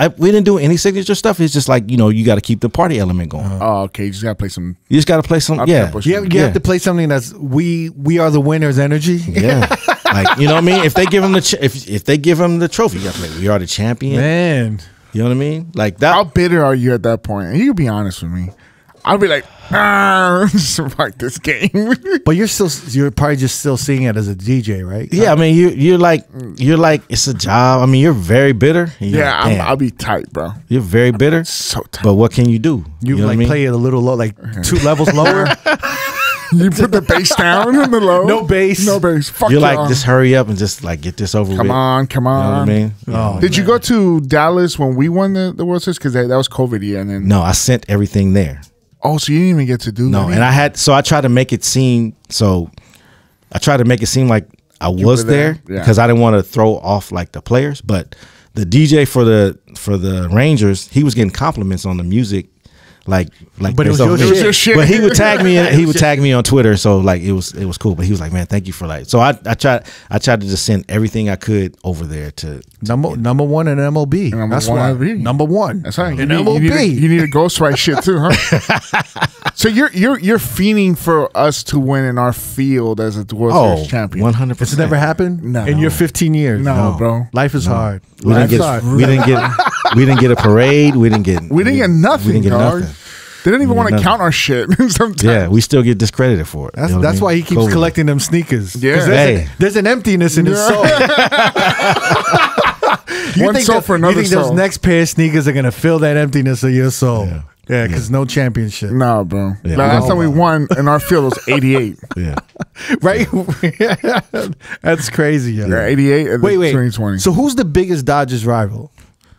any signature stuff. It's just like, you got to keep the party element going. Oh, okay. You just got to play some. You just got to play some. Yeah. You have to play something that's we are the winners energy. Yeah. Like, you know what I mean? If they give them if they give them the trophy, you got to play. We are the champion. Man. You know what I mean? Like that. How bitter are you at that point? And you can be honest with me. I'll be like, fuck this game. But you're probably just still seeing it as a DJ, right? Yeah, I mean, you're like it's a job. I mean, you're very bitter. I'll be tight, bro. You're very bitter. So tight. But what can you do? You know like play it a little low, like 2 levels lower. You put the bass down in the low. No bass. Fuck you're like, just hurry up and just like get this over with. Come on. You know what I mean? Did you go to Dallas when we won the World Series? Because that was COVID year, and then no, I sent everything there. Oh, so you didn't even get to do that? No, and I tried to make it seem like I was there because I didn't want to throw off like the players, but the DJ for the Rangers, he was getting compliments on the music. But it was your shit. But he would tag me. He would tag me on Twitter. So like it was cool. But he was like, man, thank you for like. So I tried to just send everything I could over there to number one in MLB. That's why number one. That's right. In MLB, you need a ghostwrite shit too, huh? So you're fiending for us to win in our field as a World Series champion. 100%. It's never happened. No. In your 15 years. No, bro. Life is hard. We didn't get a parade. We didn't get nothing. We didn't get nothing. They didn't even want to count our shit sometimes. Yeah, we still get discredited for it. That's why he keeps collecting them sneakers. Yeah. There's an emptiness in his soul. You think those next pair of sneakers are going to fill that emptiness of your soul? Yeah, because no championship. No, bro. Yeah. Last time we won in our field was 88. Yeah. Right? That's crazy. Yeah, 88 and 2020. So who's the biggest Dodgers rival?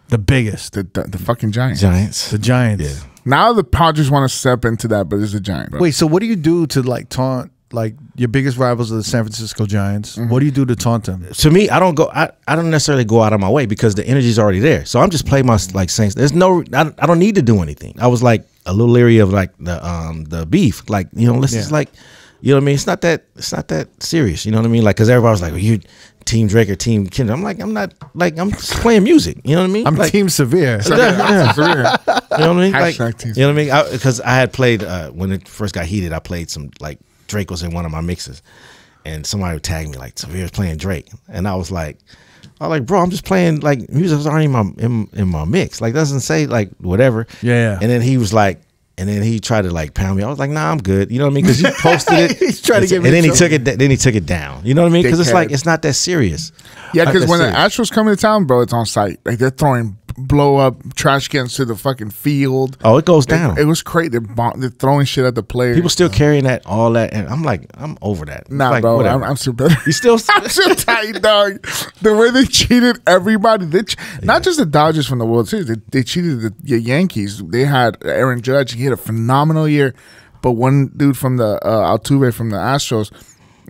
The biggest? The fucking Giants. The Giants. Yeah. Now the Padres want to step into that, but it's the Giants. Bro. Wait, so what do you do to like taunt like your biggest rivals are the San Francisco Giants? What do you do to taunt them? To me, I don't necessarily go out of my way because the energy's already there. So I'm just playing my like Saints. I don't need to do anything. I was like a little leery of like the beef. Like, let's just like, you know what I mean? It's not that serious. You know what I mean? Like, because everybody was like, well, you Team Drake or Team Kendrick. I'm like, I'm not like, I'm just playing music. You know what I mean? I'm like, Team Severe. Yeah. You know what I mean? Like, Team you know what I mean? Because I had played when it first got heated. I played some like Drake was in one of my mixes, and somebody would tag me like Severe's playing Drake, and I was like, bro, I'm just playing like music's already in my mix. Like, doesn't say like whatever. Yeah. And then he was like. And then he tried to like pound me. I was like, nah, I'm good. You know what I mean? Because you posted it. He's trying to get me. And then he took it. Then he took it down. You know what I mean? Because it's like it's not that serious. Yeah, because when the Astros come into town, bro, it's on site. Like they're throwing blow up trash cans to the fucking field. Oh, it goes down. It was crazy. They're throwing shit at the players. People still carrying all that, and I'm like, I'm over that. Nah, like, bro, I'm still better. You still? I'm still tight, dog. The way they cheated everybody, not just the Dodgers from the World Series. They cheated the Yankees. They had Aaron Judge. He had a phenomenal year, but one dude from the Altuve from the Astros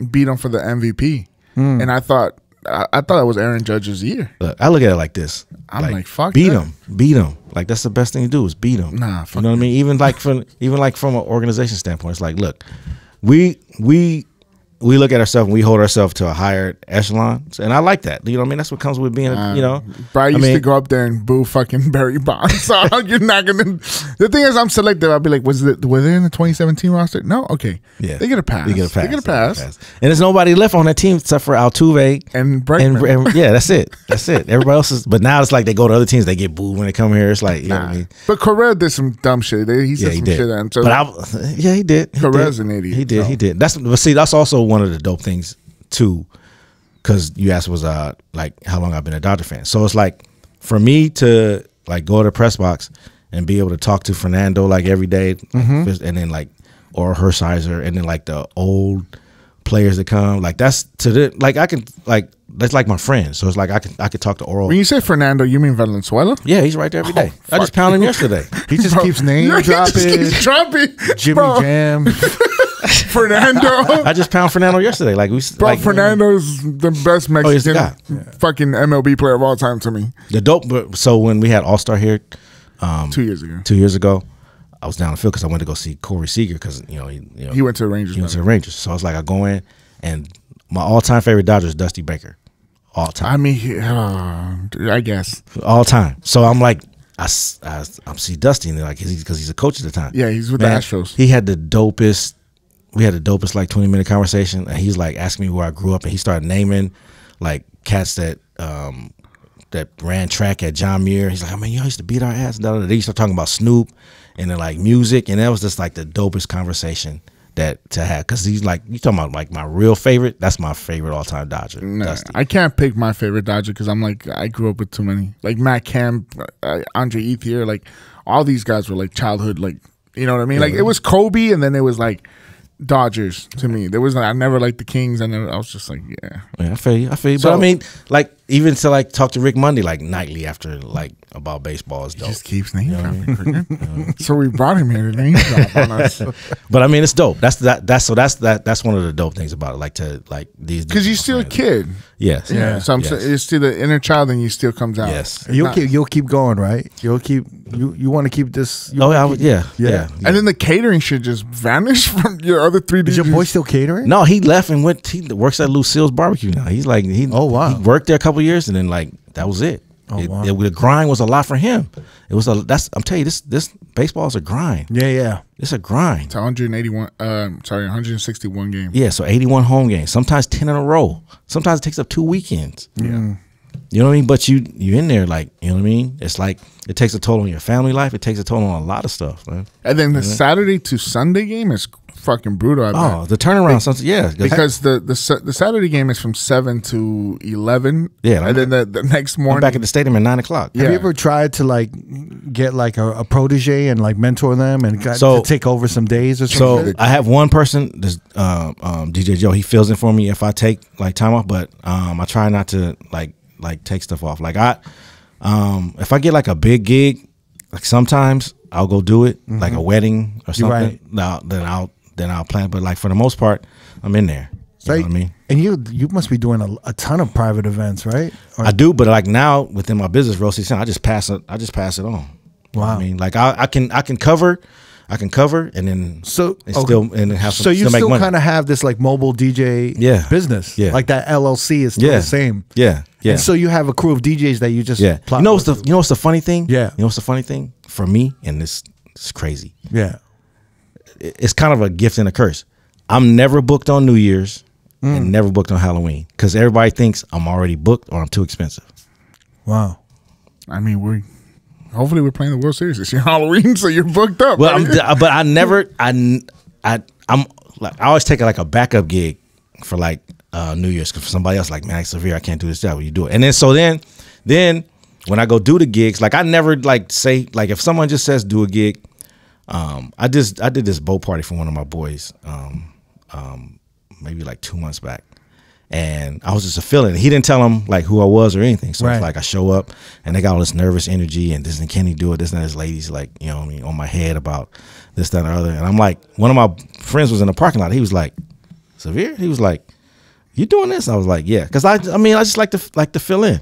beat him for the MVP, and I thought. I thought that was Aaron Judge's year. Look, I look at it like this. I'm like fuck beat that. him. Like that's the best thing to do is beat him. Nah, fuck you know what I mean? Even like from an organization standpoint, it's like, look, we look at ourselves and we hold ourselves to a higher echelon, and I like that. You know what I mean? That's what comes with being, you know. But I used to go up there and boo fucking Barry Bonds. So you're not gonna. The thing is, I'm selective. I'll be like, were they in the 2017 roster? No, okay. Yeah, they get a pass. They get a pass. And there's nobody left on that team except for Altuve and Bregman. And yeah, that's it. Everybody else is. But now it's like they go to other teams, they get booed when they come here. It's like, you know what I mean? But Correa did some dumb shit. He said some shit. And so he did. Correa's an idiot. He did. That's also one of the dope things too, because you asked was like how long I've been a Dodger fan. So it's like for me to like go to the press box and be able to talk to Fernando like every day, and then like or Hershiser, and then like the old players that come, like that's to the like I can like that's like my friend. So it's like I could talk to Oral. When you say Fernando, you mean Valenzuela? Yeah, he's right there every day. I just pounded him yesterday. He just keeps name dropping. Jimmy Jam. Fernando. I just pounded Fernando yesterday. Like Fernando's the best Mexican fucking MLB player of all time to me. The dope. So when we had All-Star here 2 years ago. 2 years ago, I was down the field because I went to go see Corey Seager because he went to the Rangers. He went to the Rangers. So I was like, I go in, and my all-time favorite Dodger is Dusty Baker. All time. I mean, I guess all time. So I'm like, I see Dusty, and they're like, because he's a coach at the time. Yeah, he's with the Astros. He had the dopest. We had the dopest like 20-minute conversation, and he's like asking me where I grew up, and he started naming like cats that ran track at John Muir. He's like, I mean, y'all used to beat our ass. They used to talking about Snoop and then like music, and that was just like the dopest conversation to have, because he's like, you talking about like my real favorite. That's my favorite all-time Dodger. Nah, I can't pick my favorite Dodger because I'm like, I grew up with too many, like Matt Kemp, Andre Ethier, like all these guys were like childhood, like, you know what I mean? Like it was Kobe, and then it was like Dodgers to me. There was I never liked the Kings, and I was just like, yeah, I feel you. So, but I mean, like even to like talk to Rick Monday like nightly after like about baseball is dope. He just keeps name dropping. So we brought him here to name drop on us. But I mean, it's dope. That's one of the dope things about it. Like to like these, because you're still a kid. Yes. Yeah. So I'm saying it's still the inner child, and you still comes out. Yes. You'll keep going, right? You want to keep this. Yeah. And then the catering should just vanish from your other three. Is your boy still catering? No, he left and went. He works at Lucille's Barbecue now. He's like oh wow. He worked there a couple years, and then like that was it. Oh, wow. The grind was a lot for him. It was I'm telling you, this baseball is a grind. Yeah. It's a grind. It's 161 games. Yeah, so 81 home games. Sometimes 10 in a row. Sometimes it takes up 2 weekends. Yeah. You know what I mean? But you in there, like, you know what I mean? It's like it takes a toll on your family life. It takes a toll on a lot of stuff, man. And then the Saturday to Sunday game is fucking brutal. The turnaround, because the Saturday game is from 7 to 11. Yeah, and then the next morning, I'm back at the stadium at 9 o'clock. Have you ever tried to like get like a protege and like mentor them and to take over some days or something? So I have one person, this DJ Joe. He fills in for me if I take like time off, but I try not to like take stuff off. Like if I get like a big gig, like sometimes I'll go do it, like a wedding or something. Right. Now then I'll plan. But like for the most part, I'm in there. You know what I mean? And you must be doing a ton of private events, right? I do, but like now within my business, Rosie, I just pass it on. You know what I mean, like I can cover, and then still have some. So you still kind of have this like mobile DJ business, like that LLC is still the same. Yeah. And so you have a crew of DJs that you just You know what's the funny thing? Yeah. You know what's the funny thing for me, and this is crazy. Yeah. It's kind of a gift and a curse. I'm never booked on New Year's and never booked on Halloween because everybody thinks I'm already booked or I'm too expensive. Wow. I mean, hopefully we're playing the World Series this year, Halloween, so you're booked up. Well, I'm like I always take like a backup gig for like New Year's because somebody else like, man, it's severe, I can't do this job. Will you do it? And then when I go do the gigs, like I never like say like if someone just says do a gig. I did this boat party for one of my boys, maybe like 2 months back, and I was just a feeling. He didn't tell him like who I was or anything, so it's like I show up and they got all this nervous energy and this and can he do it? This and this ladies like you know what I mean on my head about this that and the other, and I'm like one of my friends was in the parking lot. He was like, Severe? He was like, you doing this? I was like, yeah, because I mean, I just like to fill in.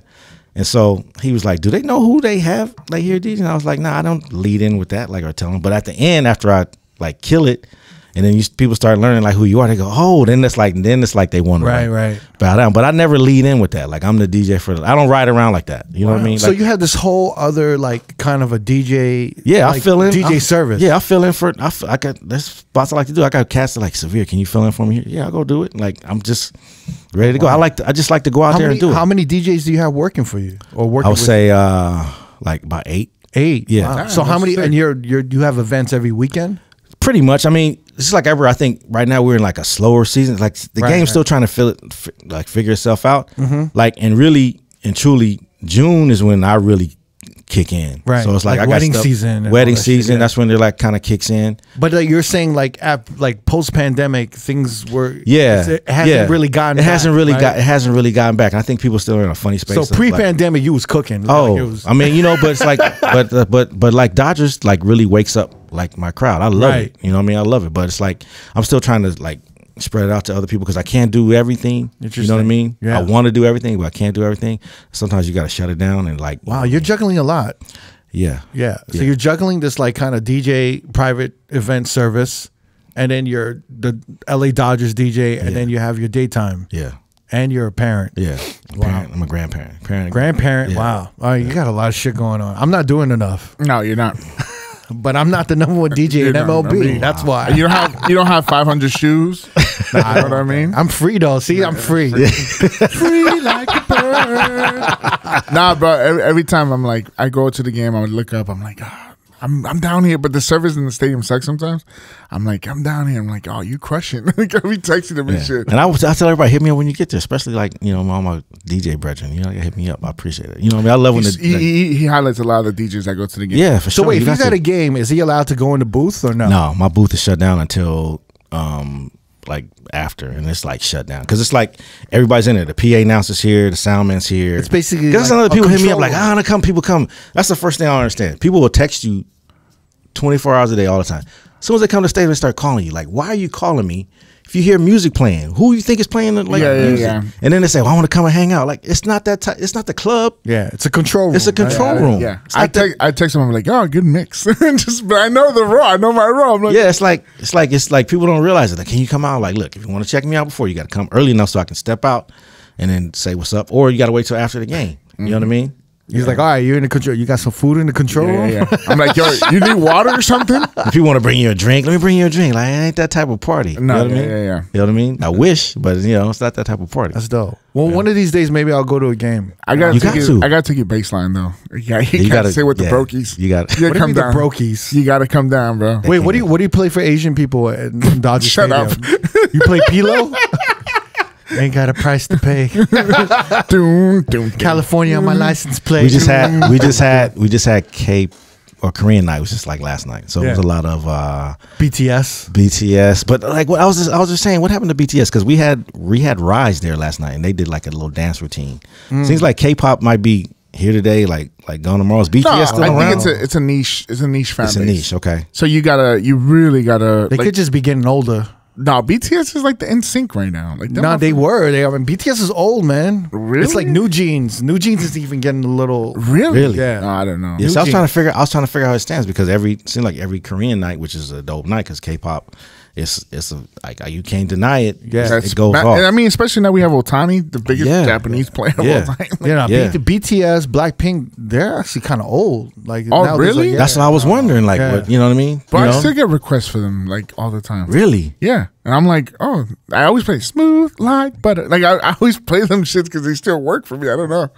And so he was like, do they know who they have like here, DJ? And I was like, nah, I don't lead in with that, like, or tell them. But at the end, after I like kill it, and then people start learning like who you are, they go, oh, then it's like they want to bow down. But I never lead in with that. Like, I'm the DJ I don't ride around like that. You know what I mean? So you had this whole other like kind of a DJ. Yeah, like, I fill in DJ service. Yeah, I fill in for. I got there's spots I like to do. I got cats that like Severe. Can you fill in for me here? Yeah, I'll go do it. Like, I'm just ready to go. I just like to go out there and do it. How many DJs do you have working for you or working? I would say like about 8. 8. Yeah. Wow. So how many? And you have events every weekend? Pretty much. I mean, it's like I think right now we're in like a slower season. Like the game's still trying to figure itself out. Like, and really and truly, June is when I really kick in. Right. So it's like I got wedding season. Wedding season. Shit, that's when they're like kind of kicks in. But you're saying like post pandemic things were. Yeah. It hasn't really gotten. It hasn't really It hasn't really gotten back. And I think people still are in a funny space. So pre pandemic, you was cooking. I mean, you know, but it's like, but like Dodgers like really wakes up like my crowd. I love it. You know what I mean? I love it. But it's like I'm still trying to like spread it out to other people because I can't do everything. You know what I mean? Yeah. I want to do everything, but I can't do everything. Sometimes you got to shut it down and like. Wow, you're juggling a lot. Yeah. So you're juggling this like kind of DJ private event service, and then you're the LA Dodgers DJ, and then you have your daytime. Yeah. And you're a parent. Yeah. Wow. I'm a grandparent. Grandparent. Yeah. Wow. All right, you got a lot of shit going on. I'm not doing enough. No, you're not. But I'm not the #1 DJ in MLB. That's why. You don't have 500 shoes. You know what I mean? I'm free though. See, I'm free. Free like a bird. Nah, bro. Every time I'm like, I go to the game, I would look up. I'm like, I'm down here, but the service in the stadium sucks sometimes. I'm like, I'm down here. I'm like, oh, you crushing. Like, I'll be texting them and shit. And I tell everybody, hit me up when you get there, especially like, you know, all my DJ brethren. You know, hit me up. I appreciate it. You know what I mean? I love when he highlights a lot of the DJs that go to the game. Yeah, for sure. So wait, if he's at a game, is he allowed to go in the booth or no? No, my booth is shut down until like after, and it's like shut down because it's like everybody's in there. The PA announcer's here, the soundman's here. It's basically because some other people hit me up like, people come. That's the first thing I don't understand. People will text you 24 hours a day all the time. As soon as they come to the stadium and start calling you, like, why are you calling me? If you hear music playing, who you think is playing the music? Yeah. And then they say, well, I want to come and hang out. Like, it's not that it's not the club. Yeah, it's a control room. It's a control room. Yeah. I text them, I'm like, oh, good mix. But I know the raw. I know my raw. I'm like, yeah, it's like people don't realize it. Like, can you come out? Like, look, if you want to check me out before, you got to come early enough so I can step out and then say what's up. Or you got to wait till after the game. You know what I mean? He's like, all right, you're in the control. You got some food in the control room? Yeah. I'm like, yo, you need water or something? If you want to bring you a drink, let me bring you a drink. Like, it ain't that type of party. You know what I mean? Yeah. You know what I mean? I wish, but you know, it's not that type of party. That's dope. Well, one of these days, maybe I'll go to a game. I gotta take your baseline though. You gotta say with the brokies. You got to come down. The brokies. You gotta come down, bro. Wait, what do you play for Asian people at Dodger Shut Stadium? up. You play Pilo? Ain't got a price to pay. California on my license plate. We just had Cape or Korean night, was just like last night. So it was a lot of BTS. But like what I was just saying, what happened to BTS? Because we had Rise there last night and they did like a little dance routine. Seems like K-pop might be here today, like gone tomorrow. Is BTS still around? I think it's a niche. It's a niche fan base. It's a niche, okay. So you really gotta. They could just be getting older. No, BTS is like the NSYNC right now. Like they were. BTS is old, man. Really? It's like New Jeans. New Jeans is even getting a little. Really? Yeah. No, I don't know. Yeah, so I was trying to figure out how it stands because it seemed like every Korean night, which is a dope night because K-pop, it's like you can't deny it. Yeah, it goes off. And I mean, especially now we have Otani, the biggest Japanese player of all time. BTS, Blackpink, they're actually kind of old. Like, oh, really? That's what I was wondering. Like, what, you know what I mean? But I still get requests for them like all the time. Really? Yeah. And I'm like, oh, I always play Smooth Like Butter. Like I always play them shits because they still work for me. I don't know.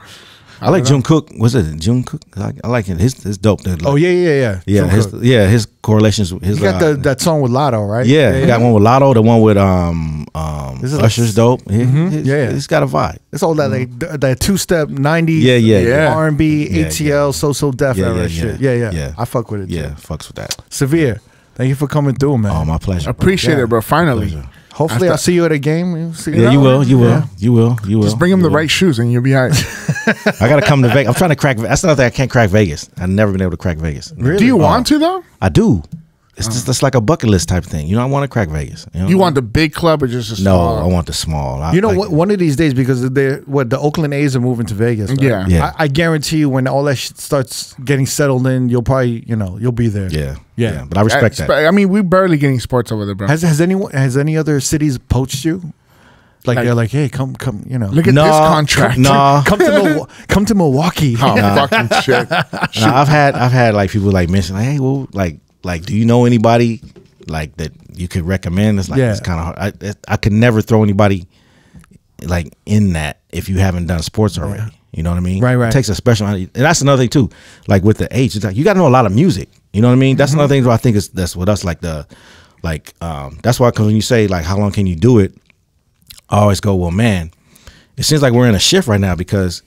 I like Jungkook. Was it Jungkook? I like it. His dope. Like, his correlations. He got that song with Lotto, right? Yeah, he got one with Lotto. The one with Usher's dope. He's got a vibe. It's all that that 2-step 90s R&B ATL so def era shit. Yeah. I fuck with it. Yeah, fucks with that. Severe. Thank you for coming through, man. Oh, my pleasure. Appreciate it, bro. Finally. Hopefully, I'll see you at a game. You will. Just bring him the right shoes and you'll be all right. I got to come to Vegas. I'm trying to crack. That's another thing. I can't crack Vegas. I've never been able to crack Vegas. Really? Do you want to, though? I do. It's just that's like a bucket list type thing. You know, I want to crack Vegas. You want the big club or just a small? No, I want the small. You know what? One of these days, because the Oakland A's are moving to Vegas. Right? Yeah. I guarantee you, when all that shit starts getting settled in, you'll probably, you'll be there. Yeah. But I respect that. I mean, we're barely getting sports over there, bro. Has any other cities poached you? Like they're like, hey, come, look at this contract. No, come to Milwaukee. Oh, fucking shit. I've had like people like mention like, hey, well, like, do you know anybody like that you could recommend? It's like it's kind of hard. I could never throw anybody like in that if you haven't done sports already. You know what I mean? Right. It takes a special, and that's another thing too. Like with the age, it's like you got to know a lot of music. You know what I mean? That's another thing where I think that's with us like that's why, because when you say like how long can you do it, I always go, well, man, it seems like we're in a shift right now because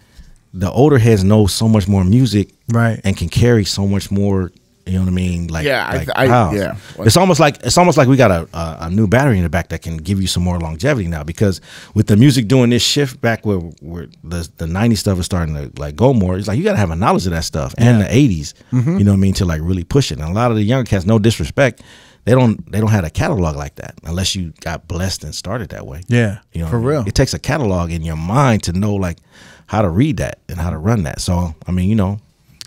the older heads know so much more music, right, and can carry so much more. You know what I mean? Like, yeah. It's almost like we got a new battery in the back that can give you some more longevity now. Because with the music doing this shift back where the 90s stuff is starting to like go more, it's like you got to have a knowledge of that stuff and the 80s. You know what I mean, to like really push it. And a lot of the younger cats, no disrespect, they don't have a catalog like that unless you got blessed and started that way. Yeah, you know, for real. It takes a catalog in your mind to know like how to read that and how to run that. So I mean,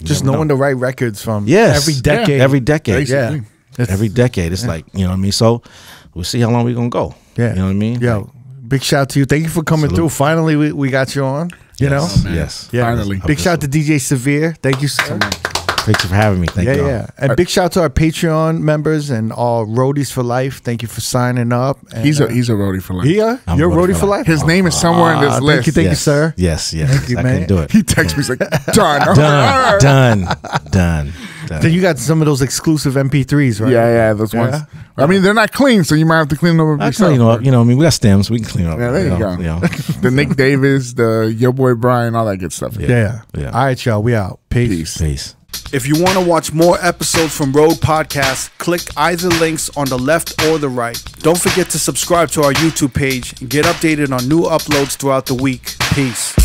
just knowing the right records from every decade. Every decade. Basically. Every decade. It's like, you know what I mean? So we'll see how long we're going to go. Yeah. You know what I mean? Yo, like, big shout out to you. Thank you for coming through. Finally, we got you on. You know? Oh, yes. Yeah. Finally. Big shout out to DJ Severe. Thank you so much. Thanks for having me. Thank you. Yeah. And big shout out to our Patreon members and all roadies for life. Thank you for signing up. And, he's a roadie for life. You're a roadie for life? His name is somewhere in this list. Thank you, sir. Yes. Thank you, I man. can do it. He texts me, he's like, Done. Then you got some of those exclusive MP3s, right? Yeah, those ones. I mean, they're not clean, so you might have to clean them up I yourself. clean them up. You know, I mean, we got stems. We can clean up. Yeah, there you go. You know. The Nick Davis, the Yo Boy Brian, all that good stuff. Yeah. All right, y'all. We out. Peace. If you want to watch more episodes from R.O.A.D Podcast, click either links on the left or the right. Don't forget to subscribe to our YouTube page and get updated on new uploads throughout the week. Peace.